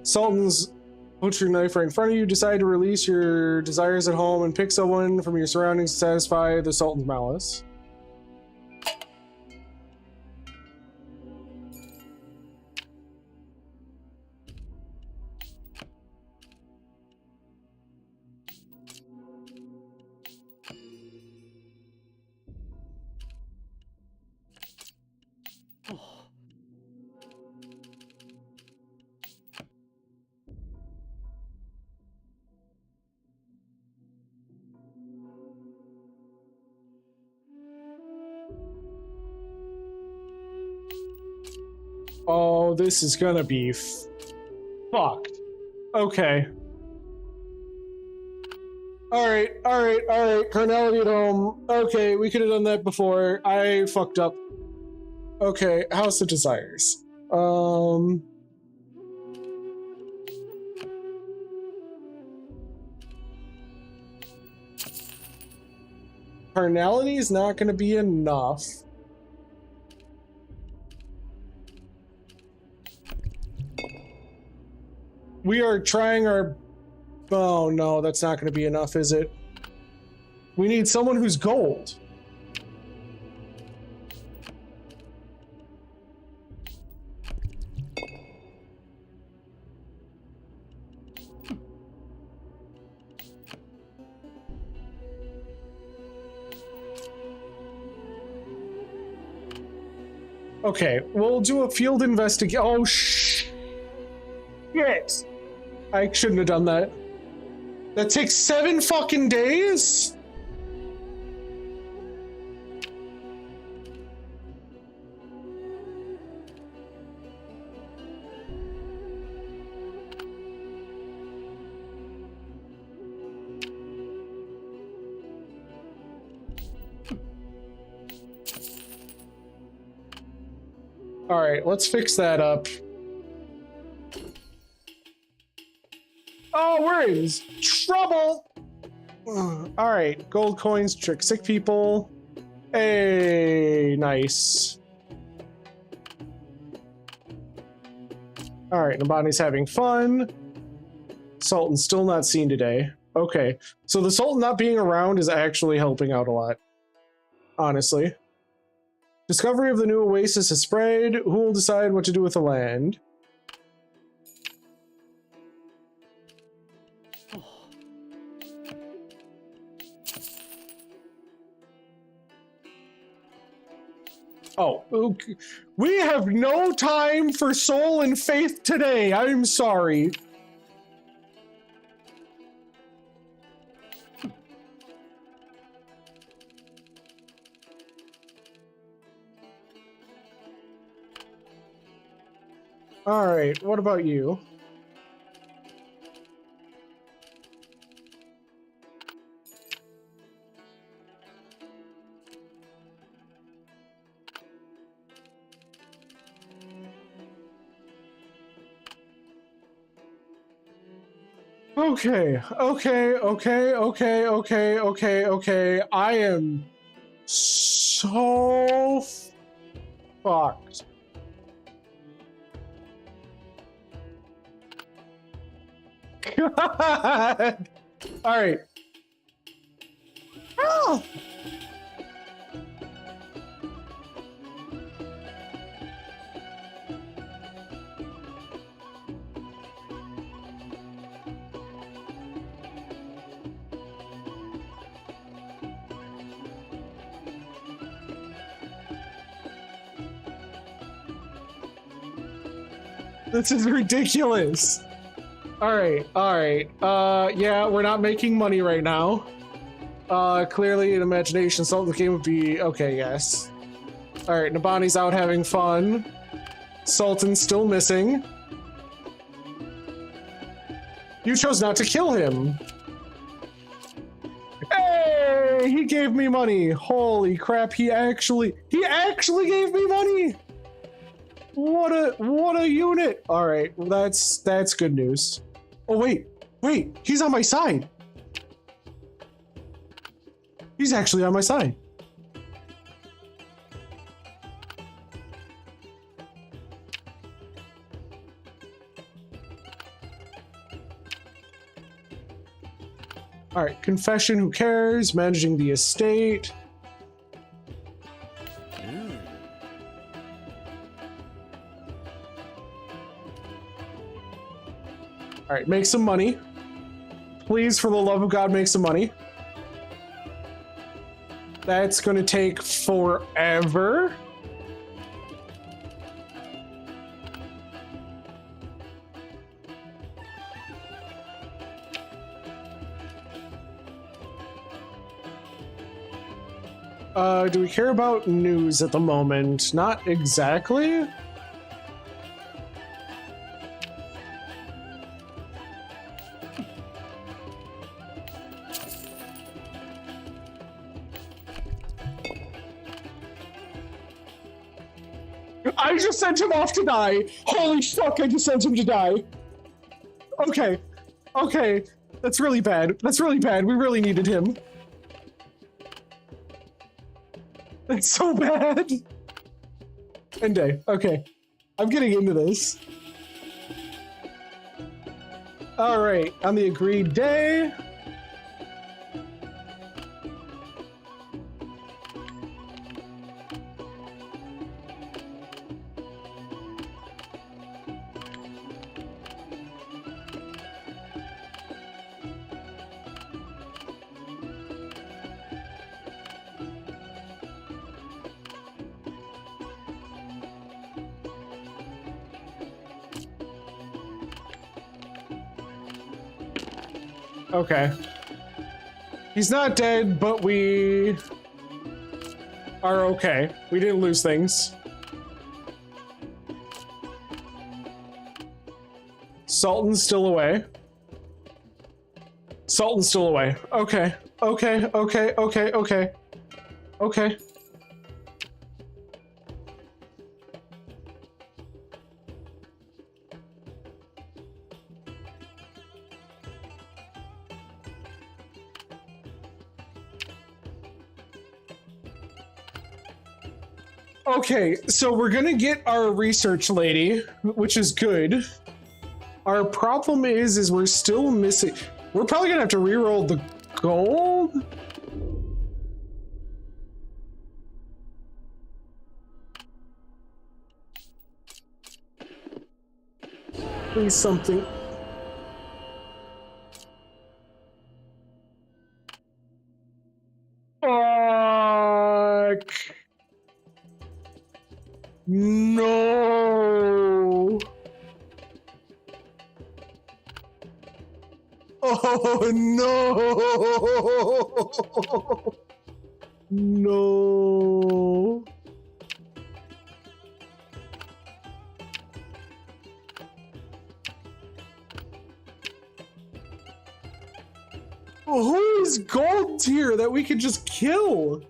Sultan's butcher knife right in front of you. Decide to release your desires at home and pick someone from your surroundings to satisfy the Sultan's malice. Oh, this is gonna be fucked. Okay. Alright. Carnality at home. Okay, we could have done that before. I fucked up. Okay, House of Desires. Carnality is not gonna be enough. We are trying our... Oh no, that's not going to be enough, is it? We need someone who's gold. Okay, we'll do a field investigation. Oh, shit! I shouldn't have done that. That takes 7 fucking days? All right, let's fix that up. Oh, we're in trouble. All right, gold coins, trick sick people. Hey, nice. All right, Nabani's having fun. Sultan's still not seen today. Okay, so the Sultan not being around is actually helping out a lot, honestly. Discovery of the new oasis has spread. Who will decide what to do with the land? Oh, okay. We have no time for soul and faith today. I'm sorry. All right, what about you? Okay. I am so fucked. God. All right. Oh. This is ridiculous. All right. Yeah, we're not making money right now. Clearly in imagination, Sultan's game would be okay, yes. All right, Nabani's out having fun. Sultan's still missing. You chose not to kill him. Hey, he gave me money. Holy crap, he actually gave me money. What a unit. All right, well, that's good news. Oh wait, Wait, he's on my side. He's actually on my side. All right, confession, who cares? Managing the estate. All right, make some money. Please, for the love of God, make some money. That's gonna take forever. Do we care about news at the moment? Not exactly. I just sent him off to die. Holy fuck, I just sent him to die. Okay. Okay. That's really bad. That's really bad. We really needed him. That's so bad. End day. Okay. I'm getting into this. All right. On the agreed day. Okay. He's not dead, but we are okay. We didn't lose things. Sultan's still away. Sultan's still away. Okay. Okay. Okay. Okay. Okay. Okay. Okay, so we're gonna get our research lady, which is good. Our problem is we're still missing. We're probably gonna have to reroll the gold. Please something. Fuck. No. Oh no. No. Who is gold tier that we could just kill?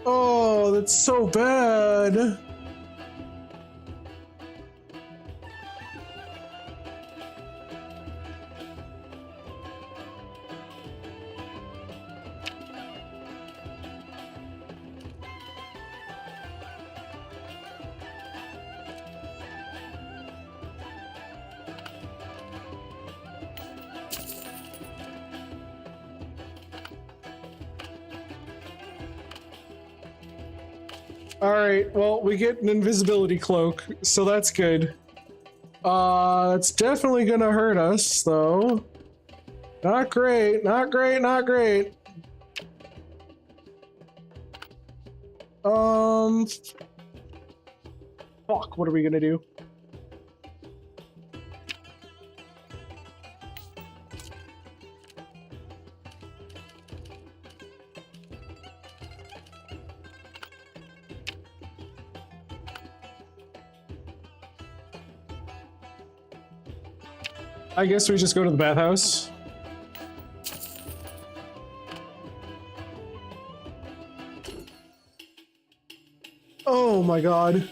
Oh, that's so bad. All right, well, we get an invisibility cloak, so that's good. It's definitely gonna hurt us, though. Not great, not great, not great. Fuck, what are we gonna do? I guess we just go to the bathhouse. Oh my god.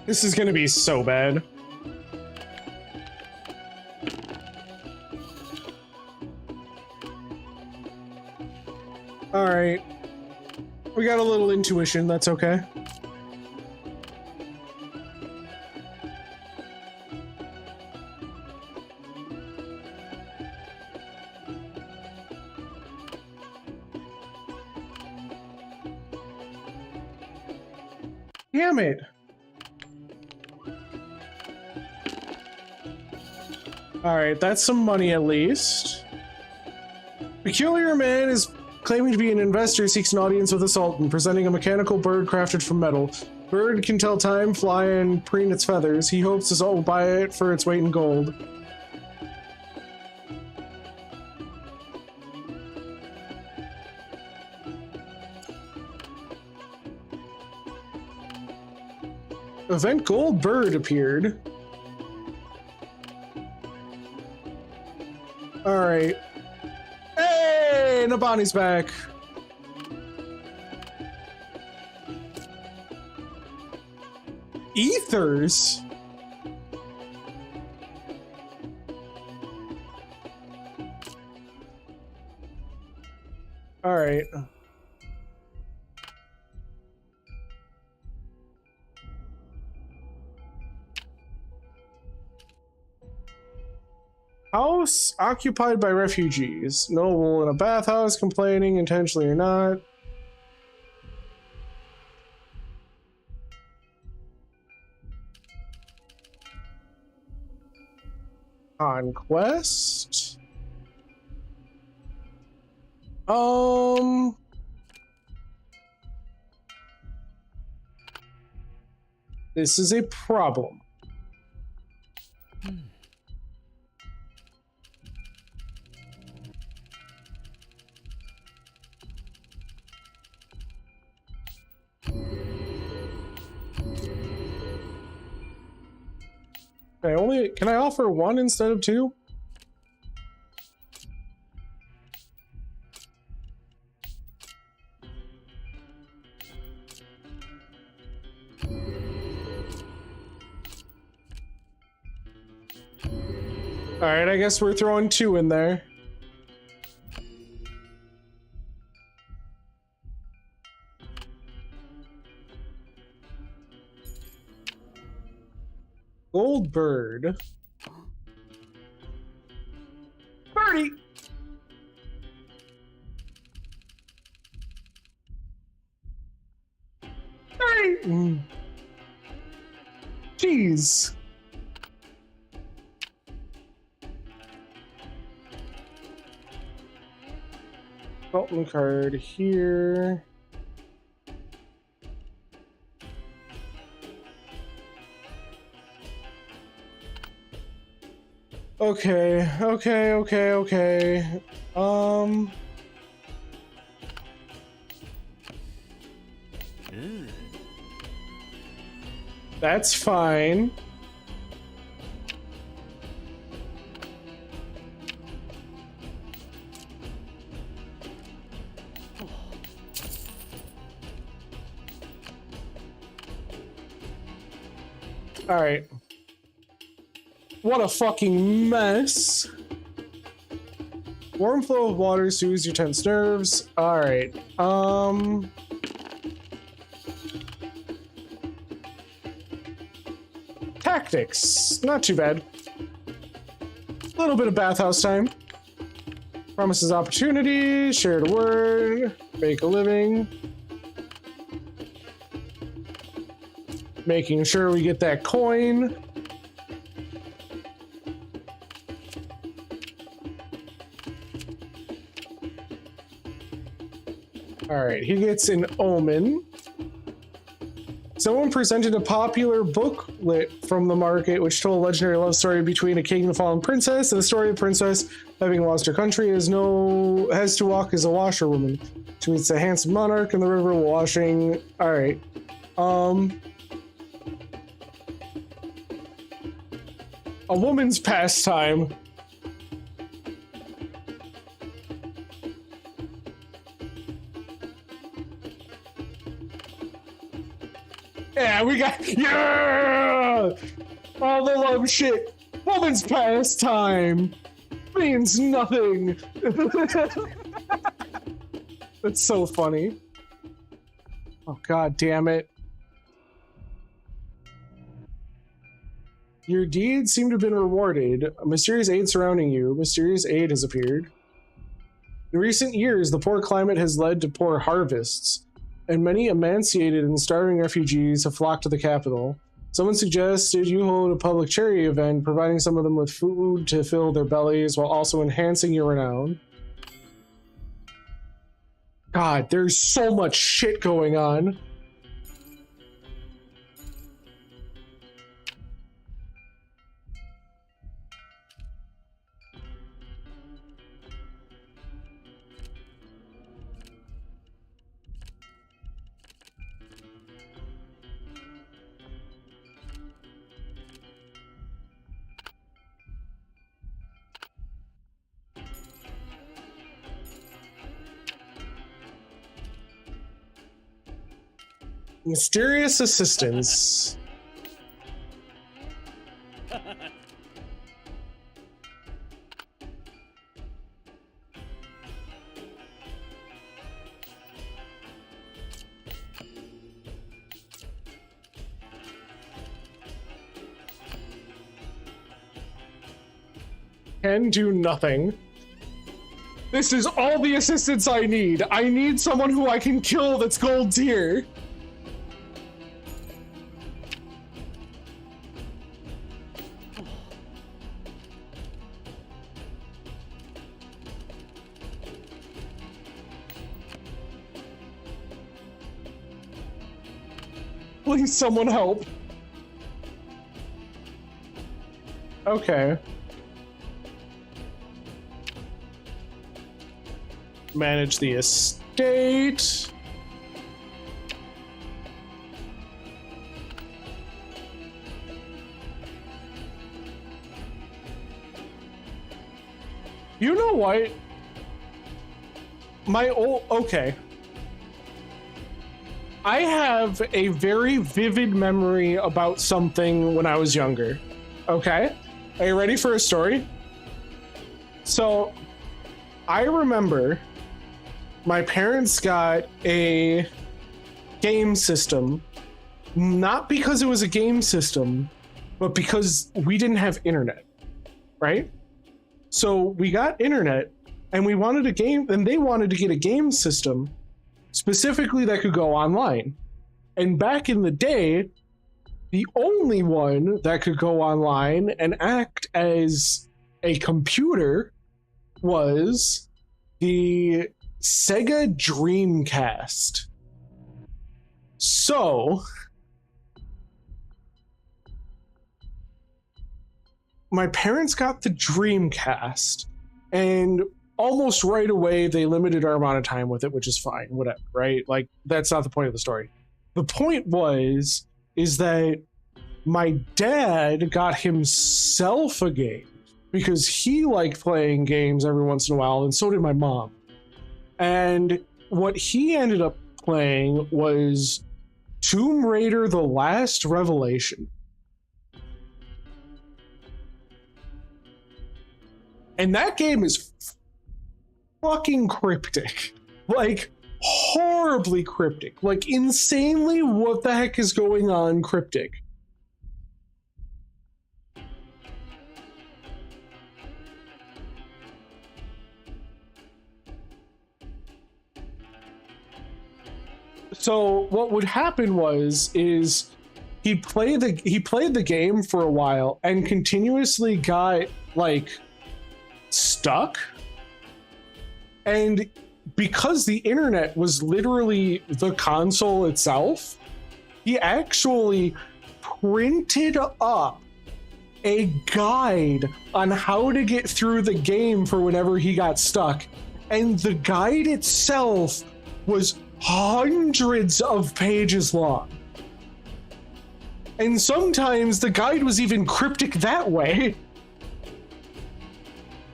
This is gonna be so bad. Alright. We got a little intuition, that's okay. Damn it! Alright, that's some money at least. Peculiar man is claiming to be an investor, seeks an audience with the Sultan, presenting a mechanical bird crafted from metal. Bird can tell time, fly, and preen its feathers. He hopes the Sultan will buy it for its weight in gold. Event Gold Bird appeared. Alright. Hey! Nabani's back. Ethers? Alright. House occupied by refugees. Noble in a bathhouse complaining, intentionally or not. Conquest? This is a problem. Can I offer one instead of two? All right, I guess we're throwing two in there. Gold bird. Birdie! Birdie! Jeez. Sultan card here. Okay. That's fine. All right. What a fucking mess. Warm flow of water soothes your tense nerves. All right. Tactics. Not too bad. A little bit of bathhouse time. Promises opportunity. Shared a word. Make a living. Making sure we get that coin. All right, he gets an omen. Someone presented a popular booklet from the market which told a legendary love story between a king and a fallen princess, and the story of the princess, having lost her country, has to walk as a washerwoman. She meets a handsome monarch in the river washing. All right. A woman's pastime. Yeah, we got, yeah! All the love shit. Woman's pastime means nothing. That's so funny. Oh, God damn it. Your deeds seem to have been rewarded. A mysterious aid surrounding you. Mysterious aid has appeared. In recent years, the poor climate has led to poor harvests, and many emancipated and starving refugees have flocked to the capital. Someone suggested you hold a public charity event, providing some of them with food to fill their bellies while also enhancing your renown. God, there's so much shit going on. Mysterious assistance. Can do nothing. This is all the assistance I need. I need someone who I can kill that's gold tier. Please, someone help. Okay. Manage the estate. You know what? Okay. I have a very vivid memory about something when I was younger. Okay? Are you ready for a story? So, I remember my parents got a game system, not because it was a game system, but because we didn't have internet, right? So we got internet and we wanted a game, and they wanted to get a game system specifically that could go online. And back in the day, the only one that could go online and act as a computer was the Sega Dreamcast. So my parents got the Dreamcast, and almost right away they limited our amount of time with it, which is fine, whatever, right? Like, that's not the point of the story. The point is that my dad got himself a game because he liked playing games every once in a while, and so did my mom. And what he ended up playing was Tomb Raider: The Last Revelation. And that game is fucking cryptic. Like, horribly cryptic. Like, insanely what the heck is going on cryptic. So what would happen is he played the game for a while and continuously got like stuck, and because the internet was literally the console itself, he actually printed up a guide on how to get through the game for whenever he got stuck, and the guide itself was hundreds of pages long. And sometimes the guide was even cryptic that way.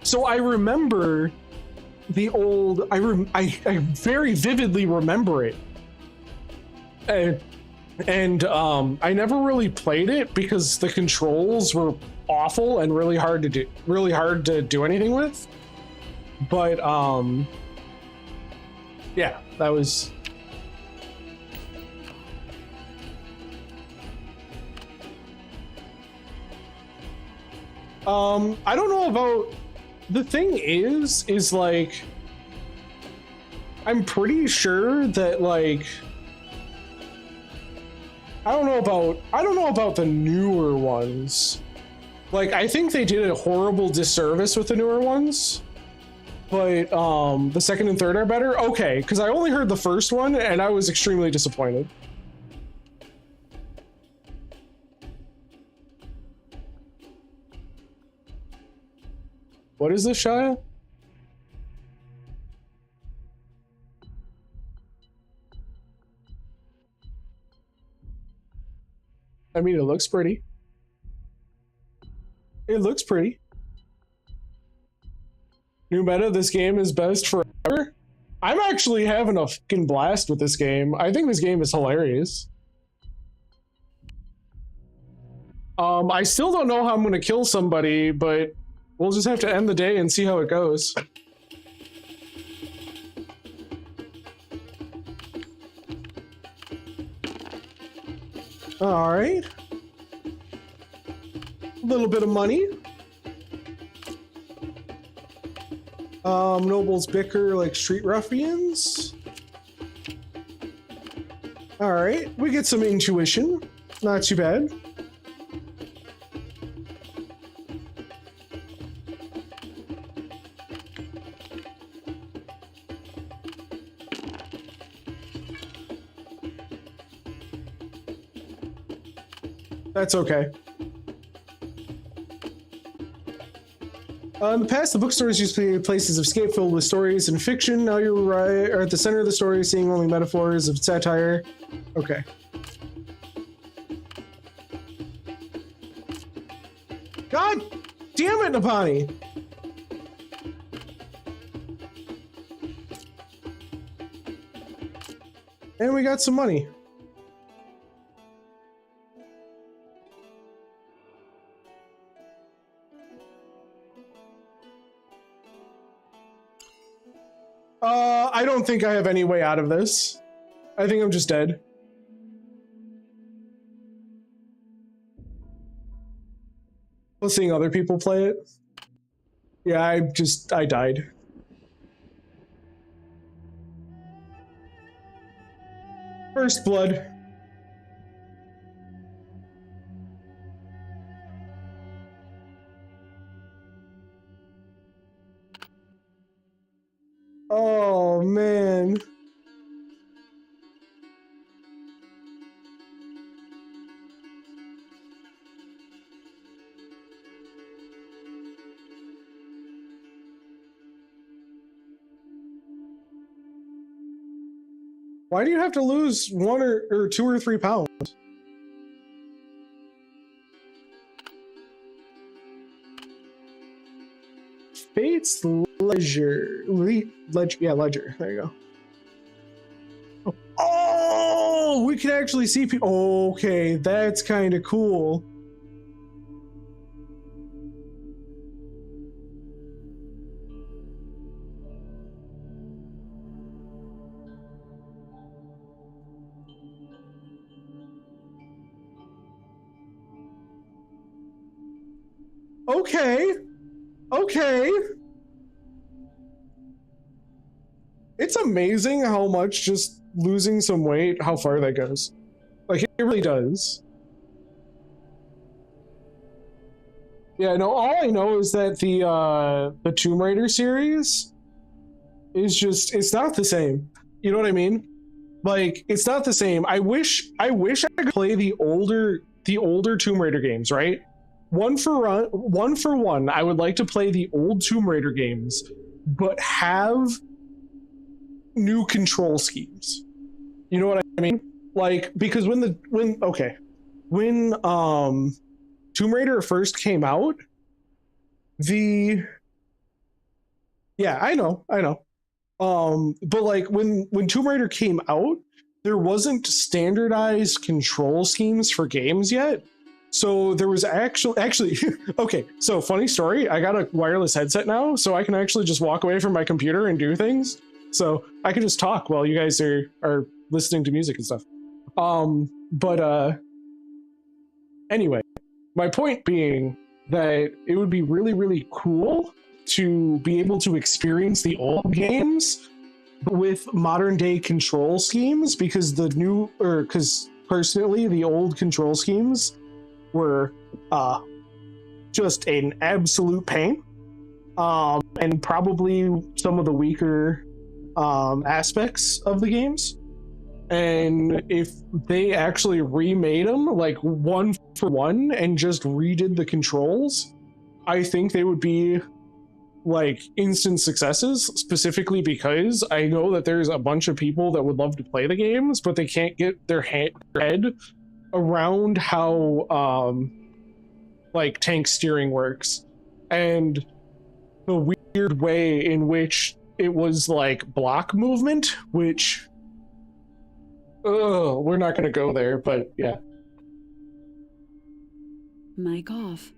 So I remember the old, I very vividly remember it. And I never really played it because the controls were awful and really hard to do anything with. But yeah, that was. I don't know about. The thing is like, I'm pretty sure that like, I don't know about the newer ones. Like, I think they did a horrible disservice with the newer ones, but the second and third are better. Okay, because I only heard the first one and I was extremely disappointed. What is this, Shia? I mean, it looks pretty. It looks pretty. New meta, this game is best forever. I'm actually having a fucking blast with this game. I think this game is hilarious. I still don't know how I'm gonna kill somebody, but we'll just have to end the day and see how it goes. All right. A little bit of money. Nobles bicker like street ruffians. All right, we get some intuition. Not too bad. That's okay. In the past, the bookstores used to be places of escape filled with stories and fiction. Now you're are at the center of the story, seeing only metaphors of satire. Okay. God damn it, Napani! And we got some money. I don't think I have any way out of this. I think I'm just dead. Well, seeing other people play it. Yeah, I died. First blood. Oh, man. Why do you have to lose 1 or 2 or 3 pounds? Fate's Ledger. Yeah, Ledger. There you go. Oh, we can actually see people. Okay, that's kind of cool. Okay. Okay. It's amazing how much just losing some weight, how far that goes. Like, it really does. Yeah, no, all I know is that the Tomb Raider series is just, it's not the same. You know what I mean? Like, it's not the same. I wish I could play the older Tomb Raider games, right? One for one, I would like to play the old Tomb Raider games, but have new control schemes. You know what I mean? Like, because okay. when Tomb Raider first came out, the yeah, I know. But like when Tomb Raider came out, there wasn't standardized control schemes for games yet. So there was actually okay, so funny story, I got a wireless headset now, so I can actually just walk away from my computer and do things. So I can just talk while you guys are listening to music and stuff. But anyway, my point being that it would be really, really cool to be able to experience the old games with modern day control schemes, because because personally, the old control schemes were just an absolute pain, and probably some of the weaker aspects of the games. And if they actually remade them like one for one and just redid the controls, I think they would be like instant successes, specifically because I know that there's a bunch of people that would love to play the games, but they can't get their head around how like tank steering works, and the weird way in which it was like block movement, which we're not going to go there, but yeah. Mic off.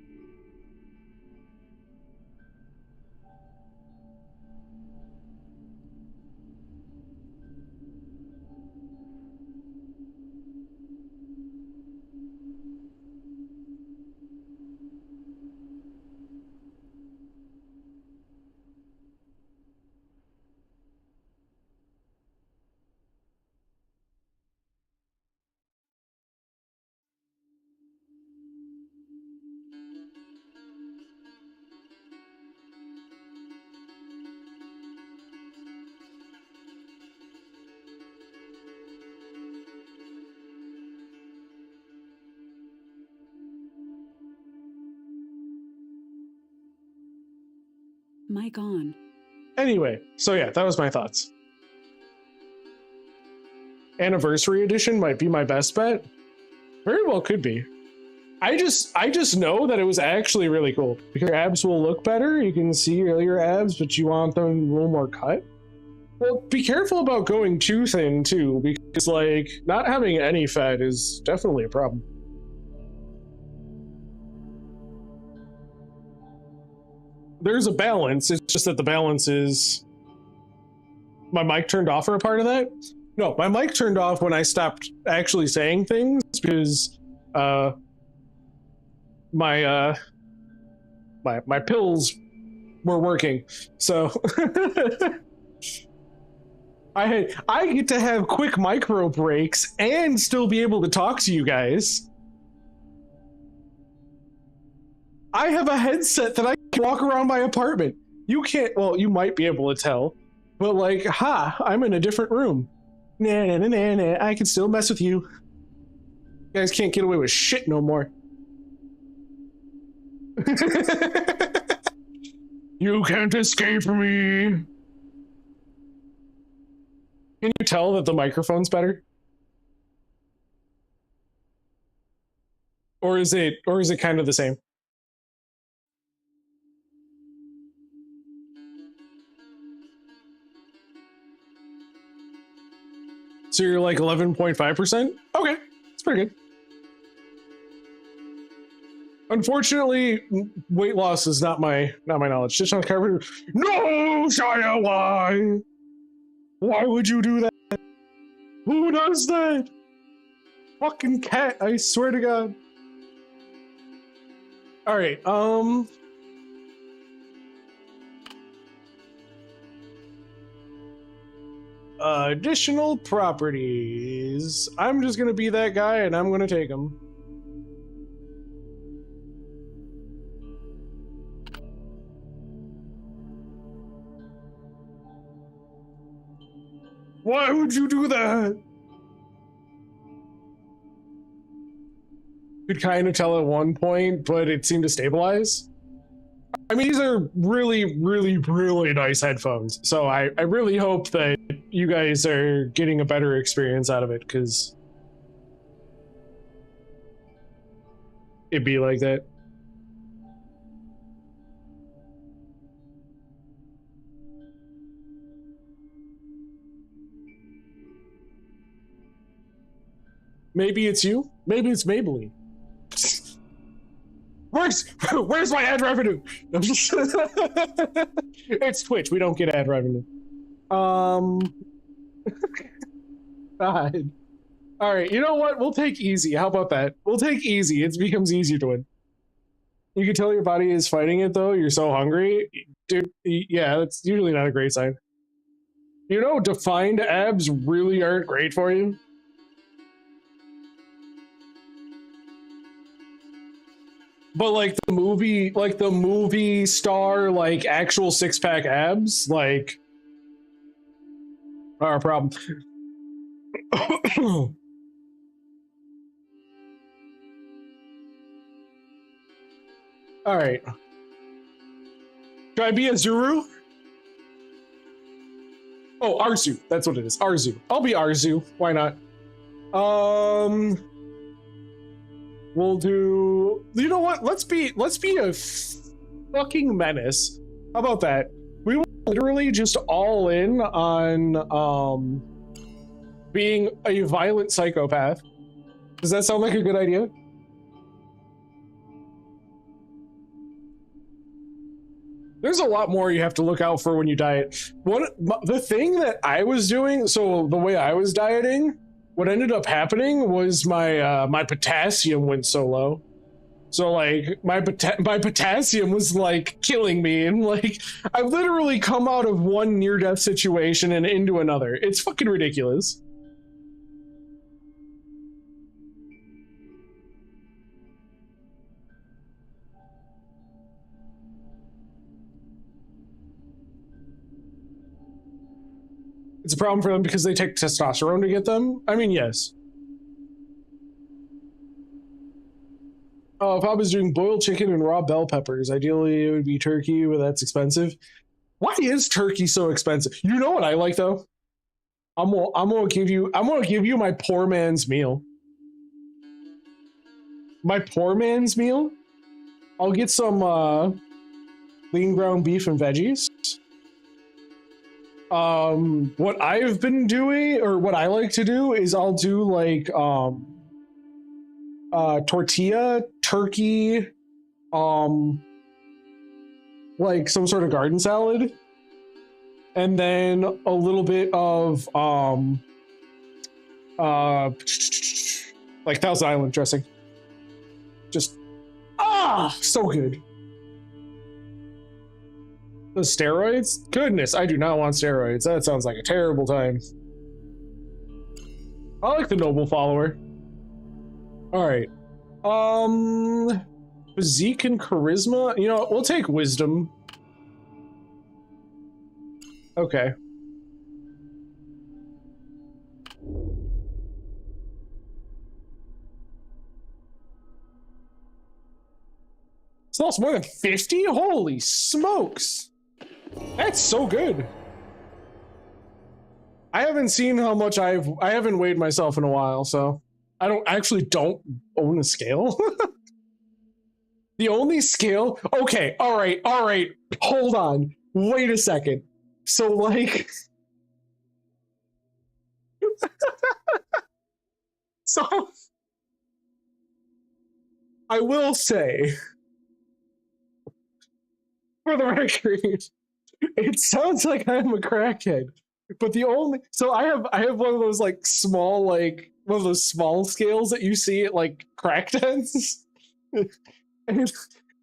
Mic on. Anyway, so yeah, that was my thoughts. Anniversary edition might be my best bet. Very well could be. I just know that it was actually really cool because your abs will look better. You can see your abs, but you want them a little more cut. Well, be careful about going too thin too, because like not having any fat is definitely a problem. There's a balance. It's just that the balance is... My mic turned off for a part of that? No, my mic turned off when I stopped actually saying things because my pills were working. So I get to have quick micro breaks and still be able to talk to you guys. I have a headset that I can walk around my apartment. You can't, well, you might be able to tell, but like, I'm in a different room. Nah, I can still mess with you. You guys can't get away with shit no more. You can't escape me. Can you tell that the microphone's better? Or is it kind of the same? So you're like 11.5%? Okay, it's pretty good. Unfortunately, weight loss is not my knowledge. Just on carpet. No, Shia, why? Why would you do that? Who does that? Fucking cat, I swear to God. All right, additional properties. I'm just gonna be that guy and I'm gonna take them. Why would you do that? Could kind of tell at one point, but it seemed to stabilize. I mean, these are really, really, really nice headphones. So I really hope that you guys are getting a better experience out of it, because It'd be like that. Maybe it's you. Maybe it's Maybelline. Where's my ad revenue? It's Twitch. We don't get ad revenue. God. All right. You know what? We'll take easy. How about that? We'll take easy. It becomes easier to win. You can tell your body is fighting it though. You're so hungry, dude. Yeah, that's usually not a great sign. You know, defined abs really aren't great for you. But like the movie star, like actual six-pack abs, like are a problem. All right. Should I be a Zuru? Oh, Arzu. That's what it is. Arzu. I'll be Arzu. Why not? We'll do. You know what? Let's be a fucking menace. How about that? We will literally just all in on being a violent psychopath. Does that sound like a good idea? There's a lot more you have to look out for when you diet. The thing that I was doing, so the way I was dieting, what ended up happening was my potassium went so low. So like my potassium was like killing me, and like I've literally come out of one near-death situation and into another. It's fucking ridiculous. It's a problem for them because they take testosterone to get them? I mean, yes. Oh, if I was doing boiled chicken and raw bell peppers, ideally it would be turkey, but that's expensive. Why is turkey so expensive? You know what I like though? I'm gonna give you my poor man's meal. My poor man's meal? I'll get some lean ground beef and veggies. What I've been doing, or what I like to do, is I'll do like tortilla, turkey, like some sort of garden salad, and then a little bit of like Thousand Island dressing. Just so good. The steroids? Goodness, I do not want steroids. That sounds like a terrible time. I like the noble follower. All right. Physique and charisma? You know, we'll take wisdom. Okay. It's lost more than 50? Holy smokes. That's so good. I haven't seen how much I haven't weighed myself in a while, so I don't own a scale. The only scale. Okay, all right. Hold on. Wait a second. So like so I will say, for the record, it sounds like I'm a crackhead, but I have one of those like small, like one of those small scales that you see at like crack dens, and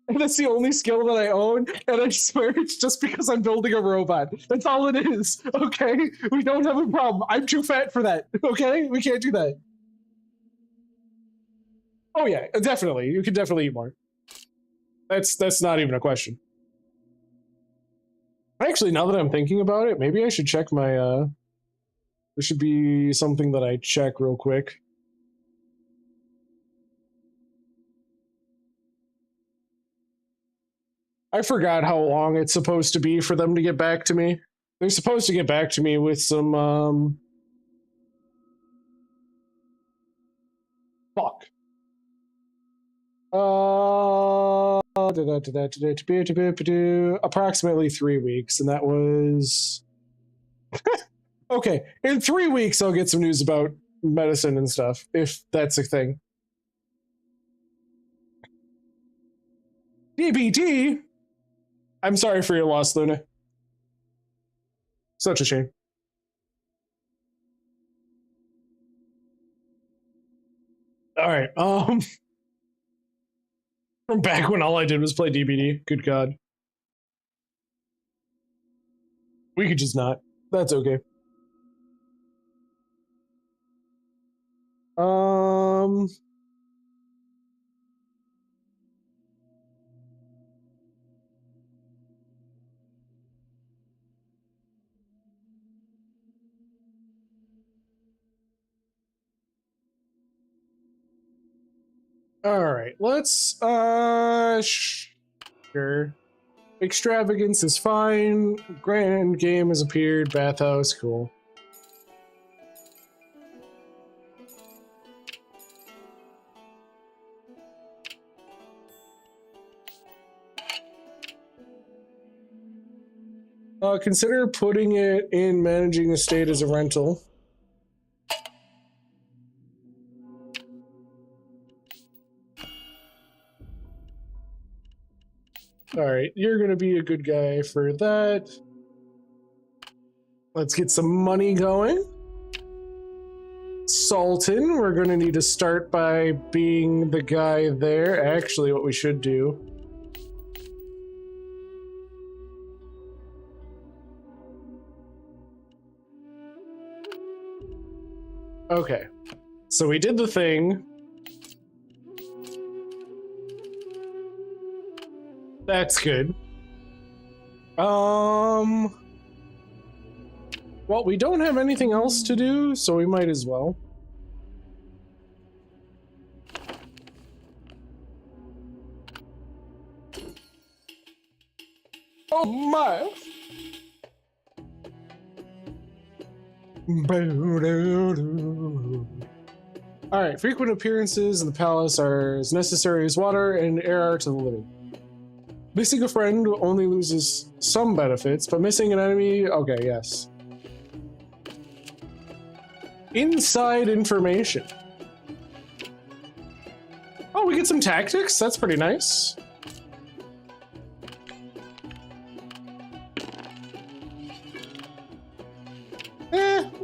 that's the only scale that I own, and I swear it's just because I'm building a robot. That's all it is. Okay, we don't have a problem. I'm too fat for that. Okay, we can't do that. Oh yeah, definitely. You can definitely eat more. That's not even a question. Actually, now that I'm thinking about it, maybe I should check my, there should be something that I check real quick. I forgot how long it's supposed to be for them to get back to me. They're supposed to get back to me with some, fuck. Approximately 3 weeks, and that was okay. In 3 weeks, I'll get some news about medicine and stuff, if that's a thing. DBD. I'm sorry for your loss, Luna. Such a shame. All right. From back when all I did was play DBD. Good God. We could just not. That's okay. All right. Let's sure. Extravagance is fine. Grand game has appeared. Bathhouse, cool. Consider putting it in managing estate as a rental. All right, you're gonna be a good guy for that. Let's get some money going. Sultan, we're gonna need to start by being the guy there. Actually, what we should do. Okay, so we did the thing. That's good. Well, we don't have anything else to do, so we might as well. Oh my! Alright, frequent appearances in the palace are as necessary as water and air are to the living. Missing a friend only loses some benefits, but missing an enemy, okay, yes. Inside information. Oh, we get some tactics? That's pretty nice.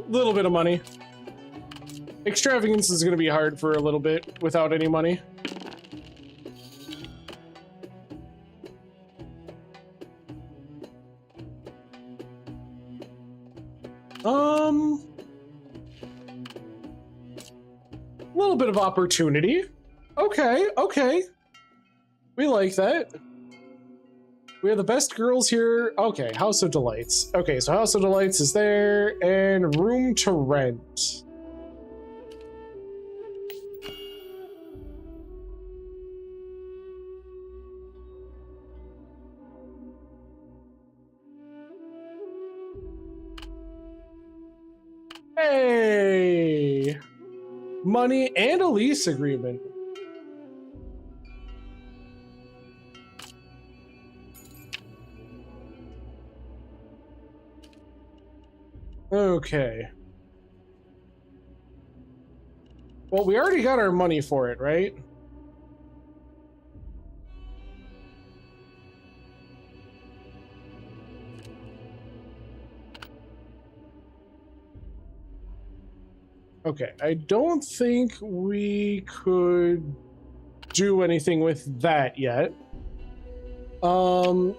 Little bit of money. Extravagance is going to be hard for a little bit without any money. A little bit of opportunity. Okay, okay. We like that. We have the best girls here. Okay, House of Delights. Okay, so House of Delights is there, and room to rent. Hey! Money and a lease agreement. Okay. Well, we already got our money for it, right? Okay, I don't think we could do anything with that yet.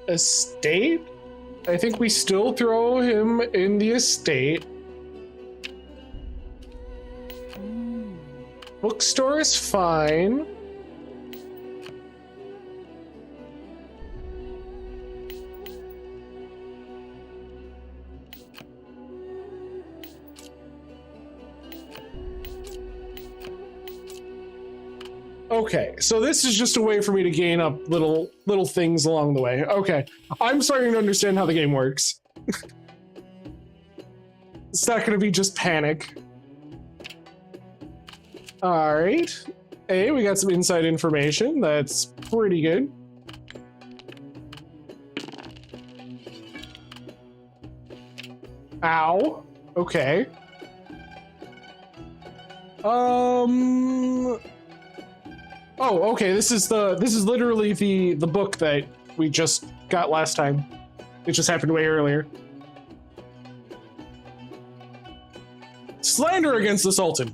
Estate? I think we still throw him in the estate. Bookstore is fine. Okay, so this is just a way for me to gain up little things along the way. Okay, I'm starting to understand how the game works. It's not going to be just panic. All right. Hey, we got some inside information. That's pretty good. Ow. Okay. Oh, okay. This is literally the book that we just got last time. It just happened way earlier. Slander against the Sultan.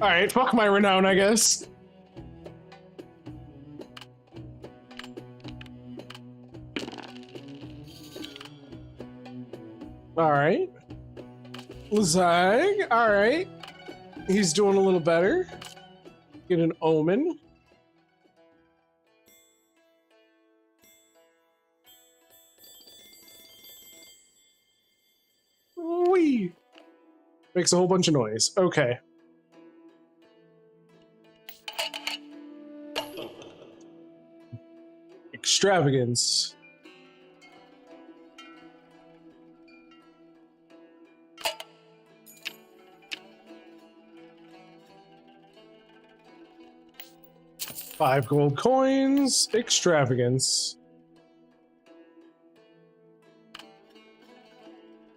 Alright, fuck my renown, I guess. Alright. Lazag, alright. He's doing a little better. Get an omen. Whee! Makes a whole bunch of noise. Okay. Extravagance. Five gold coins. Extravagance.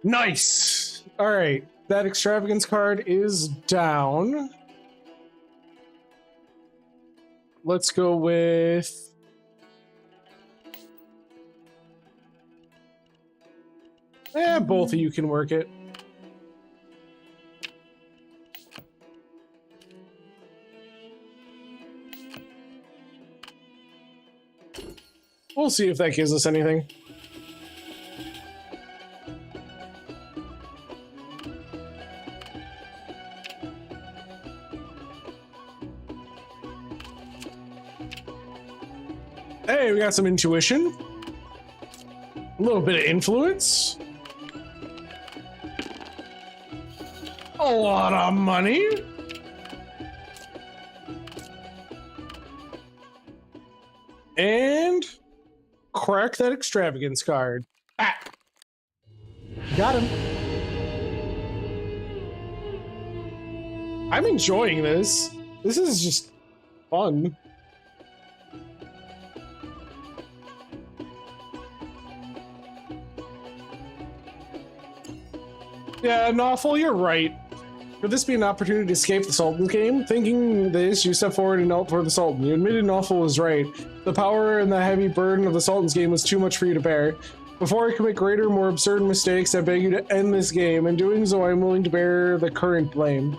Nice! Alright, that extravagance card is down. Let's go with... both of you can work it. We'll see if that gives us anything. Hey, we got some intuition. A little bit of influence. A lot of money. And crack that extravagance card. Ah! Got him. I'm enjoying this. This is just fun. Yeah, Nawful, you're right. Could this be an opportunity to escape the Sultan's game? Thinking this, you step forward and knelt for the Sultan. You admitted Nawful was right. The power and the heavy burden of the Sultan's game was too much for you to bear. Before I commit greater, more absurd mistakes, I beg you to end this game. In doing so, I am willing to bear the current blame.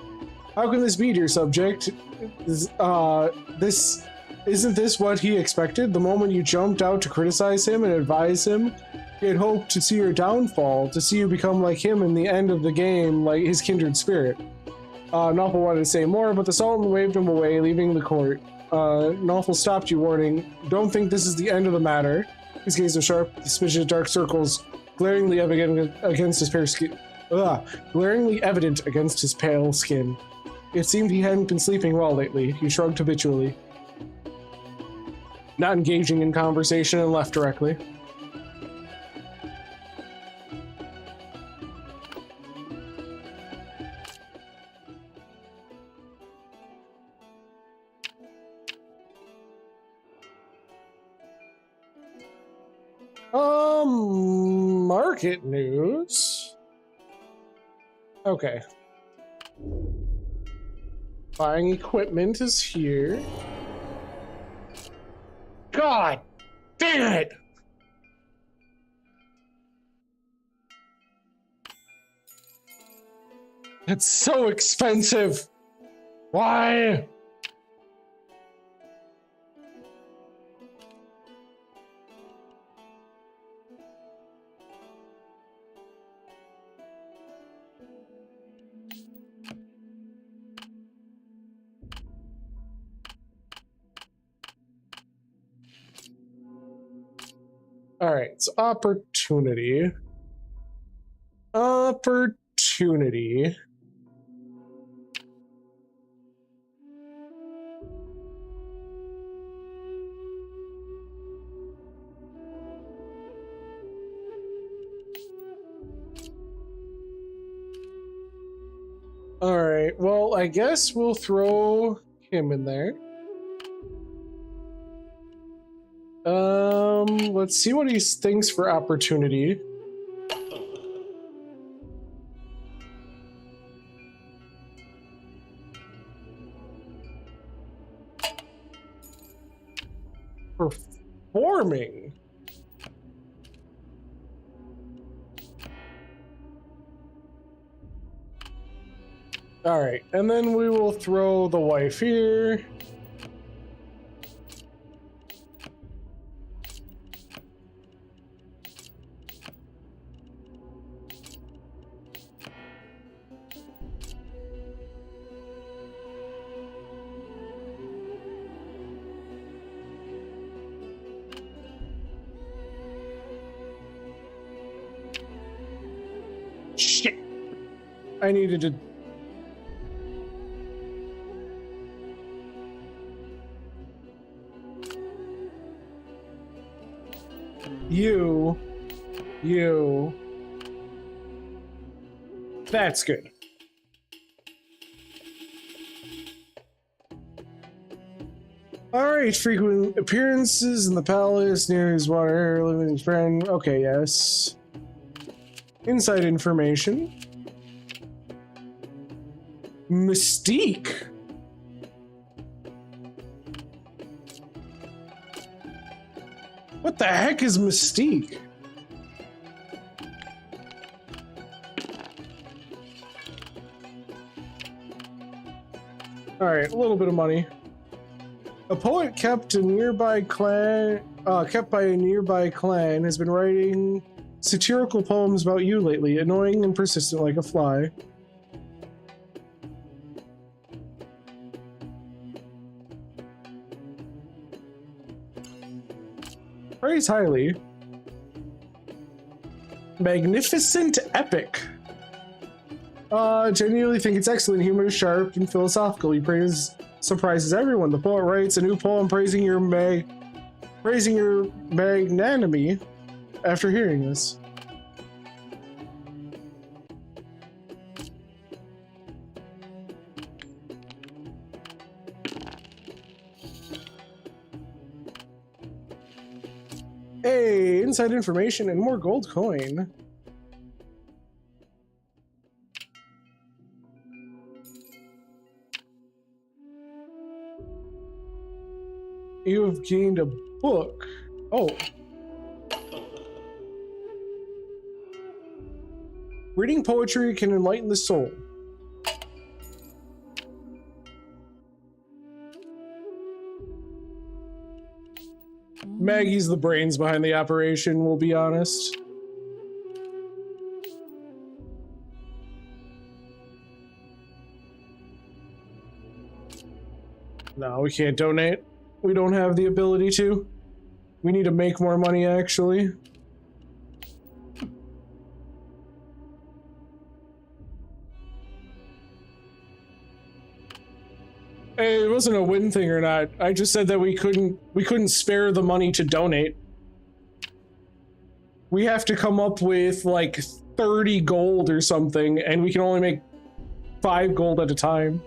How can this be, dear subject? Isn't this what he expected? The moment you jumped out to criticize him and advise him, he had hoped to see your downfall, to see you become like him in the end of the game, like his kindred spirit. Nawful wanted to say more, but the Sultan waved him away, leaving the court. Nawful stopped you, warning, "Don't think this is the end of the matter." His gaze was sharp, suspicious dark circles glaringly evident against his pale skin. Glaringly evident against his pale skin. It seemed he hadn't been sleeping well lately. He shrugged habitually, not engaging in conversation, and left directly. Market news. Okay. Buying equipment is here. God damn it! It's so expensive. Why? All right, it's opportunity. Opportunity. All right. Well, I guess we'll throw him in there. Let's see what he thinks for opportunity. Performing. All right, and then we will throw the wife here. Shit. I needed to... You. That's good. Alright, frequent appearances in the palace, near his water, living with his friend. Okay, yes. Inside information. Mystique. What the heck is Mystique? Alright, a little bit of money. A poet kept by a nearby clan has been writing satirical poems about you lately, annoying and persistent like a fly. Praise highly. Magnificent epic. Genuinely think it's excellent. Humor is sharp and philosophical. He surprises everyone. The poet writes a new poem praising your magnanimity after hearing this. Hey, inside information and more gold coin. You have gained a book. Oh. Reading poetry can enlighten the soul. Maggie's the brains behind the operation, we'll be honest. No, we can't donate. We don't have the ability to. We need to make more money, actually. Hey, it wasn't a win thing or not. I just said that we couldn't spare the money to donate. We have to come up with like 30 gold or something, and we can only make 5 gold at a time.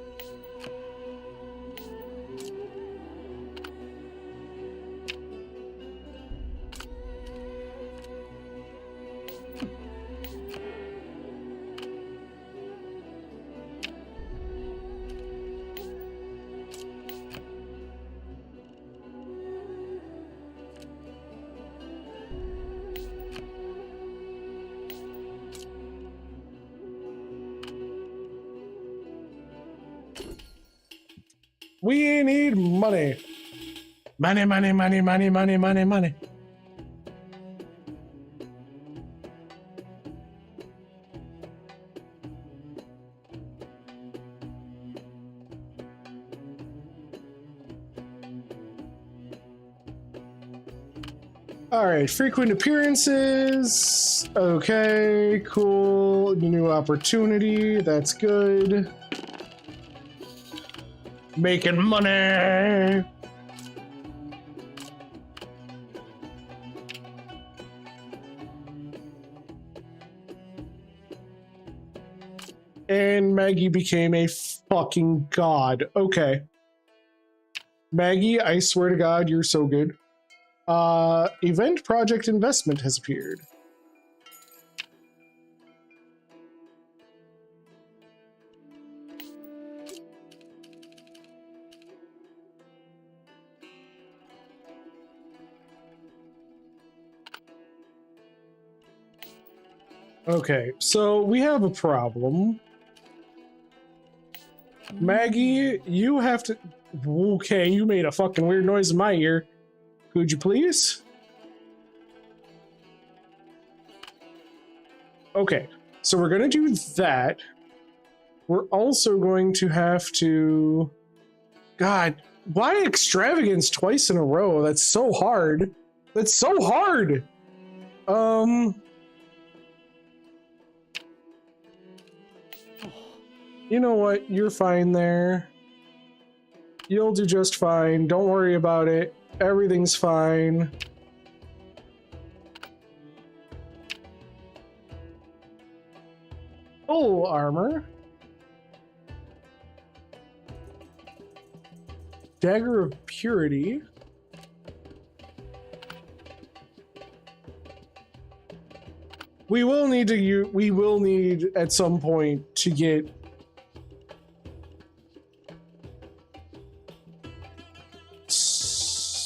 We need money. Money, money, money, money, money, money, money. All right, frequent appearances. Okay, cool. New opportunity. That's good. Making money. And Maggie became a fucking god. Okay. Maggie, I swear to God, you're so good. Event project investment has appeared. Okay, so we have a problem. Maggie, you have to... Okay, you made a fucking weird noise in my ear. Could you please? Okay, so we're gonna do that. We're also going to have to... God, why extravagance twice in a row? That's so hard. That's so hard! You know what? You're fine there. You'll do just fine. Don't worry about it. Everything's fine. Full armor. Dagger of Purity. We will need at some point to get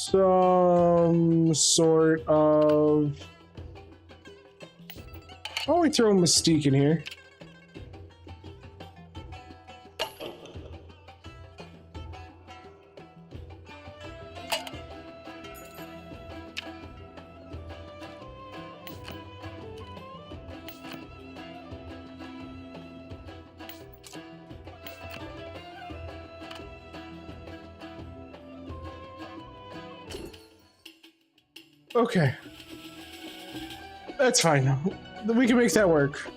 some sort of... Why don't we throw Mystique in here? Okay. That's fine. We can make that work.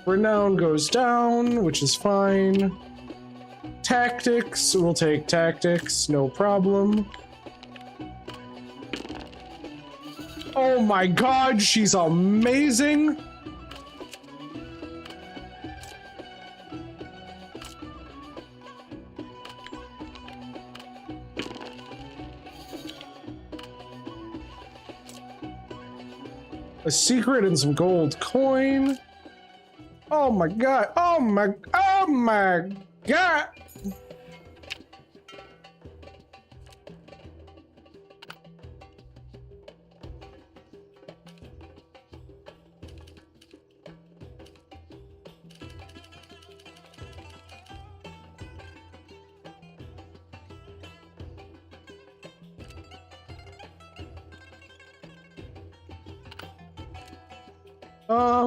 Renown goes down, which is fine. Tactics, we'll take tactics, no problem. Oh my god, she's amazing! A secret and some gold coin. Oh my god. Oh my god.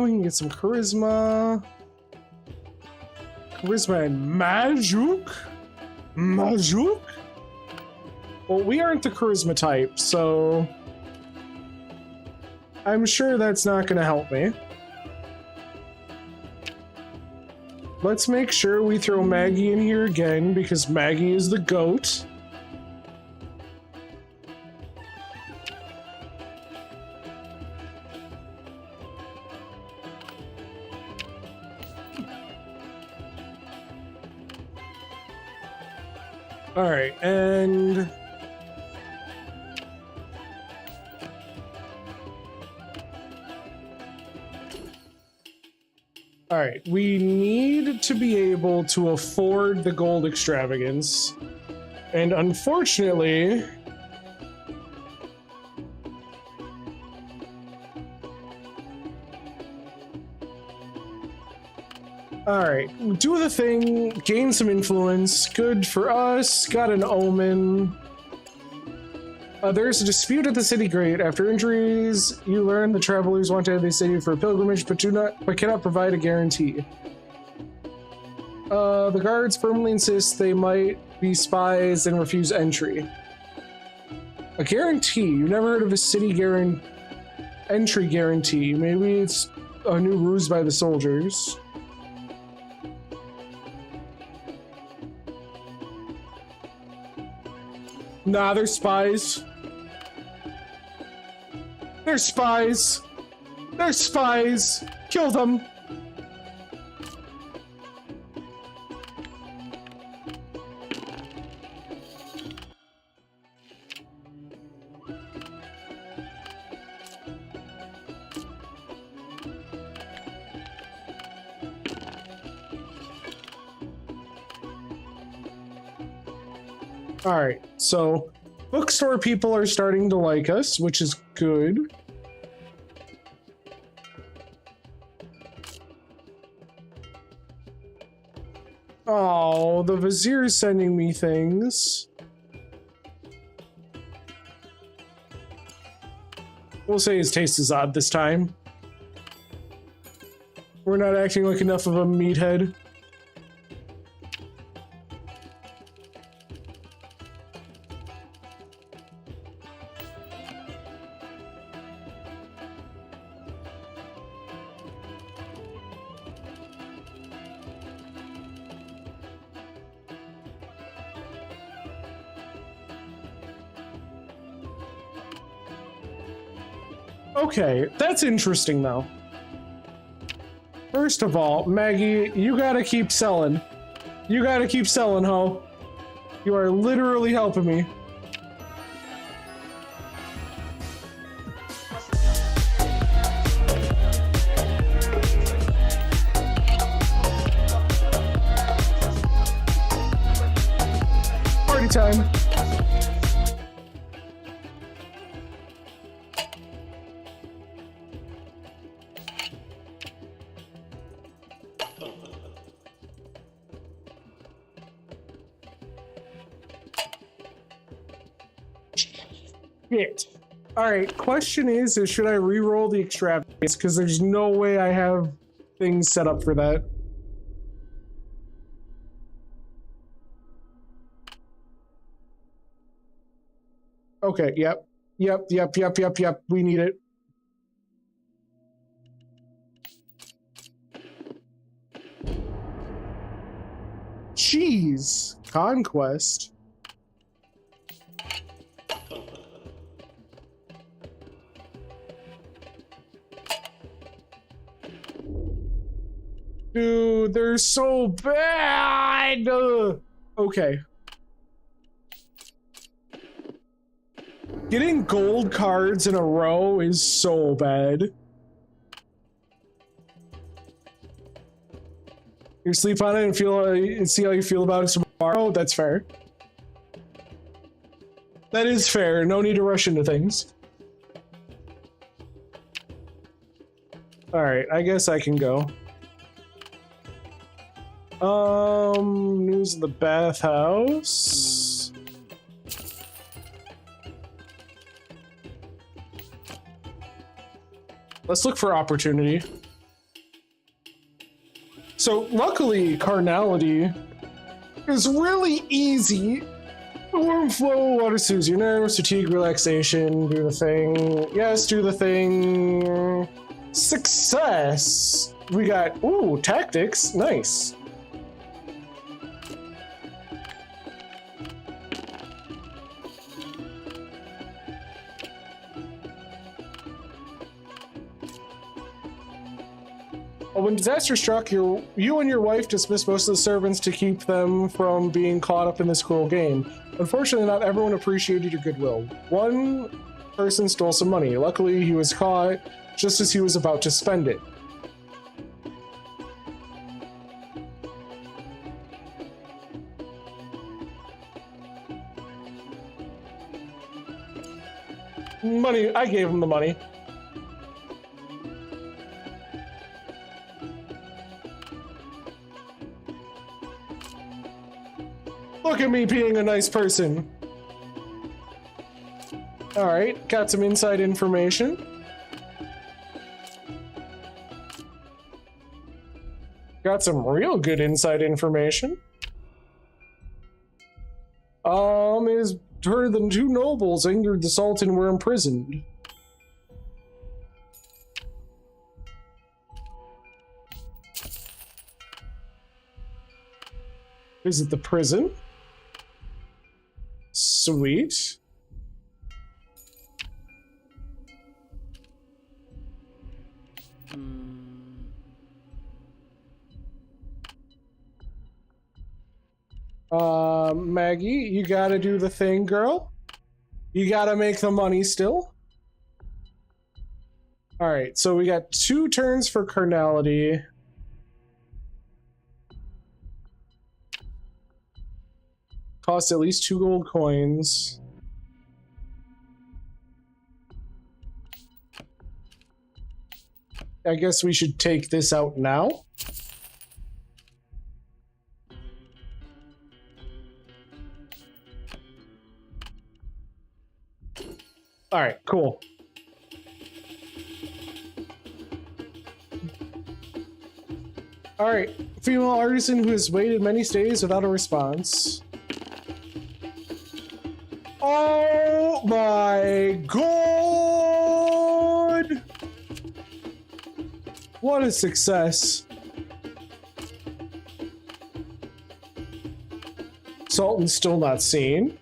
We can get some charisma. Charisma and Majuk? Majuk? Well, we aren't the charisma type, so I'm sure that's not going to help me. Let's make sure we throw Maggie in here again, because Maggie is the GOAT. All right, and all right, we need to be able to afford the gold extravagance, and unfortunately, all right, do the thing, gain some influence, good for us, got an omen. There's a dispute at the city gate. After injuries, you learn the travelers want to enter the city for a pilgrimage, but cannot provide a guarantee. The guards firmly insist they might be spies and refuse entry. A guarantee? You never heard of a city entry guarantee. Maybe it's a new ruse by the soldiers. Nah, they're spies. They're spies. They're spies. Kill them. All right, so bookstore people are starting to like us, which is good. Oh, the vizier's sending me things. We'll say his taste is odd this time. We're not acting like enough of a meathead. Okay, that's interesting though. First of all, Maggie, you gotta keep selling. You gotta keep selling, ho. You are literally helping me. Party time. Shit. Alright, question is should I re-roll the extravagance? Because there's no way I have things set up for that. Okay, yep. Yep. We need it. Jeez. Conquest. Dude, they're so bad! Okay. Getting gold cards in a row is so bad. You sleep on it and see how you feel about it tomorrow? That's fair. That is fair. No need to rush into things. Alright, I guess I can go. News of the bathhouse. Let's look for opportunity. So, luckily, carnality is really easy. Warm flow, water soothes your nerves, fatigue, relaxation, do the thing. Yes, do the thing. Success! We got, ooh, tactics, nice. When disaster struck, you and your wife dismissed most of the servants to keep them from being caught up in this cruel game. Unfortunately, not everyone appreciated your goodwill. One person stole some money. Luckily, he was caught just as he was about to spend it. Money, I gave him the money. Look at me being a nice person. All right, got some inside information. Got some real good inside information. Is heard the two nobles angered the Sultan were imprisoned. Visit the prison. Sweet. Maggie, you gotta do the thing, girl. You gotta make the money still. All right, so we got 2 turns for carnality. Costs at least 2 gold coins. I guess we should take this out now. All right, cool. All right, female artisan who has waited many days without a response. Oh my god! What a success. Sultan's still not seen.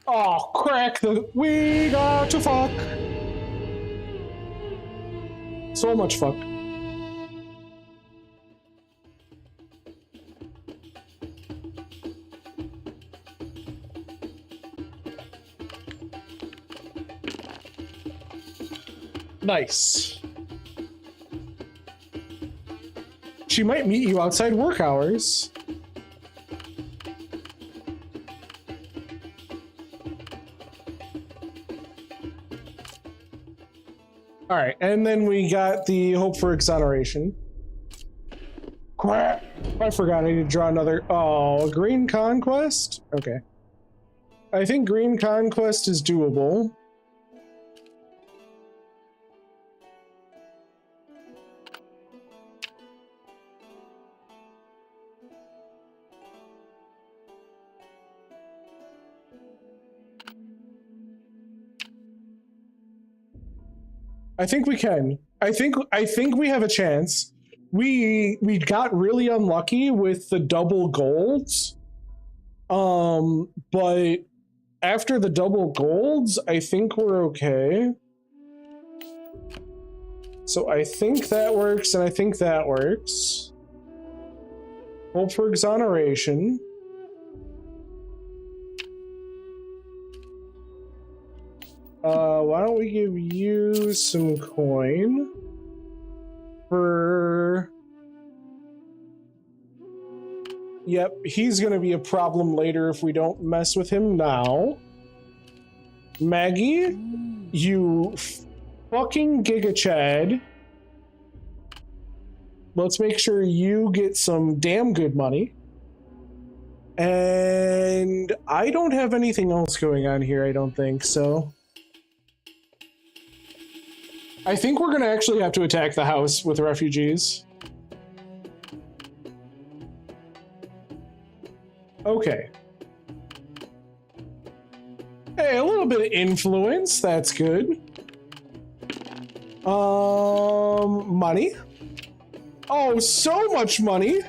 Oh, crack the... We got to fuck. So much fuck. Nice. She might meet you outside work hours. All right, and then we got the hope for exoneration. Crap! I forgot I need to draw another. Oh, green conquest? Okay. I think green conquest is doable. I think we can. I think we have a chance. We got really unlucky with the double golds. But after the double golds, I think we're okay. So I think that works, and I think that works. Hope for exoneration. Why don't we give you some coin for... Yep, he's gonna be a problem later if we don't mess with him now. Maggie, you fucking Giga Chad. Let's make sure you get some damn good money. And I don't have anything else going on here, I don't think, so... I think we're gonna actually have to attack the house with refugees. Okay. Hey, a little bit of influence, that's good. Money? Oh, so much money!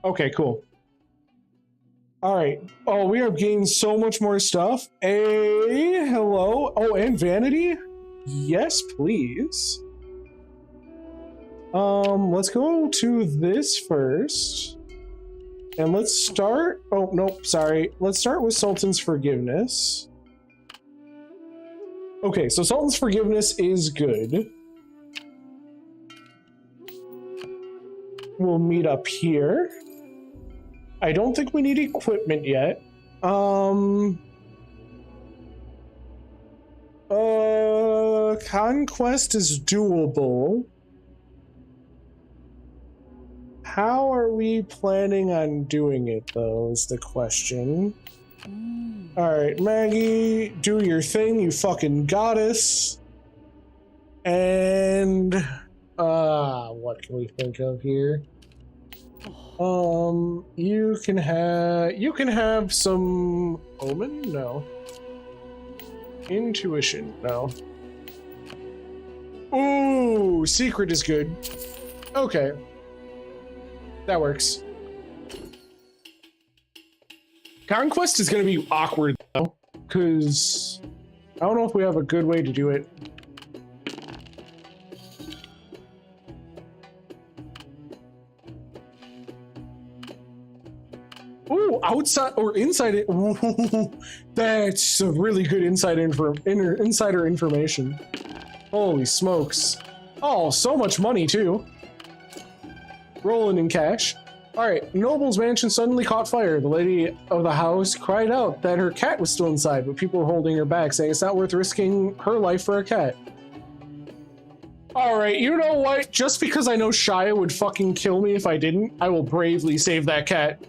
Okay, cool. All right. Oh, we are gaining so much more stuff. Hey, hello. Oh, and vanity? Yes, please. Let's go to this first. And let's start... Oh, nope, sorry. Let's start with Sultan's Forgiveness. Okay, so Sultan's Forgiveness is good. We'll meet up here. I don't think we need equipment yet. Conquest is doable. How are we planning on doing it, though, is the question. Alright, Maggie, do your thing, you fucking goddess. And... what can we think of here? You can have some omen? No. Intuition? No. Ooh, secret is good. Okay. That works. Conquest is gonna be awkward though, because I don't know if we have a good way to do it. Ooh, outside or inside it. Ooh, that's a really good insider information. Holy smokes. Oh, so much money too. Rolling in cash. All right, Noble's mansion suddenly caught fire. The lady of the house cried out that her cat was still inside, but people were holding her back, saying it's not worth risking her life for a cat. All right, you know what? Just because I know Shia would fucking kill me if I didn't, I will bravely save that cat.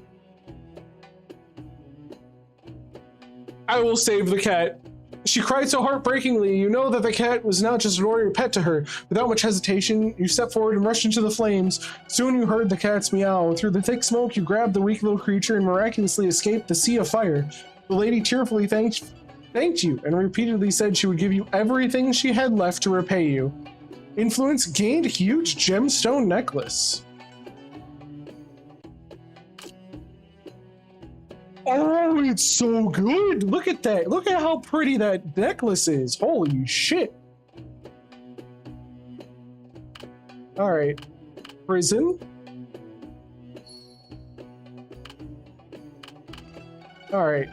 I will save the cat. She cried so heartbreakingly, you know that the cat was not just an ordinary pet to her. Without much hesitation, you stepped forward and rushed into the flames. Soon you heard the cat's meow. Through the thick smoke, you grabbed the weak little creature and miraculously escaped the sea of fire. The lady tearfully thanked you and repeatedly said she would give you everything she had left to repay you. Influence gained huge gemstone necklace. Oh, it's so good. Look at that. Look at how pretty that necklace is. Holy shit. All right. Prison. All right.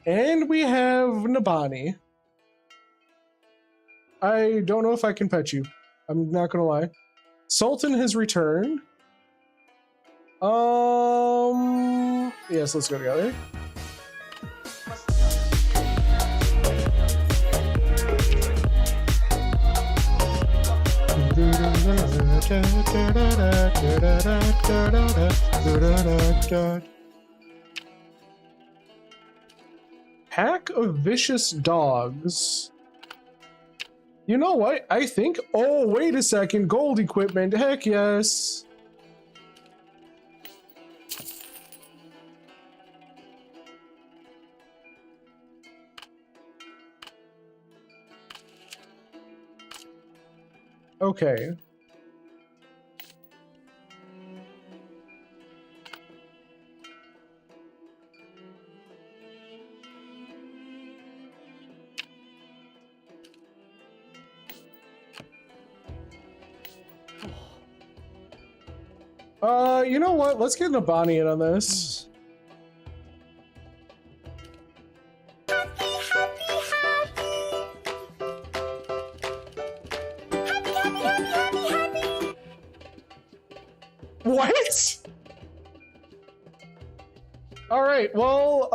And we have Nabani. I don't know if I can pet you. I'm not gonna lie. Sultan has returned. Yes, let's go together. Pack of vicious dogs. You know what? I think. Oh, wait a second. Gold equipment. Heck yes. Okay. You know what? Let's get Nabani in on this. What? All right, well,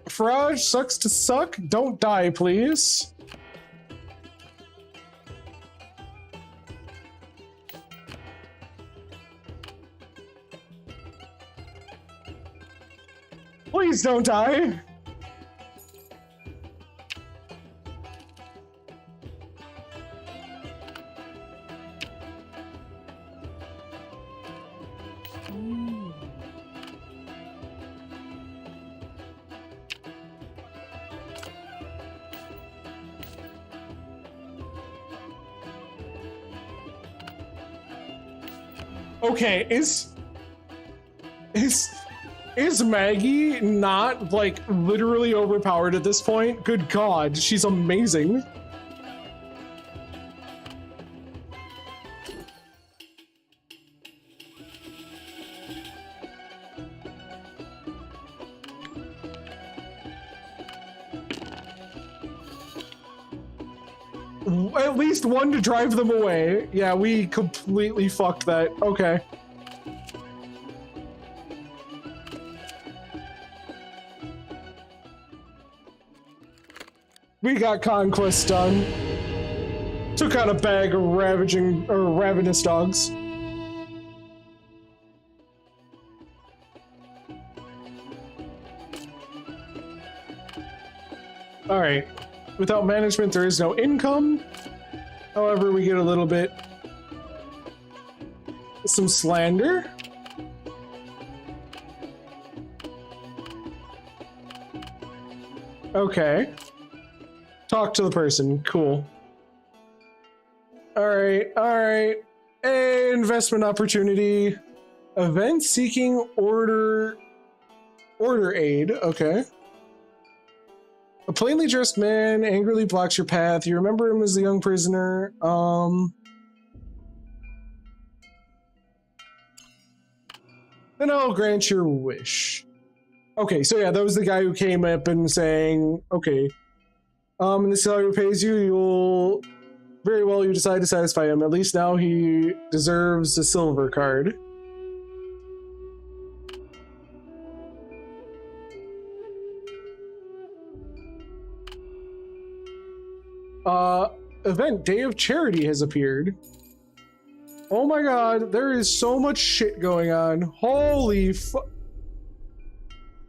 Faraj, sucks to suck. Don't die, please. Please don't die. Okay, is Maggie not like literally overpowered at this point? Good God, she's amazing. At least one to drive them away. Yeah, we completely fucked that. Okay. We got conquest done. Took out a bag of ravenous dogs. All right. Without management, there is no income. However, we get a little bit, some slander. Okay. Talk to the person. Cool. All right. All right. Investment opportunity. Event seeking order aid. Okay. A plainly dressed man angrily blocks your path. You remember him as the young prisoner. Then I'll grant your wish. Okay, so yeah, that was the guy who came up and saying, okay, and this is how he repays you. You'll very well, you decide to satisfy him. At least now he deserves a silver card. Event Day of Charity has appeared. Oh my god, there is so much shit going on. Holy fuck.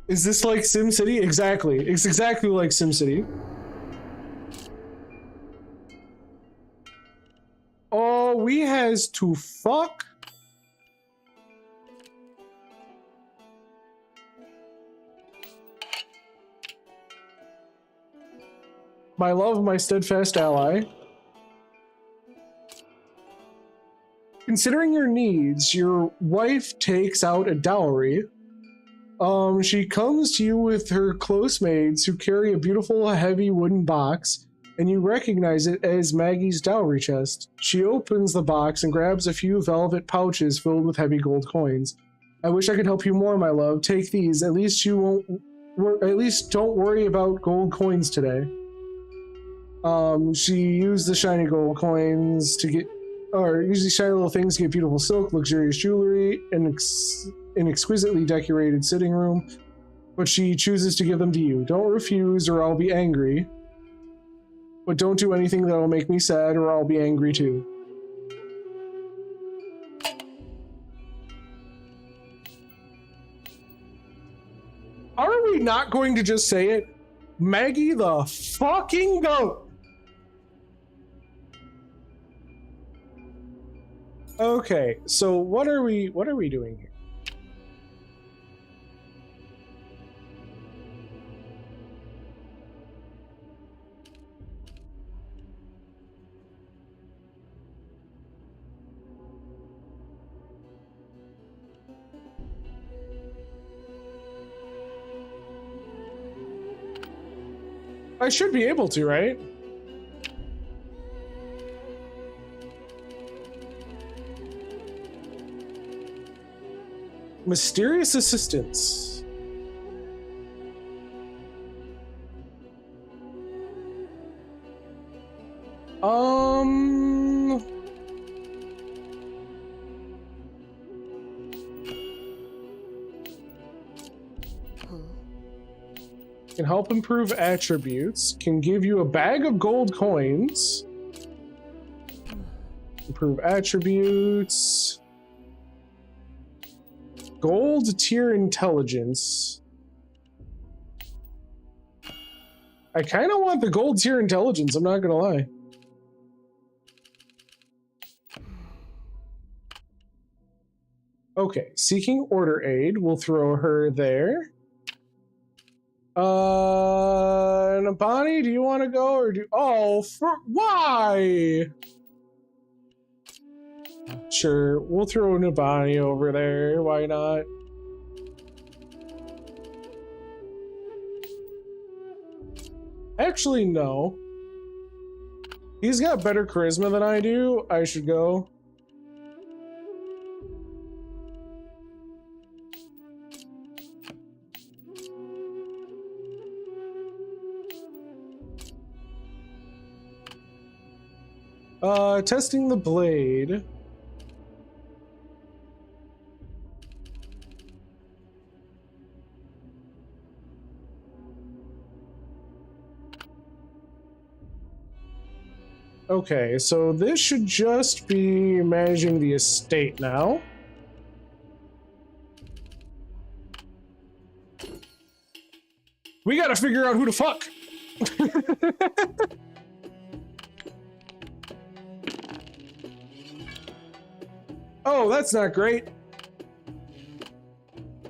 Is this like SimCity? Exactly. It's exactly like SimCity. Oh, we has to fuck. My love, my steadfast ally. Considering your needs, your wife takes out a dowry. She comes to you with her close maids who carry a beautiful, heavy wooden box, and you recognize it as Maggie's dowry chest. She opens the box and grabs a few velvet pouches filled with heavy gold coins. I wish I could help you more, my love. Take these. At least you won't. At least don't worry about gold coins today. She used the shiny gold coins to get, or use these shiny little things to get beautiful silk, luxurious jewelry, and an exquisitely decorated sitting room, but she chooses to give them to you. Don't refuse or I'll be angry. But don't do anything that'll make me sad or I'll be angry too. Are we not going to just say it? Maggie the fucking goat! Okay, so what are we doing here? I should be able to, right? Mysterious assistance. Can help improve attributes, can give you a bag of gold coins, improve attributes, gold tier intelligence. I kind of want the gold tier intelligence, I'm not gonna lie. Okay, seeking order aid, we'll throw her there. Nabani, do you want to go or do? Oh, why? Sure, we'll throw Nabani over there. Why not? Actually, no. He's got better charisma than I do. I should go. Testing the blade. Okay, so this should just be managing the estate now. We gotta figure out who to fuck. Oh, that's not great.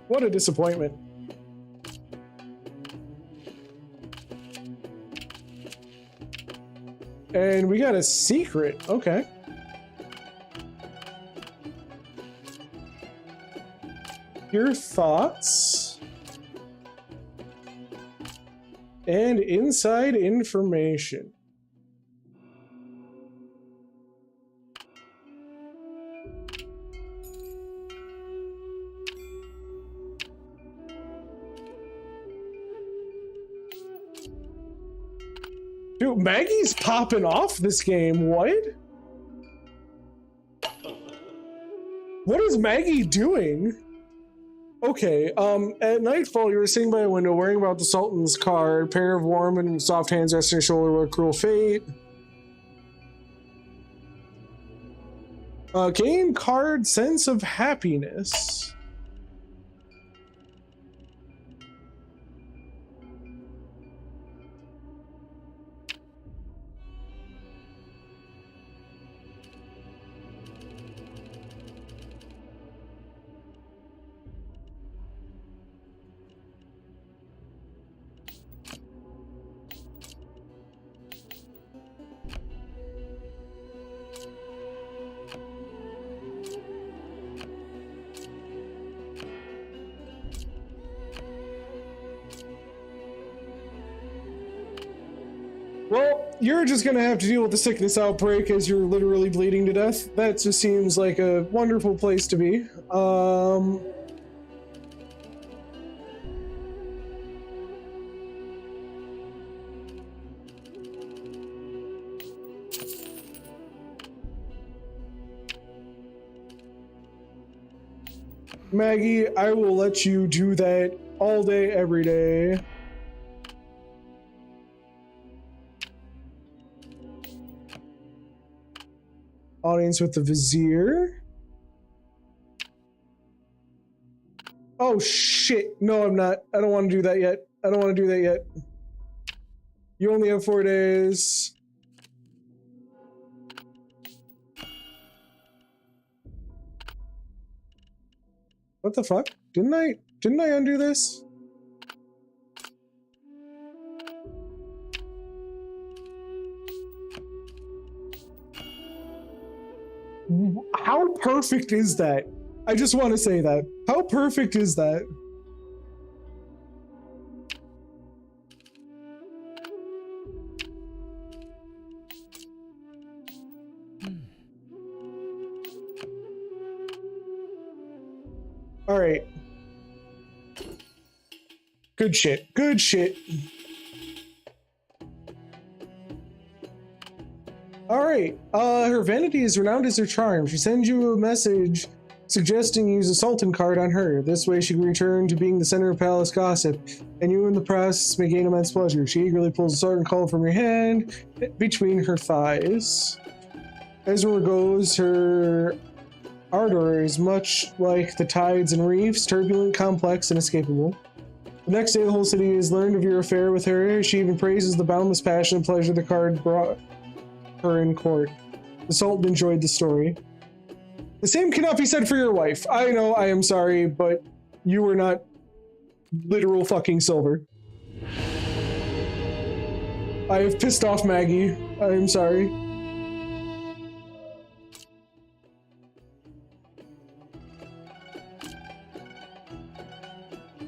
What a disappointment. And we got a secret. Okay. Your thoughts? And inside information. Dude, Maggie's popping off this game. What? What is Maggie doing? Okay, at nightfall, you were sitting by a window, worrying about the Sultan's card, a pair of warm and soft hands resting on your shoulder. What a cruel fate. Gain card sense of happiness. Well, you're just gonna have to deal with the sickness outbreak as you're literally bleeding to death. That just seems like a wonderful place to be. Maggie, I will let you do that all day, every day. Audience with the Vizier. Oh shit. No, I'm not. I don't want to do that yet. I don't want to do that yet. You only have 4 days. What the fuck? Didn't I undo this? How perfect is that? I just want to say that. How perfect is that? All right. Good shit. Good shit. Alright, her vanity is renowned as her charm. She sends you a message suggesting you use a Sultan card on her. This way she can return to being the center of palace gossip, and you in the process may gain immense pleasure. She eagerly pulls a Sultan card from your hand between her thighs. As it goes, her ardor is much like the tides and reefs, turbulent, complex, and inescapable. The next day, the whole city has learned of your affair with her. She even praises the boundless passion and pleasure the card brought her in court. The Sultan enjoyed the story. The same cannot be said for your wife. I know, I am sorry, but you were not literal fucking silver. I have pissed off Maggie. I am sorry.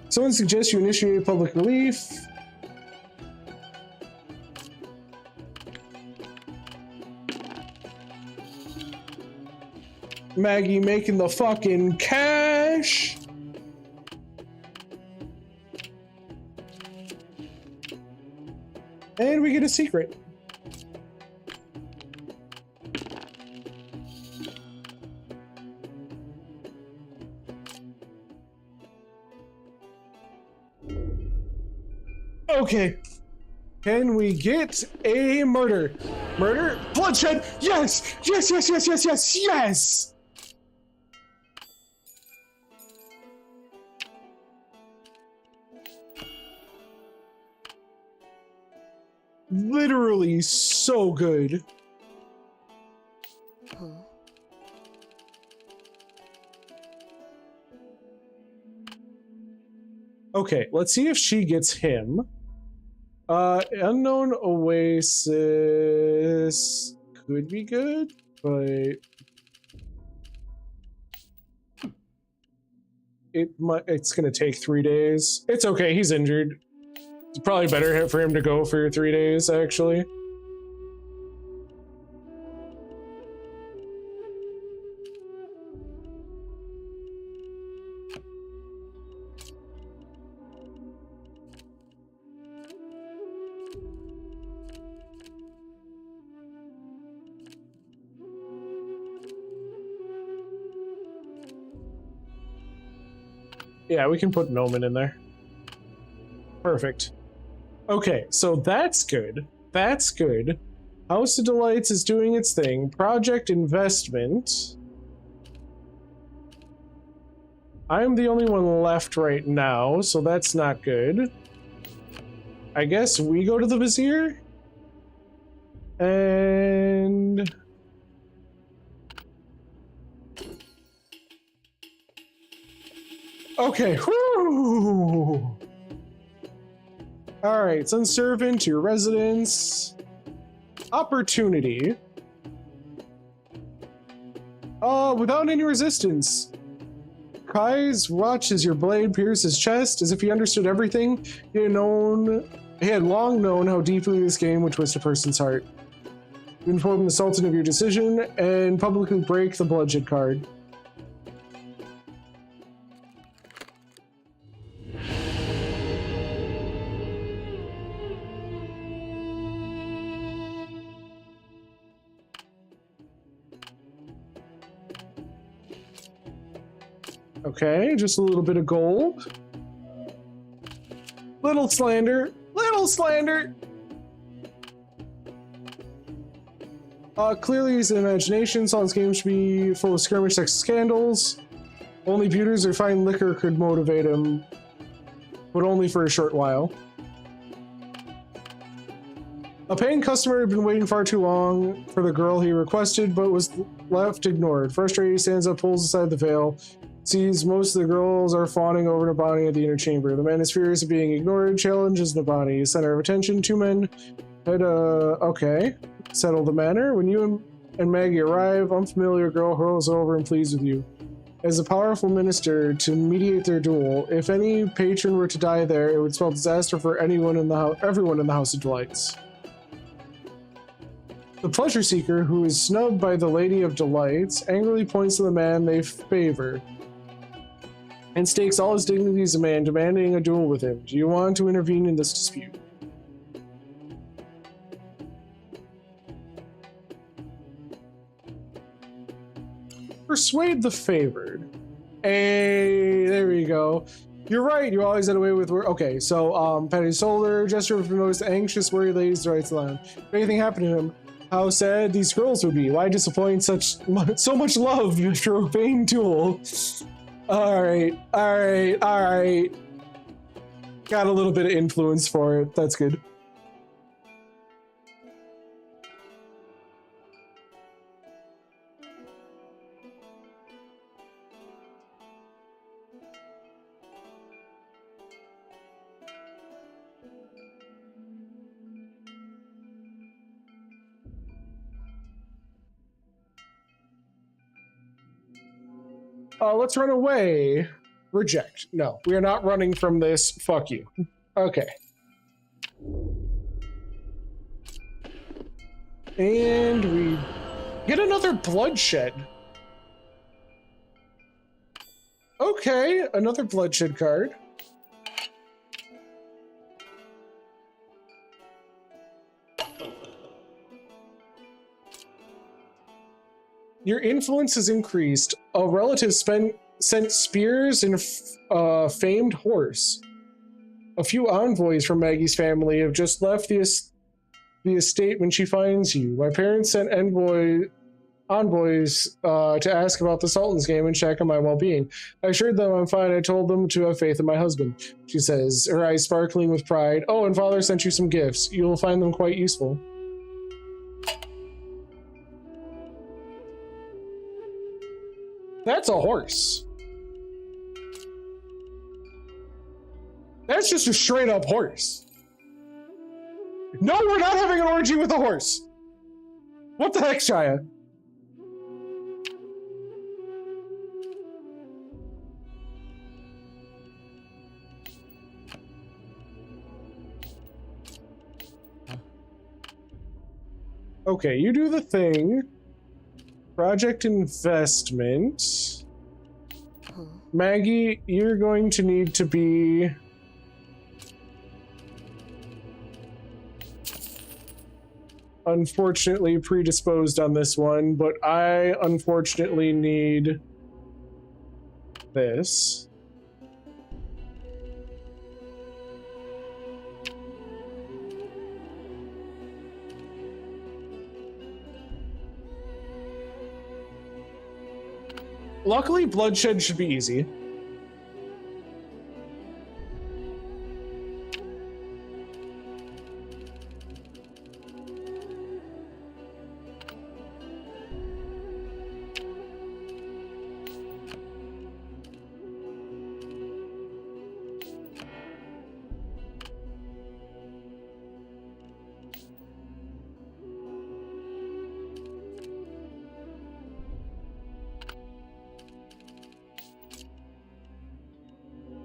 Someone suggests you initiate public relief. Maggie making the fucking cash. And we get a secret. Okay. Can we get a murder? Murder? Bloodshed? Yes! Yes, yes, yes, yes, yes, yes! Literally so good. Okay, let's see if she gets him. Unknown Oasis could be good, but it's gonna take 3 days. It's okay, he's injured. It's probably better for him to go for 3 days, actually. Yeah, we can put Noman in there. Perfect. Okay, so that's good. That's good. House of Delights is doing its thing. Project investment. I'm the only one left right now, so that's not good. I guess we go to the Vizier? And... okay, whew! Alright, send servant to your residence. Opportunity. Without any resistance. Kai's watched as your blade pierced his chest, as if he understood everything. He had long known how deeply this game would twist a person's heart. You inform the Sultan of your decision and publicly break the bloodshed card. Okay, just a little bit of gold. Little slander. Little slander! Clearly he's an imagination. Sultan's game should be full of skirmish sex scandals. Only beauties or fine liquor could motivate him, but only for a short while. A paying customer had been waiting far too long for the girl he requested, but was left ignored. Frustrated, he stands up, pulls aside the veil, sees most of the girls are fawning over Nabani at the inner chamber. The man is furious at being ignored, challenges Nabani, center of attention. Two men had, okay. Settle the matter. When you and Maggie arrive, unfamiliar girl hurls over and pleads with you. As a powerful minister to mediate their duel, if any patron were to die there, it would spell disaster for everyone in the House of Delights. The pleasure seeker, who is snubbed by the Lady of Delights, angrily points to the man they favor and stakes all his dignity as a man, demanding a duel with him. Do you want to intervene in this dispute? Persuade the favored. Hey, there we go. You're right, you always had a way with work. Okay, so, Petty Solar, gesture of the most anxious, worried ladies rights aloud. If anything happened to him, how sad these girls would be. Why disappoint so much love after a vain duel? Alright. Got a little bit of influence for it. That's good. Let's run away. Reject. No, we are not running from this. Fuck you. Okay. And we get another bloodshed. Okay, another bloodshed card. Your influence has increased. A relative sent spears and famed horse. A few envoys from Maggie's family have just left the estate when she finds you. My parents sent envoys to ask about the Sultan's game and check on my well-being. I assured them I'm fine. I told them to have faith in my husband, she says, her eyes sparkling with pride. Oh, and father sent you some gifts. You'll find them quite useful. That's a horse. That's just a straight up horse. No, we're not having an orgy with a horse. What the heck, Shia? Okay, you do the thing. Project investment. Maggie, you're going to need to be... unfortunately predisposed on this one, but I unfortunately need this. Luckily, bloodshed should be easy.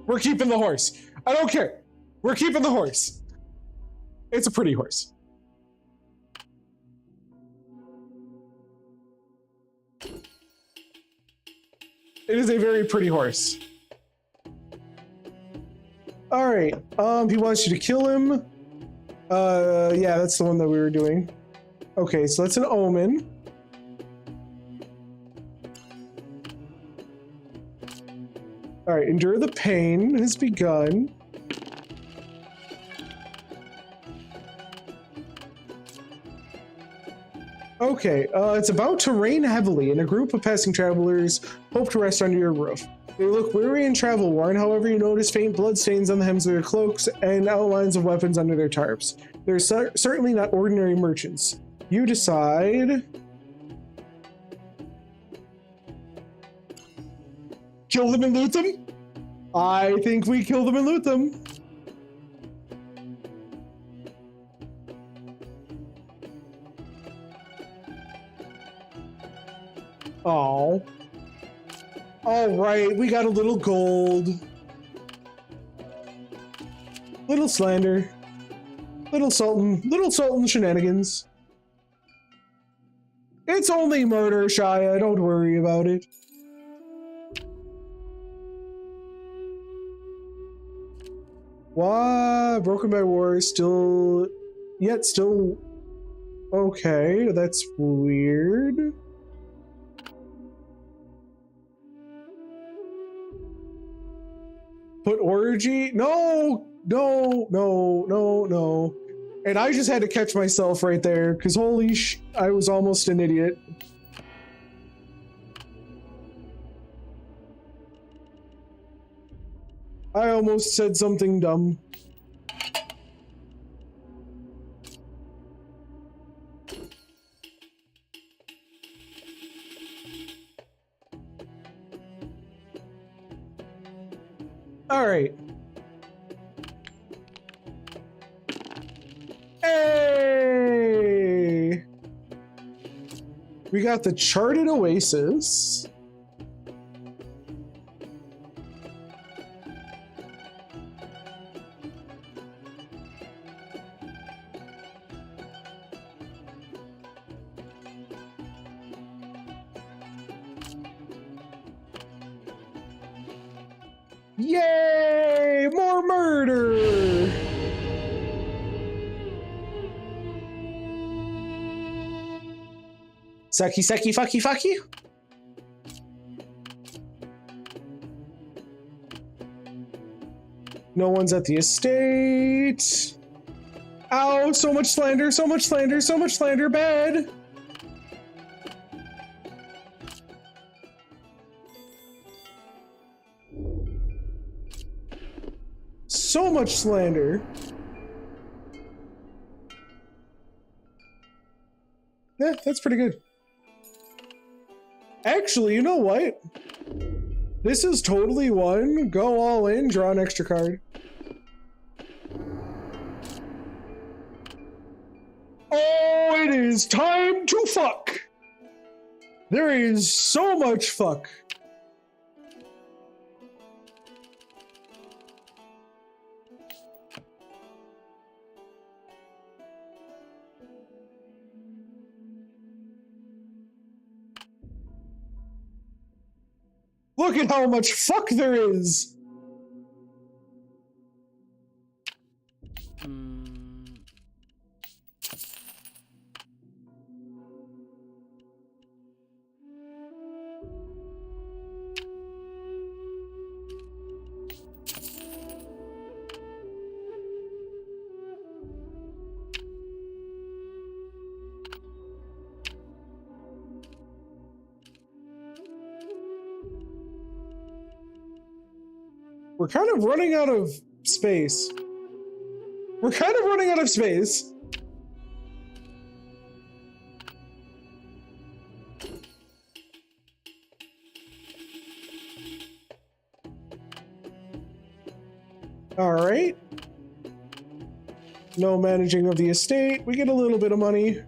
We're keeping the horse. I don't care. We're keeping the horse. It's a pretty horse. It is a very pretty horse. All right. He wants you to kill him. Yeah, that's the one that we were doing. Okay, so that's an omen. All right, endure the pain has begun. Okay, it's about to rain heavily, and a group of passing travelers hope to rest under your roof. They look weary and travel worn, however you notice faint blood stains on the hems of their cloaks and outlines of weapons under their tarps. They're certainly not ordinary merchants. You decide... kill them and loot them? I think we kill them and loot them. Oh. All right, we got a little gold. Little slander. Little Sultan shenanigans. It's only murder, Shia, don't worry about it. Why? Broken by war, still... yet still... okay, that's weird. Put orgy? No! No, no, no, no. And I just had to catch myself right there, because holy I was almost an idiot. I almost said something dumb. All right. Hey! We got the charted oasis. Yay! More murder! Sucky, sucky, fucky, fucky. No one's at the estate. Ow, so much slander, so much slander, so much slander, bad. So much slander. Yeah, that's pretty good. Actually, you know what? This is totally one. Go all in, draw an extra card. Oh, it is time to fuck. There is so much fuck. Look at how much fuck there is! We're kind of running out of space. We're kind of running out of space. All right. No managing of the estate. We get a little bit of money.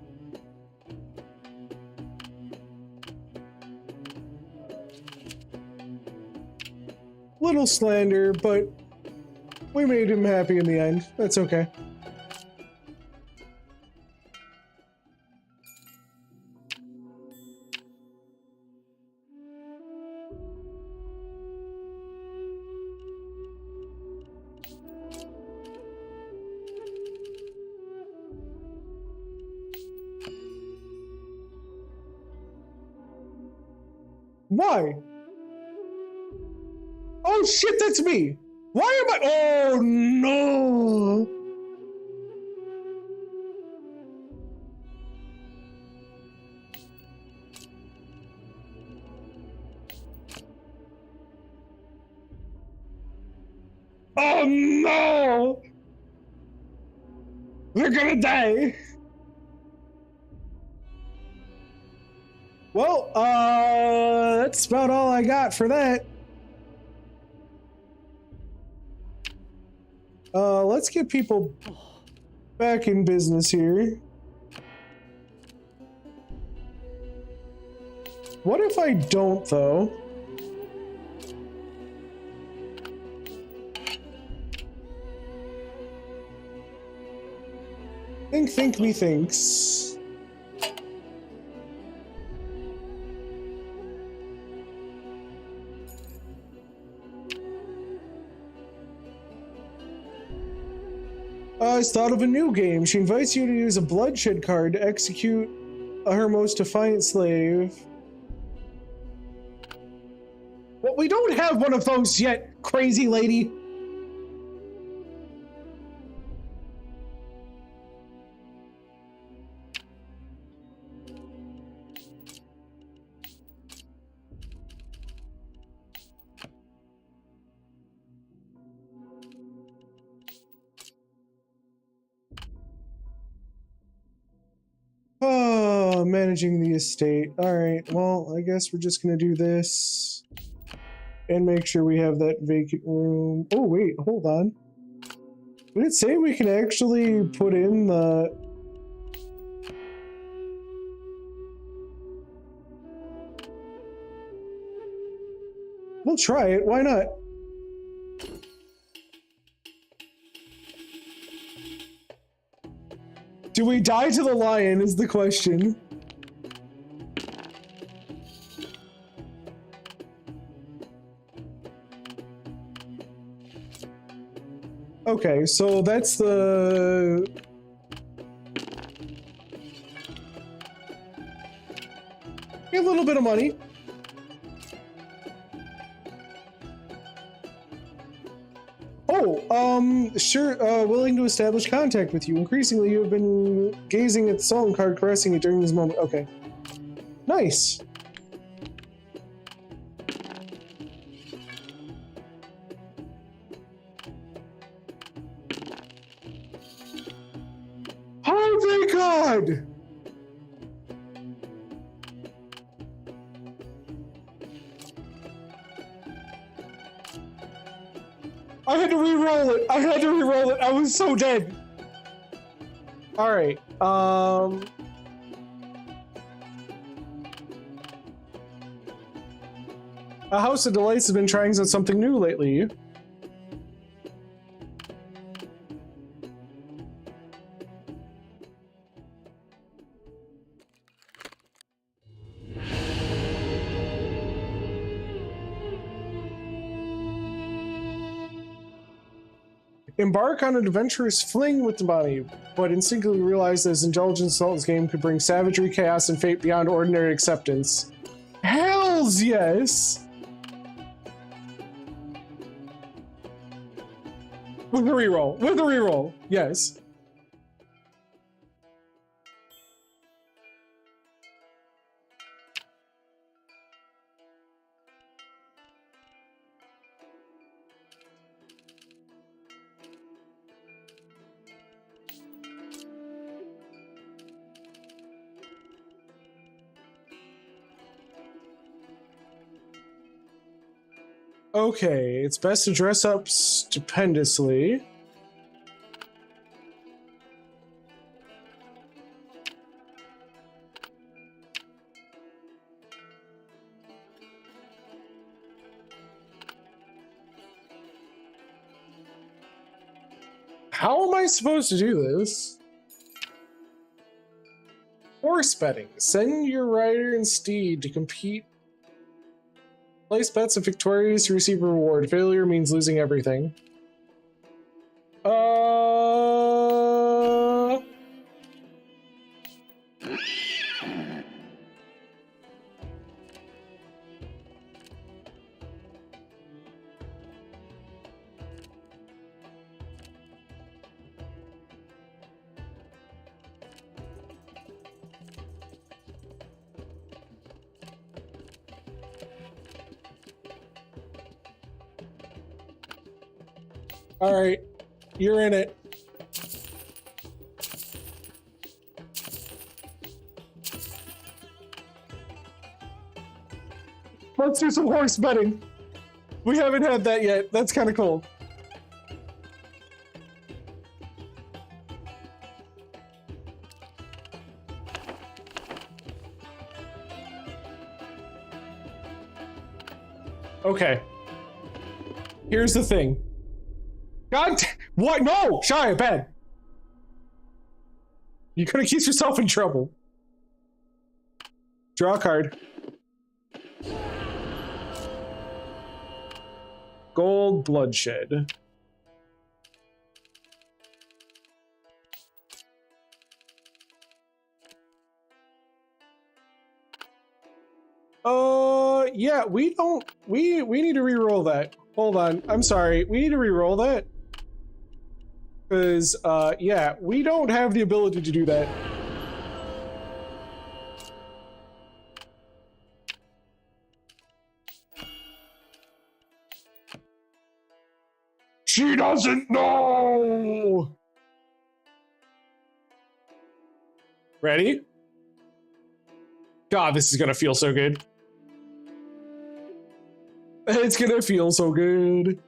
Little slander, but we made him happy in the end. That's okay. Why? Oh shit, that's me! Why am I— oh no! Oh no! They're gonna die! Well, that's about all I got for that. Let's get people back in business here. What if I don't, though? Think me thinks. I thought of a new game. She invites you to use a bloodshed card to execute her most defiant slave. Well, we don't have one of those yet, crazy lady. Oh, managing the estate. All right, well, I guess we're just gonna do this and make sure we have that vacant room. Oh, wait, hold on. Did it say we can actually put in the... We'll try it, why not? Do we die to the lion is the question. Okay, so that's the... a little bit of money. Oh, sure, willing to establish contact with you. Increasingly, you have been gazing at the Sultan card, caressing it during this moment. Okay. Nice. Oh my god! I had to re-roll it. I had to re-roll it. I was so dead. All right. A House of Delights has been trying something new lately. embark on an adventurous fling with the body, but instinctively realize that his indulgence in Sultan's game could bring savagery, chaos, and fate beyond ordinary acceptance. Hells yes! With a reroll, yes. Okay, it's best to dress up stupendously. How am I supposed to do this? Horse betting. Send your rider and steed to compete. Place bets if victorious, you receive a reward. Failure means losing everything. All right, you're in it. Let's do some horse betting. We haven't had that yet. That's kind of cool. Okay. Here's the thing. God, what? No, Shia, bad. You're gonna keep yourself in trouble. Draw a card. Gold bloodshed. Yeah, we need to re-roll that. Hold on, I'm sorry. We need to re-roll that. Because, yeah, we don't have the ability to do that. She doesn't know! Ready? God, this is gonna feel so good. It's gonna feel so good.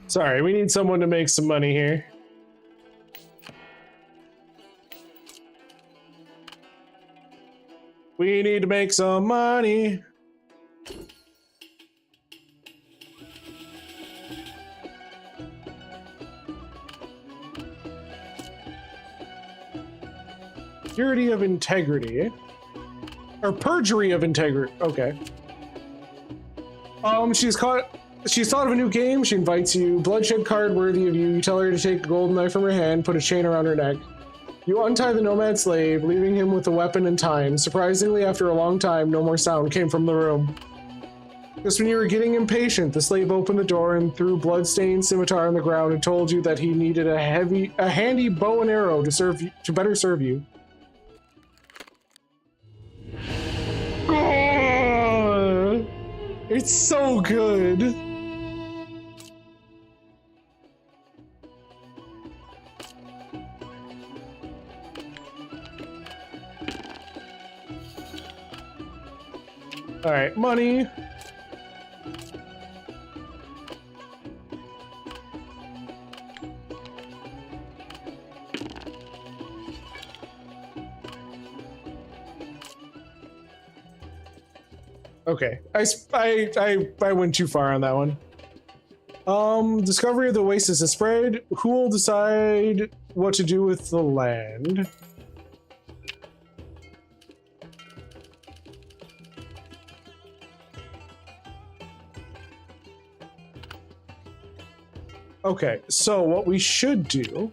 Sorry, we need someone to make some money here. We need to make some money. Purity of integrity. Or perjury of integrity. Okay. She's thought of a new game. She invites you. Bloodshed card worthy of you. You tell her to take a golden knife from her hand, put a chain around her neck. You untie the nomad slave, leaving him with a weapon and time. Surprisingly, after a long time, no more sound came from the room. Just when you were getting impatient, the slave opened the door and threw blood-stained scimitar on the ground and told you that he needed a handy bow and arrow to better serve you. Oh, it's so good. All right, money. Okay, I went too far on that one. Discovery of the oasis is spread. Who will decide what to do with the land? Okay, so what we should do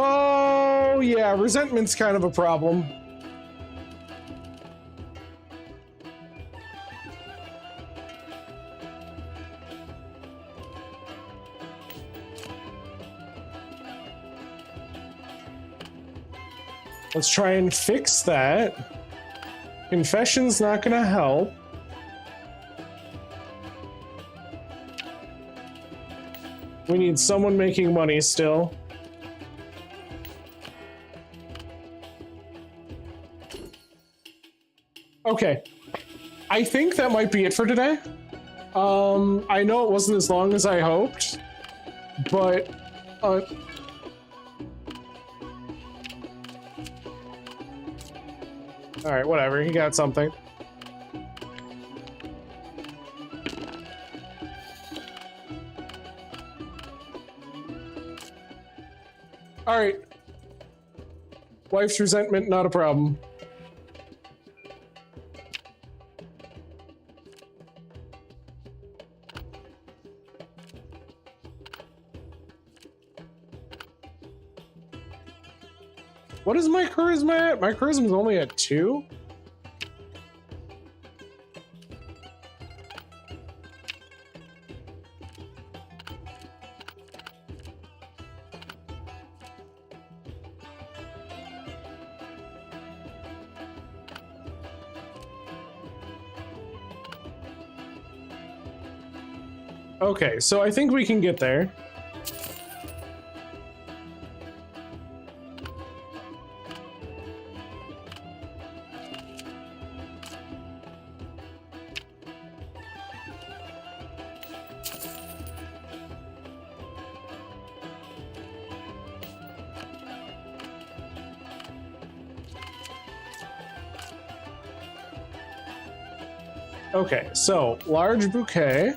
Oh, yeah, resentment's kind of a problem. Let's try and fix that. Confession's not gonna help. We need someone making money still. Okay, I think that might be it for today. I know it wasn't as long as I hoped, but all right, whatever. He got something. All right. Wife's resentment, not a problem. What is my charisma at? My charisma's only at 2? Okay, so I think we can get there. Okay, so large bouquet.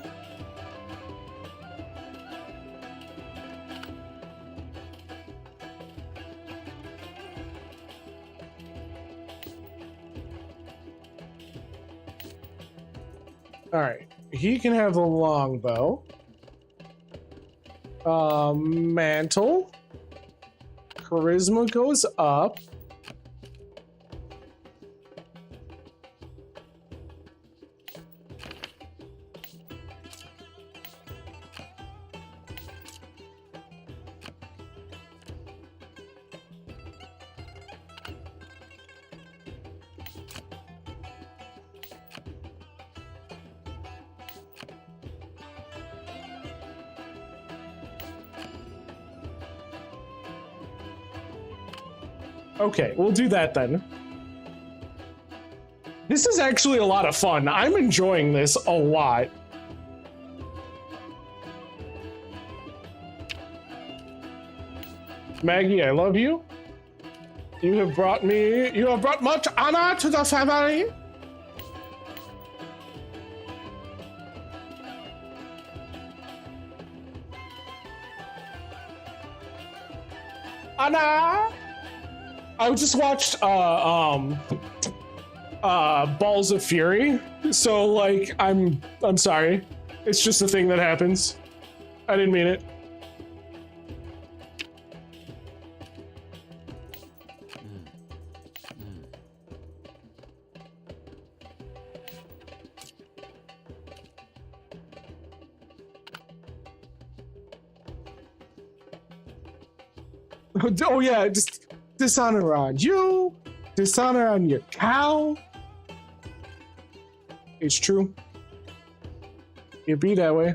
All right, he can have the longbow. Mantle. Charisma goes up. Okay, we'll do that then. This is actually a lot of fun. I'm enjoying this a lot. Maggie, I love you. You have brought much honor to the family. Anna! I just watched Balls of Fury, so like I'm sorry. It's just a thing that happens. I didn't mean it. Oh yeah, just dishonor on you, dishonor on your cow. It's true. It be that way.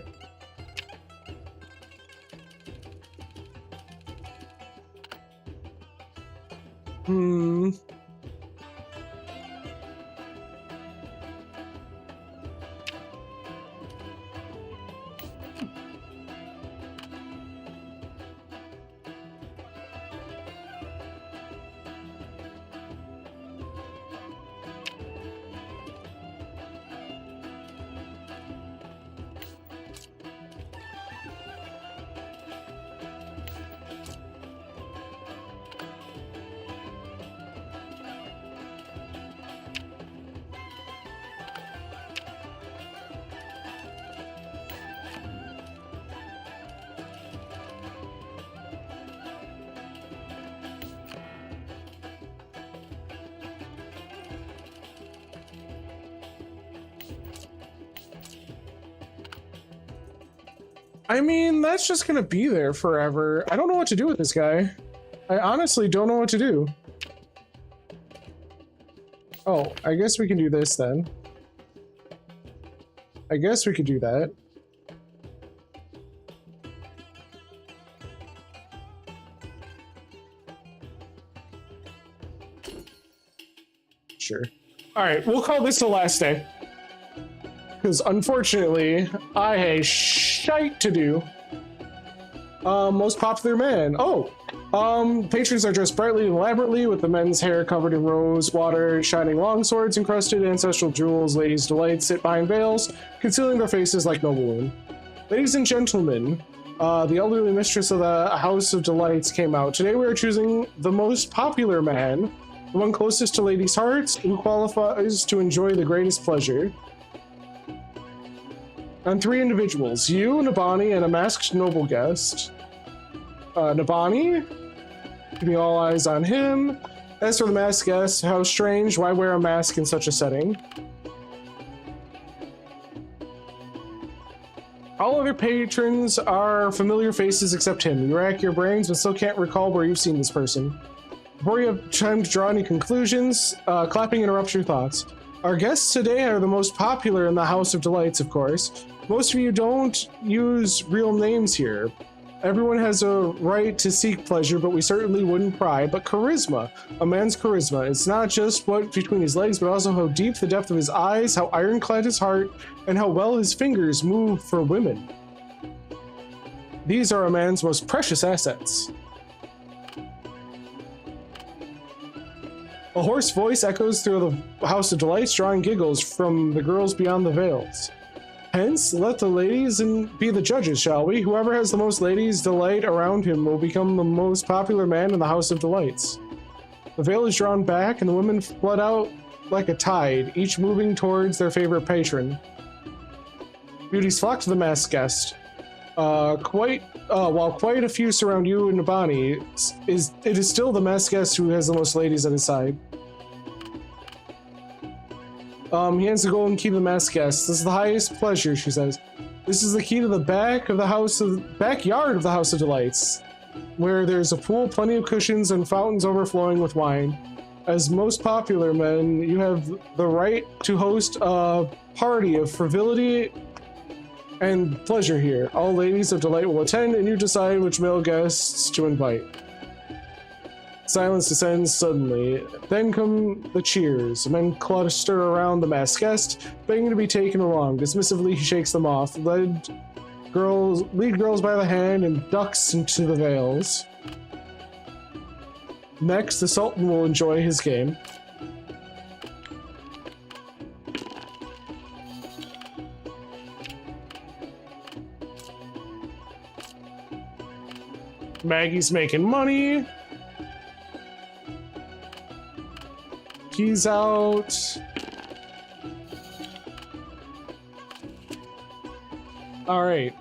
I mean, that's just gonna be there forever. I don't know what to do with this guy. I honestly don't know what to do. Oh, I guess we can do this then. I guess we could do that. Sure. All right, we'll call this the last day. Because unfortunately, I have shite to do. Most popular man. Oh, patrons are dressed brightly and elaborately, with the men's hair covered in rose water, shining long swords, encrusted ancestral jewels. Ladies' delight sit behind veils, concealing their faces like noble women. Ladies and gentlemen, the elderly mistress of the House of Delights came out. Today we are choosing the most popular man, the one closest to ladies' hearts, who qualifies to enjoy the greatest pleasure. And 3 individuals, you, Nabani, and a masked noble guest. Nabani, keeping all eyes on him. As for the masked guest, how strange, why wear a mask in such a setting? All other patrons are familiar faces except him. You rack your brains, but still can't recall where you've seen this person. Before you have time to draw any conclusions, clapping interrupts your thoughts. Our guests today are the most popular in the House of Delights, of course. Most of you don't use real names here. Everyone has a right to seek pleasure, but we certainly wouldn't pry. But charisma, a man's charisma, it's not just what's between his legs, but also how deep the depth of his eyes, how ironclad his heart, and how well his fingers move for women. These are a man's most precious assets. A hoarse voice echoes through the House of Delights, drawing giggles from the girls beyond the veils. Hence, let the ladies be the judges, shall we? Whoever has the most ladies' delight around him will become the most popular man in the House of Delights. The veil is drawn back, and the women flood out like a tide, each moving towards their favorite patron. Beauties flock to the masked guest. While quite a few surround you and Nabani, it is still the masked guest who has the most ladies at his side. He hands the golden key to the masked guest. This is the highest pleasure, she says. This is the key to the backyard of the House of Delights, where there's a pool, plenty of cushions, and fountains overflowing with wine. As most popular men, you have the right to host a party of frivolity and pleasure here. All ladies of delight will attend, and you decide which male guests to invite. Silence descends suddenly. Then come the cheers. Men cluster around the masked guest, begging to be taken along. Dismissively, he shakes them off, lead girls by the hand, and ducks into the veils. Next, the Sultan will enjoy his game. Maggie's making money. He's out. All right.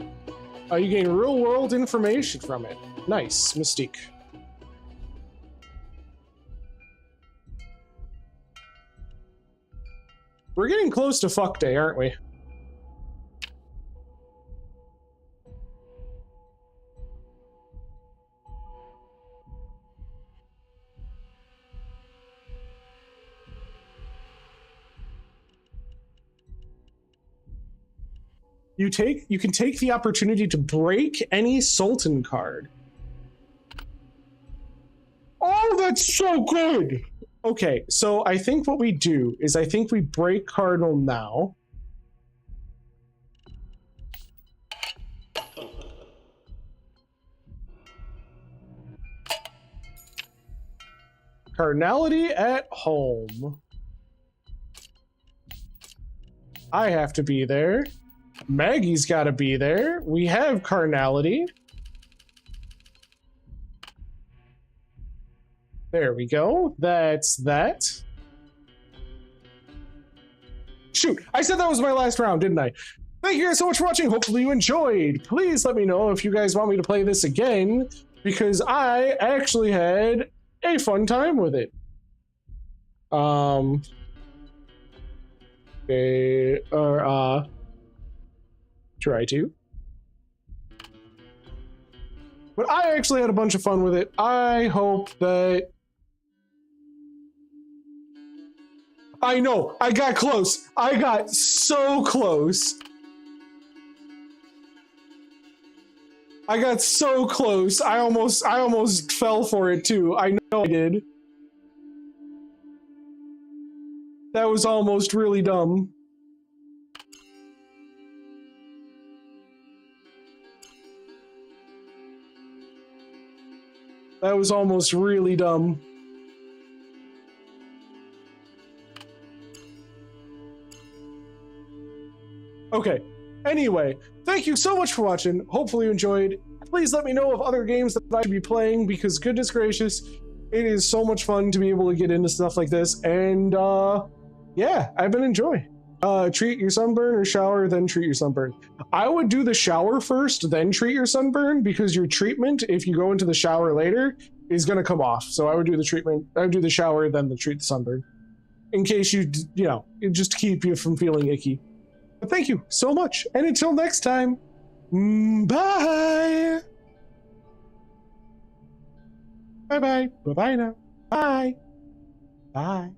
You gain real world information from it. Nice. Mystique. We're getting close to fuck day, aren't we? You can take the opportunity to break any Sultan card. Oh, that's so good! Okay, so I think what we do is I think we break Cardinal now. Cardinality at home. I have to be there. Maggie's got to be there. We have carnality. There we go. That's that. Shoot, I said that was my last round, didn't I? Thank you guys so much for watching. Hopefully you enjoyed. Please let me know if you guys want me to play this again, because I actually had a fun time with it. Try to. But I actually had a bunch of fun with it. I hope that... I know, I got close. I got so close. I got so close. I almost fell for it too. I know I did. That was almost really dumb. That was almost really dumb. Okay. Anyway, thank you so much for watching. Hopefully you enjoyed. Please let me know of other games that I should be playing because goodness gracious, it is so much fun to be able to get into stuff like this. And yeah, I've been enjoying. Treat your sunburn or shower, then treat your sunburn. I would do the shower first, then treat your sunburn because your treatment, if you go into the shower later, is going to come off. So I would do the treatment, I would do the shower, then treat the sunburn. In case you know, just to keep you from feeling icky. But thank you so much. And until next time, bye. Bye-bye. Bye-bye now. Bye. Bye.